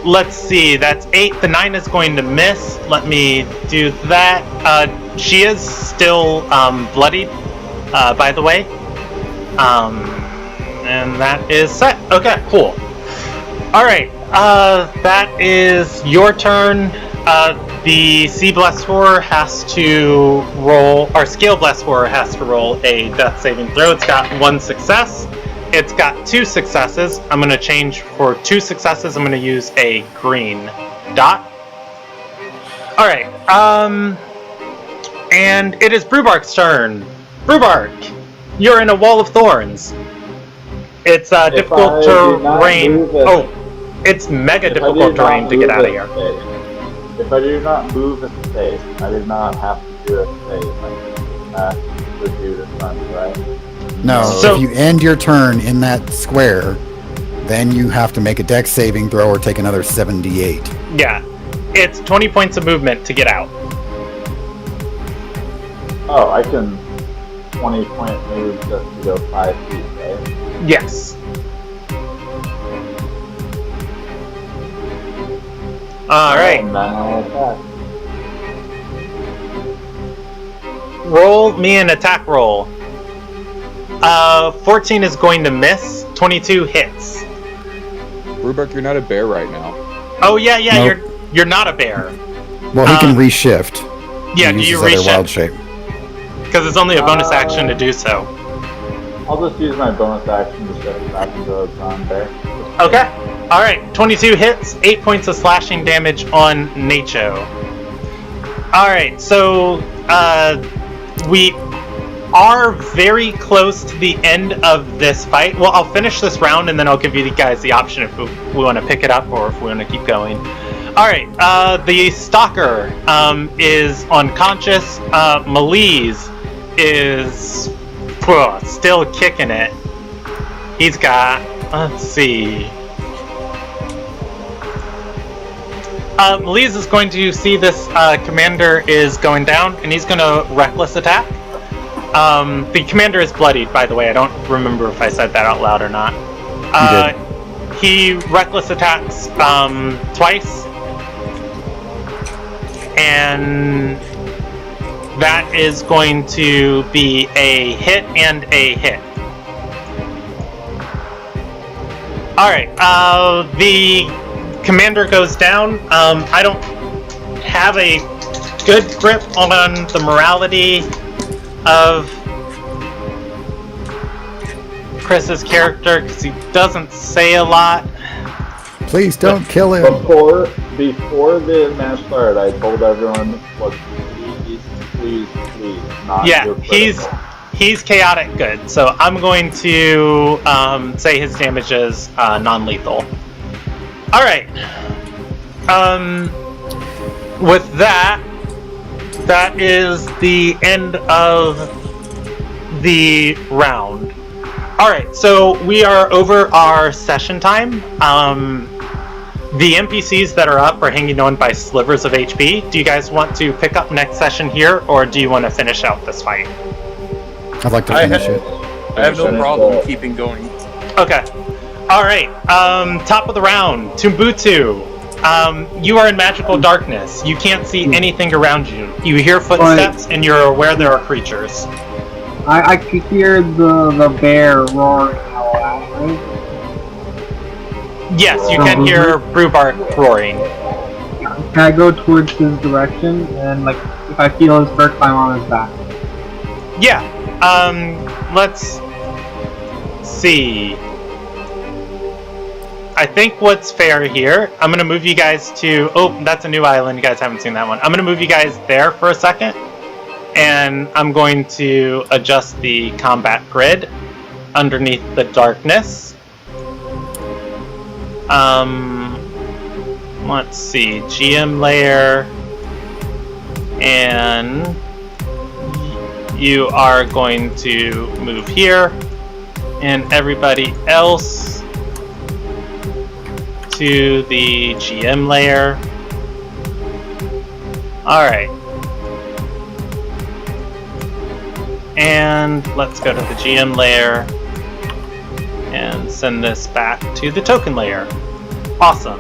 let's see, that's 8. The 9 is going to miss. Let me do that. she is still bloodied, by the way. And that is set. Okay, cool. Alright, that is your turn. The Sea Blessed Horror has to roll, or Scale Blessed Horror has to roll a death saving throw. It's got 1 success. It's got 2 successes. I'm going to change for 2 successes. I'm going to use a green dot. Alright, and it is Brewbark's turn. Brewbark, you're in a wall of thorns. It's difficult terrain. Oh, it's mega difficult terrain to get out of here. If I do not move a space, I do not have to do a space. I would do this one, right? No, So- if you end your turn in that square, then you have to make a dex saving throw or take another 78. Yeah, it's 20 points of movement to get out. Oh, I can 20-point move just to go 5 feet, right? Yes. Alright, And then I'll attack. roll me an attack roll. 14 is going to miss, 22 hits. Brewbark, you're not a bear right now. Oh yeah, Nope. you're not a bear. Well, he can reshift. Yeah, and do use you his other wild reshift? shape. Because it's only a bonus action to do so. I'll just use my bonus action to shift back into a brown bear. Okay. Alright, 22 hits, 8 points of slashing damage on Nacho. Alright, so we are very close to the end of this fight. Well, I'll finish this round and then I'll give you guys the option if we want to pick it up or if we want to keep going. Alright, the Stalker is unconscious. Malise is still kicking it. He's got, let's see. Malise is going to see this commander is going down, and he's going to reckless attack. The commander is bloodied, by the way. I don't remember if I said that out loud or not. He reckless attacks twice, and that is going to be a hit and a hit. Alright, the commander goes down. I don't have a good grip on the morality of Chris's character because he doesn't say a lot. Please don't kill him. Before the match started, I told everyone, look, please, not Yeah, your critical. he's chaotic good, so I'm going to say his damage is non-lethal. Alright. With that is the end of the round. Alright, so we are over our session time. The NPCs that are up are hanging on by slivers of HP. Do you guys want to pick up next session here, or do you want to finish out this fight? I'd like to finish it. I have no problem keeping going. Okay. Alright, top of the round, Tumbutu. You are in magical darkness. You can't see anything around you. You hear footsteps, and you're aware there are creatures. I could hear the bear roaring out loud, right? Yes, you can hear Brewbark roaring. Can I go towards his direction and, like, if I feel his fur, climb on his back? Yeah, let's see. I think what's fair here, I'm going to move you guys to... Oh, that's a new island. You guys haven't seen that one. I'm going to move you guys there for a second. And I'm going to adjust the combat grid underneath the darkness. Let's see. GM layer. And you are going to move here. And everybody else to the GM layer. Alright. And let's go to the GM layer and send this back to the token layer. Awesome.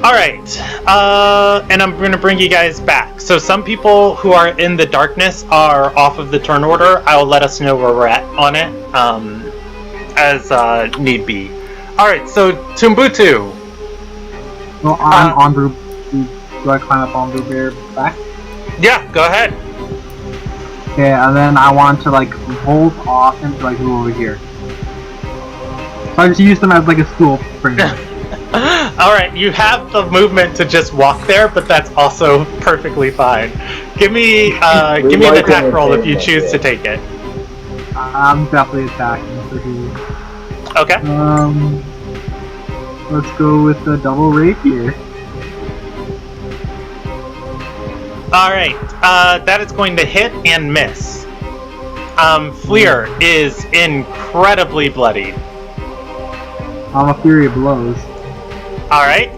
Alright, and I'm going to bring you guys back. So some people who are in the darkness are off of the turn order. I'll let us know where we're at on it, as need be. Alright, so Tumbutu. Well, I'm on Brew. Do I climb up on Brew Bear back? Yeah, go ahead. Okay, and then I want to like volt off into like go over here. So I just use them as like a stool for me. Alright, you have the movement to just walk there, but that's also perfectly fine. Give me an attack roll if you choose to take it. I'm definitely attacking for sure. Okay. Let's go with the double rapier. Alright, that is going to hit and miss. Fleer is incredibly bloodied. I'm a fury of blows. Alright,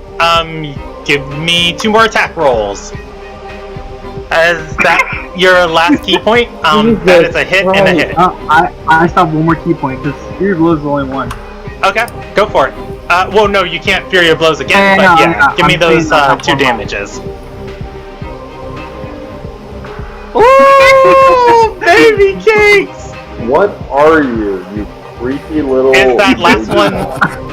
give me 2 more attack rolls. Is that your last key point? That is a hit and a hit. I still have one more key point, because fury of blows is only one. Okay, go for it. Well, no, you can't Fury of Blows again, but give me those 2 damages. Ooh, baby cakes! What are you creepy little... Is that last one...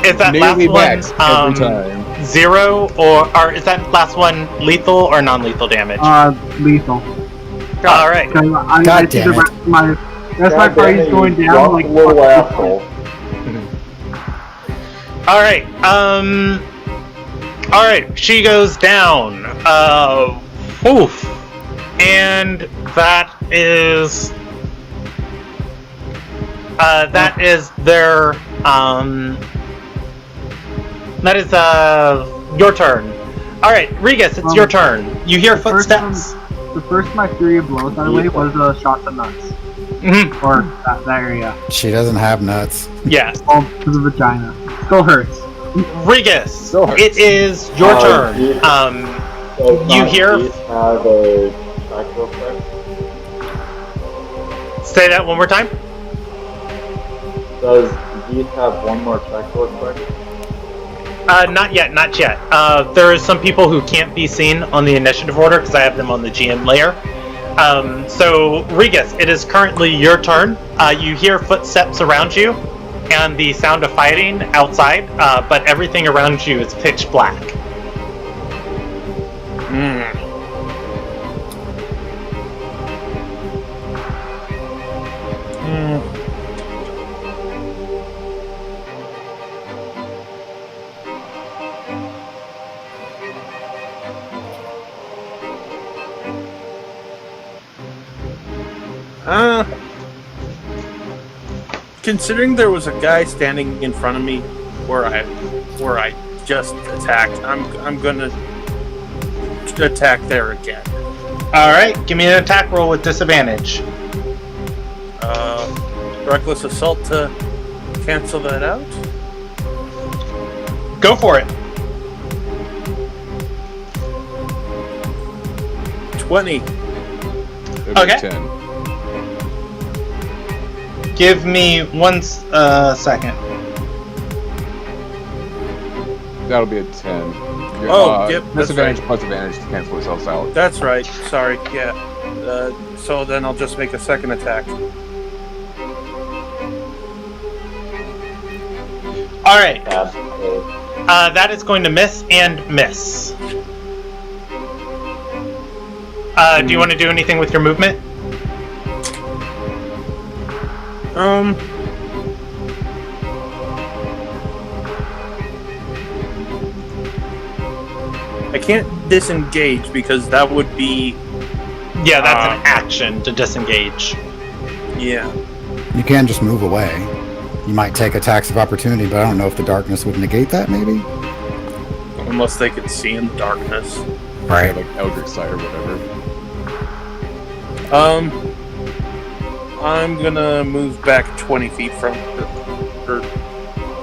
Is that Nearly last max every one, time. 0, or is that last one lethal or non-lethal damage? Lethal. Alright. God damn it. That's my price going down like little asshole. Alright, alright, she goes down. Oof. And that is their, that is, your turn. Alright, Regis, it's your turn. You hear footsteps. The first of my Fury of Blows, by the way, was a shot to nuts. Mm-hmm. Or that area. She doesn't have nuts. Yeah. Oh, to the vagina. Still hurts. Regis, it is your turn. You hear... Have a check real quick? Say that one more time. Does Geeth have one more check real quick? Not yet. There are some people who can't be seen on the initiative order because I have them on the GM layer. So, Regis, it is currently your turn. You hear footsteps around you and the sound of fighting outside, but everything around you is pitch black. Considering there was a guy standing in front of me where I just attacked, I'm gonna attack there again. Alright, give me an attack roll with disadvantage. Reckless assault to cancel that out. Go for it. 20. Okay. 10. Give me 1 second. That'll be a 10. Yep, that's Disadvantage right. plus advantage to cancel itself out. That's right. Sorry. Yeah. So then I'll just make a second attack. Alright. That is going to miss and miss. Do you want to do anything with your movement? I can't disengage because that would be... Yeah, that's an action to disengage. Yeah. You can just move away. You might take attacks of opportunity, but I don't know if the darkness would negate that, maybe? Unless they could see in the darkness. Right. Like Eldritch Sight or whatever. I'm gonna move back 20 feet from... Or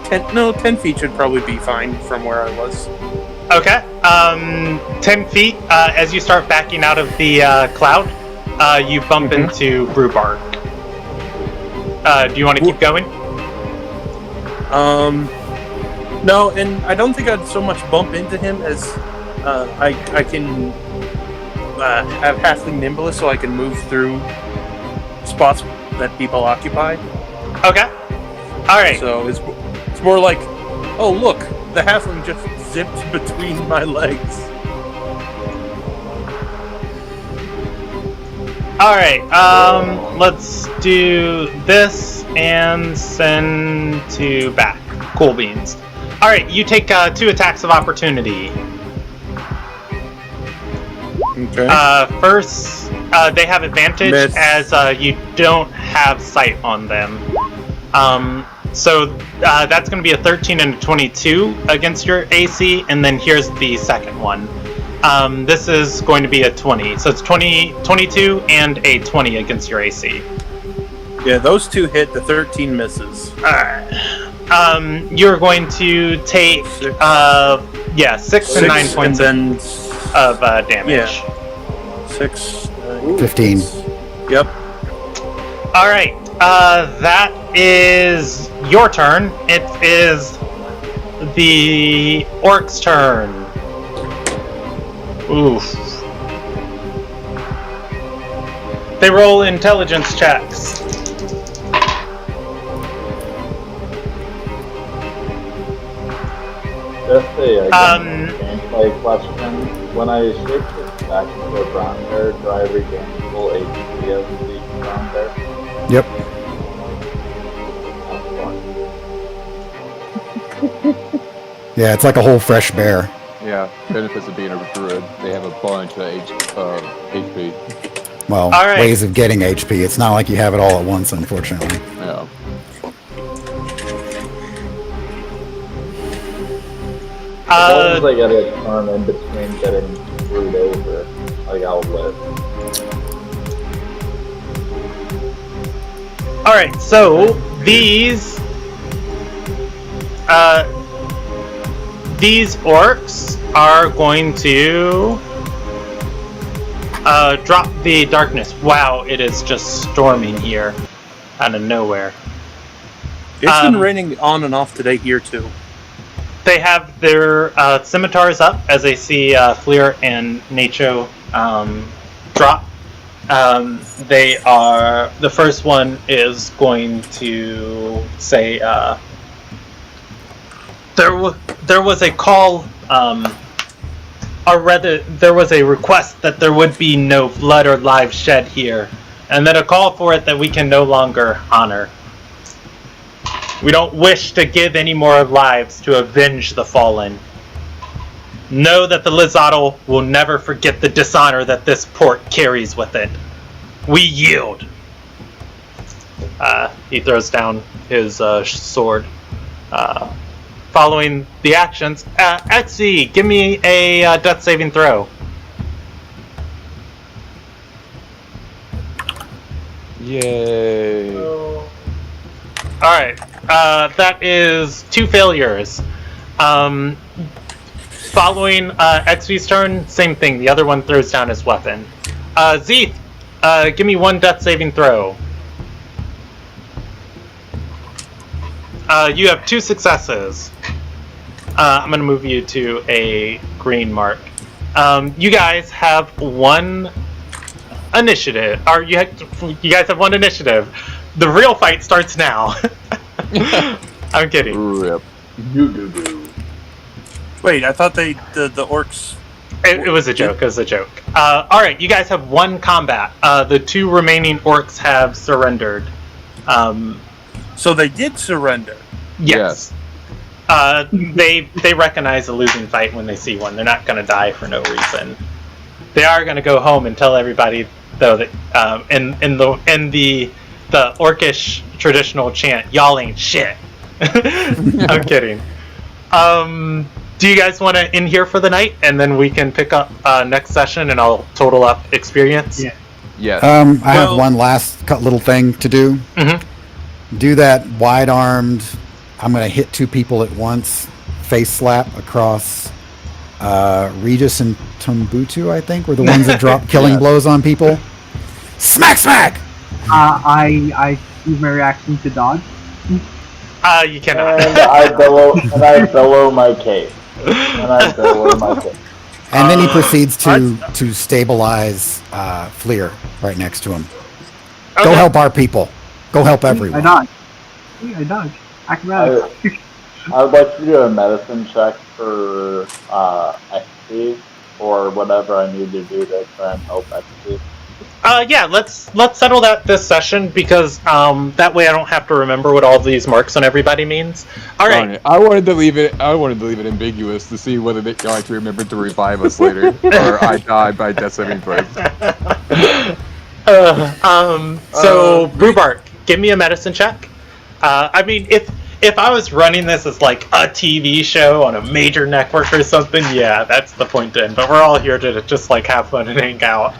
10 feet should probably be fine from where I was. Okay. 10 feet, as you start backing out of the cloud, you bump into Brewbark. Do you want to keep going? No, and I don't think I'd so much bump into him as I can have halfling nimbleness, so I can move through spots that people occupy. Okay. All right. So it's more like, oh look, the halfling just zipped between my legs. All right. Let's do this and send to back. Cool beans. All right. You take 2 attacks of opportunity. Okay. First, they have advantage Miss. as you don't have sight on them. So that's going to be a 13 and a 22 against your AC, and then here's the second one. This is going to be a 20. So it's 22 and a 20 against your AC. Yeah, those 2 hit. The 13 misses. Alright. You're going to take 6 and 9 points and then of damage. 6, 15. Yep. Alright, that is your turn. It is the orc's turn. Oof. They roll intelligence checks. Just a gameplay question. When I shape this back into a brown bear, do I regain full HP of the brown bear? Yep. Yeah, it's like a whole fresh bear. Yeah, benefits of being a druid. They have a bunch of HP. Well, All right. ways of getting HP. It's not like you have it all at once, unfortunately. Yeah. As long as I get a turn in between getting screwed over, like I'll live. Alright, so these orcs are going to drop the darkness. Wow, it is just storming here out of nowhere. It's been raining on and off today here too. They have their scimitars up as they see Fleer and Nacho drop. They are. The first one is going to say, there was a call, or rather, there was a request that there would be no blood or lives shed here, and then a call for it that we can no longer honor. We don't wish to give any more lives to avenge the fallen. Know that the Lixotl will never forget the dishonor that this port carries with it. We yield. He throws down his sword. Following the actions, Etsy, give me a death saving throw. Yay. Alright, that is 2 failures. Following Xv's turn, same thing. The other one throws down his weapon. Zeeth, give me 1 death saving throw. You have 2 successes. I'm going to move you to a green mark. You guys have 1 initiative. Or you guys have 1 initiative. The real fight starts now. I'm kidding. Rip. Wait, I thought the orcs. It was a joke. It was a joke. All right, you guys have 1 combat. The 2 remaining orcs have surrendered. So they did surrender. Yes. They recognize a losing fight when they see one. They're not going to die for no reason. They are going to go home and tell everybody, though, that in the orcish traditional chant, y'all ain't shit. I'm kidding. Do you guys want to end here for the night, and then we can pick up next session, and I'll total up experience? Yeah. Yes. I have one last little thing to do. Mm-hmm. Do that wide-armed. I'm going to hit 2 people at once. Face slap across. Regis and Tumbutu, I think, were the ones that dropped killing blows on people. Smack, smack. I use my reaction to dodge. You cannot. And I bellow my cape. And then he proceeds to stabilize Fleer right next to him. Okay. Go help our people. Go help everyone. I dodge. Acrobatics. I would like to do a medicine check for XP or whatever I need to do to try and help XP. Yeah, let's settle that this session because that way I don't have to remember what all these marks on everybody means. All right. I wanted to leave it ambiguous to see whether they actually remembered to revive us later, or I died by death saving throws. So Brewbark, give me a medicine check. I mean, if I was running this as like a TV show on a major network or something, yeah, that's the point then. But we're all here to just like have fun and hang out.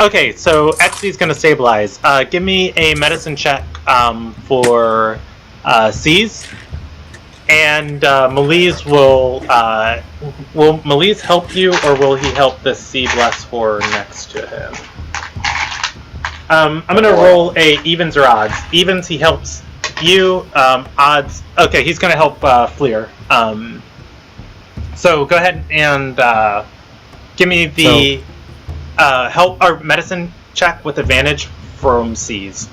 Okay, so XP's gonna stabilize. Give me a medicine check for C's, and Melise will Melise help you, or will he help this C bless horror next to him? I'm gonna roll a evens or odds. Evens, he helps you. Odds, okay, he's gonna help Fleer. So go ahead and give me the help or medicine check with advantage from C's.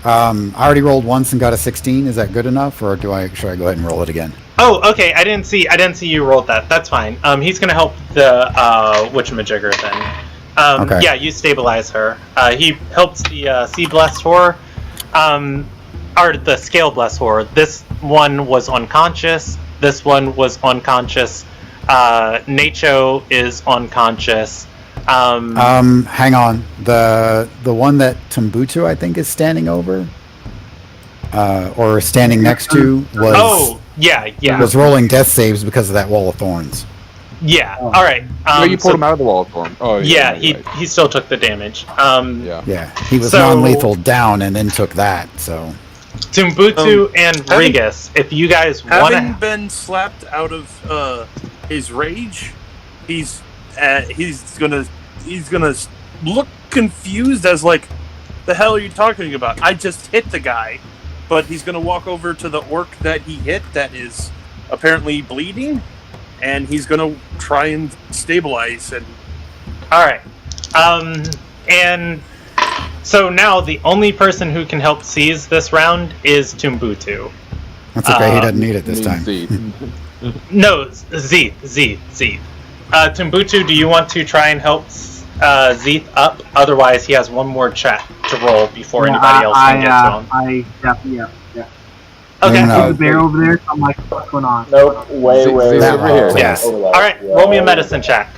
I already rolled once and got a 16. Is that good enough, or should I go ahead and roll it again? Oh, okay. I didn't see you rolled that. That's fine. He's gonna help the witchamajigger then. Okay. Yeah, you stabilize her. He helps the sea blessed horror, or the scale blessed horror. This one was unconscious. This one was unconscious. Nacho is unconscious. Hang on. The one that Tumbutu I think is standing over, or standing next to was. Oh, yeah. Was rolling death saves because of that wall of thorns. Yeah. All right. No, you pulled him out of the wall of thorn. Oh, yeah. Right. He still took the damage. Yeah. He was non-lethal down and then took that. So. Tumbutu and Rigas, if you guys want to. Having been slapped out of his rage, he's gonna look confused as like, the hell are you talking about? I just hit the guy, but he's gonna walk over to the orc that he hit that is apparently bleeding, and he's gonna try and stabilize and. All right, and so now the only person who can help seize this round is Tumbutu. That's okay. He doesn't need it this time. No, Z. Tumbutu, do you want to try and help Zeeth up? Otherwise, he has one more check to roll before anybody else can get to him. Yeah. Okay. No. There's a bear over there, so I'm like, what's going on? Nope, way over here. Yeah. All right, roll me a medicine check.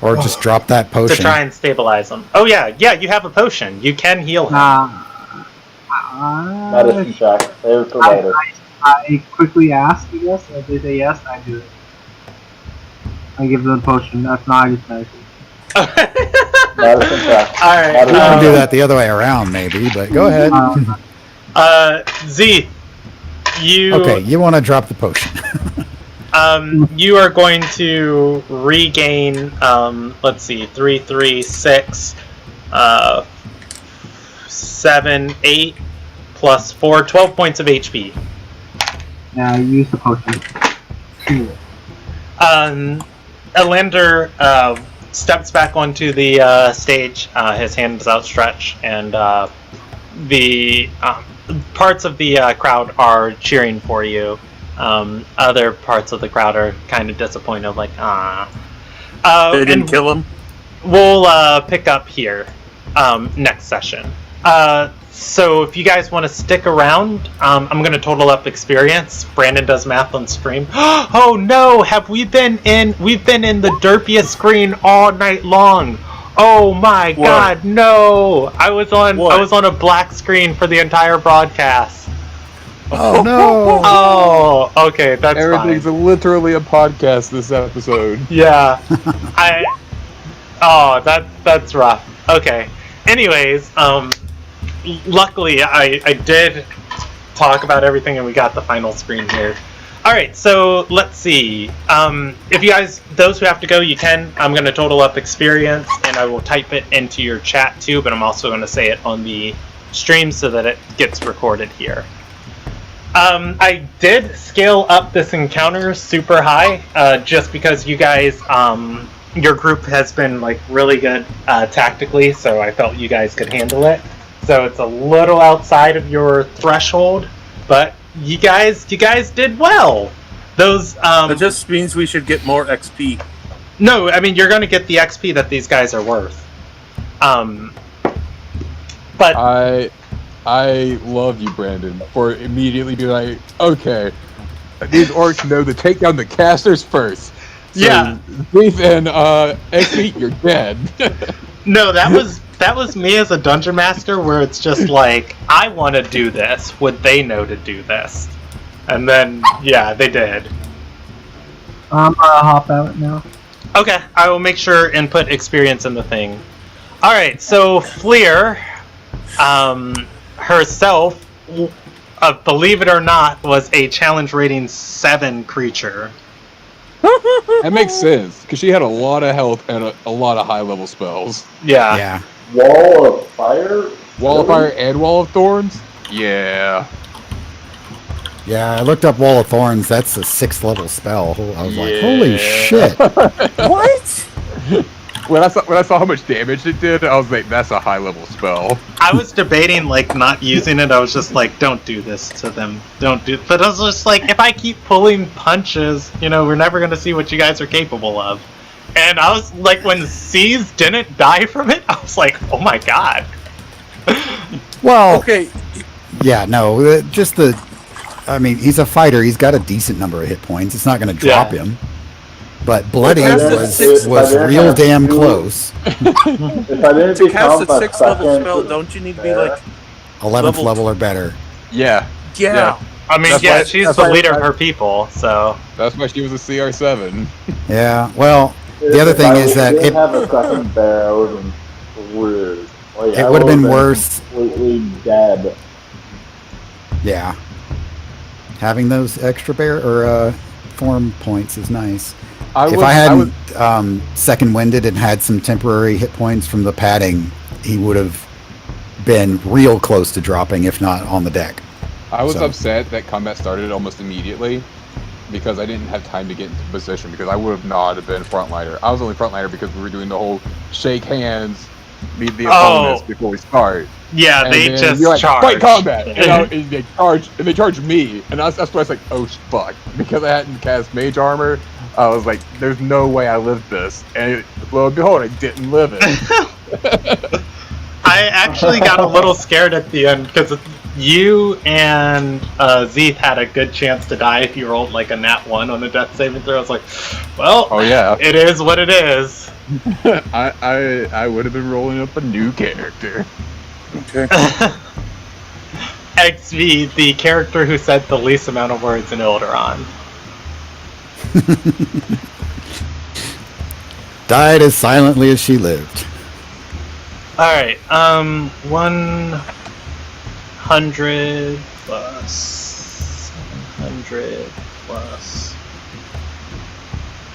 Or just drop that potion. To try and stabilize him. Oh, yeah, you have a potion. You can heal him. Medicine check. Save for later. I quickly ask, I guess. If they say yes, I do it. I give them the potion. That's not just medicine. Medicine check. All right. We can do that the other way around, maybe, but go ahead. Z, you. Okay, you want to drop the potion. You are going to regain, let's see, 3, 3, 6, 7, 8, plus 4, 12 points of HP. Yeah, use the potion. Elander steps back onto the stage. His hand is outstretched, and the parts of the crowd are cheering for you. Other parts of the crowd are kind of disappointed, like, ah. They didn't kill him? We'll pick up here next session. So if you guys want to stick around, I'm going to total up experience. Brandon does math on stream. Oh no, we've been in the derpiest screen all night long. Oh my god, no. I was on a black screen for the entire broadcast. Oh no. Oh, okay, that's Everything's fine. literally a podcast this episode. Yeah. That's rough. Okay. Anyways, luckily I did talk about everything and we got the final screen here. Alright, so let's see. If you guys, those who have to go, you can. I'm going to total up experience and I will type it into your chat too, but I'm also going to say it on the stream so that it gets recorded here. I did scale up this encounter super high, just because you guys, your group has been like really good tactically, so I felt you guys could handle it. So it's a little outside of your threshold, but you guys did well. Those That just means we should get more XP. No, I mean you're going to get the XP that these guys are worth. But I love you, Brandon, for immediately being like, okay, these orcs know to take down the casters first. So, yeah, Thief and XP, you're dead. no, that was me as a dungeon master, where it's just like, I want to do this. Would they know to do this? And then, yeah, they did. I'll hop out now. Okay, I will make sure and put experience in the thing. All right, so Fleer, herself, believe it or not, was a challenge rating 7 creature. That makes sense, because she had a lot of health and a lot of high-level spells. Yeah. Yeah. Wall of Fire? Wall of Fire and Wall of Thorns? Yeah. Yeah, I looked up Wall of Thorns. That's a 6th level spell. I was like, holy shit. What? When I saw how much damage it did, I was like, that's a high-level spell. I was debating, like, not using it. I was just like, don't do this to them. Don't do... But I was just like, if I keep pulling punches, you know, we're never going to see what you guys are capable of. And I was like, when C's didn't die from it, I was like, oh my god. Well, Okay. yeah, no, just the... I mean, he's a fighter. He's got a decent number of hit points. It's not going to drop him. But Bloody was real damn close. If I didn't To cast become a a 6th level second spell, don't you need to be like 11th level or better. Yeah. Yeah. I mean, That's yeah, why- she's that's the why- leader of her people, so... That's why she was a CR7. Yeah, well, the other thing is that it it have a second bear, I would have been screwed. Like, It I would have been would've worse. Completely dead. Yeah. Having those extra bear or form points is nice. If I hadn't second winded and had some temporary hit points from the padding, he would have been real close to dropping, if not on the deck. I was So- upset that combat started almost immediately because I didn't have time to get into position, because I would have not have been frontliner. I was only frontliner because we were doing the whole shake hands, meet the opponents before we start. Yeah, And they then just you're like, charge. fight combat, and they charge me, and that's why I was like, oh fuck, because I hadn't cast mage armor. I was like, there's no way I lived this, and lo and behold, I didn't live it. I actually got a little scared at the end, because you and Zeeth had a good chance to die if you rolled like a nat 1 on the death saving throw. I was like, well, Oh yeah, it is what it is. I would have been rolling up a new character. Okay. XV, the character who said the least amount of words in Ilderon. Died as silently as she lived. Alright, 100 plus 700 plus...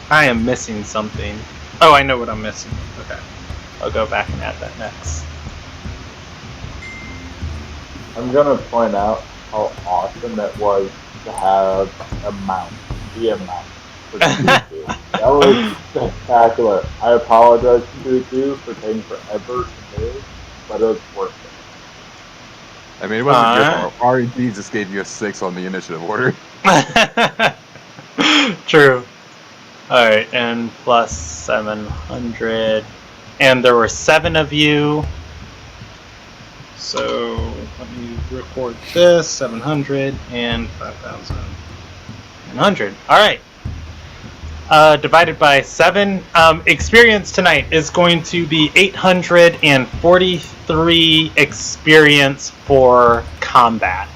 I am missing something. Oh, I know what I'm missing. Okay. I'll go back and add that next. I'm gonna point out how awesome it was to have a mount. The amount. For Tutu. That was spectacular. I apologize to Tutu for taking forever to move, but it was worth it. I mean, it wasn't your fault. RNG just gave you a 6 on the initiative order. True. Alright, and plus 700. And there were 7 of you. So, let me record this. 700 and 5,900. Alright. Divided by 7. Experience tonight is going to be 843 experience for combat.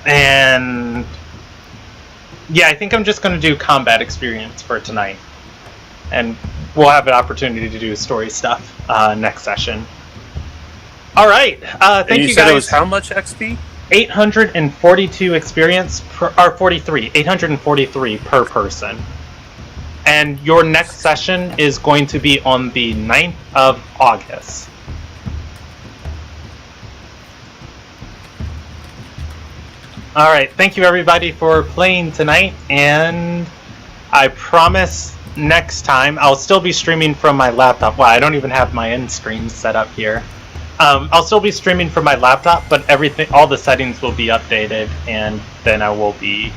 And yeah, I think I'm just going to do combat experience for tonight. And we'll have an opportunity to do story stuff next session. Alright, thank you said guys. it was how much XP? 842 experience per, or 43, 843 per person. And your next session is going to be on the 9th of August. All right, thank you everybody for playing tonight, and I promise next time I'll still be streaming from my laptop. Well, I don't even have my end screen set up here. I'll still be streaming from my laptop, but all the settings will be updated, and then I will be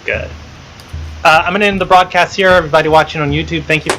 good. I'm going to end the broadcast here. Everybody watching on YouTube, thank you for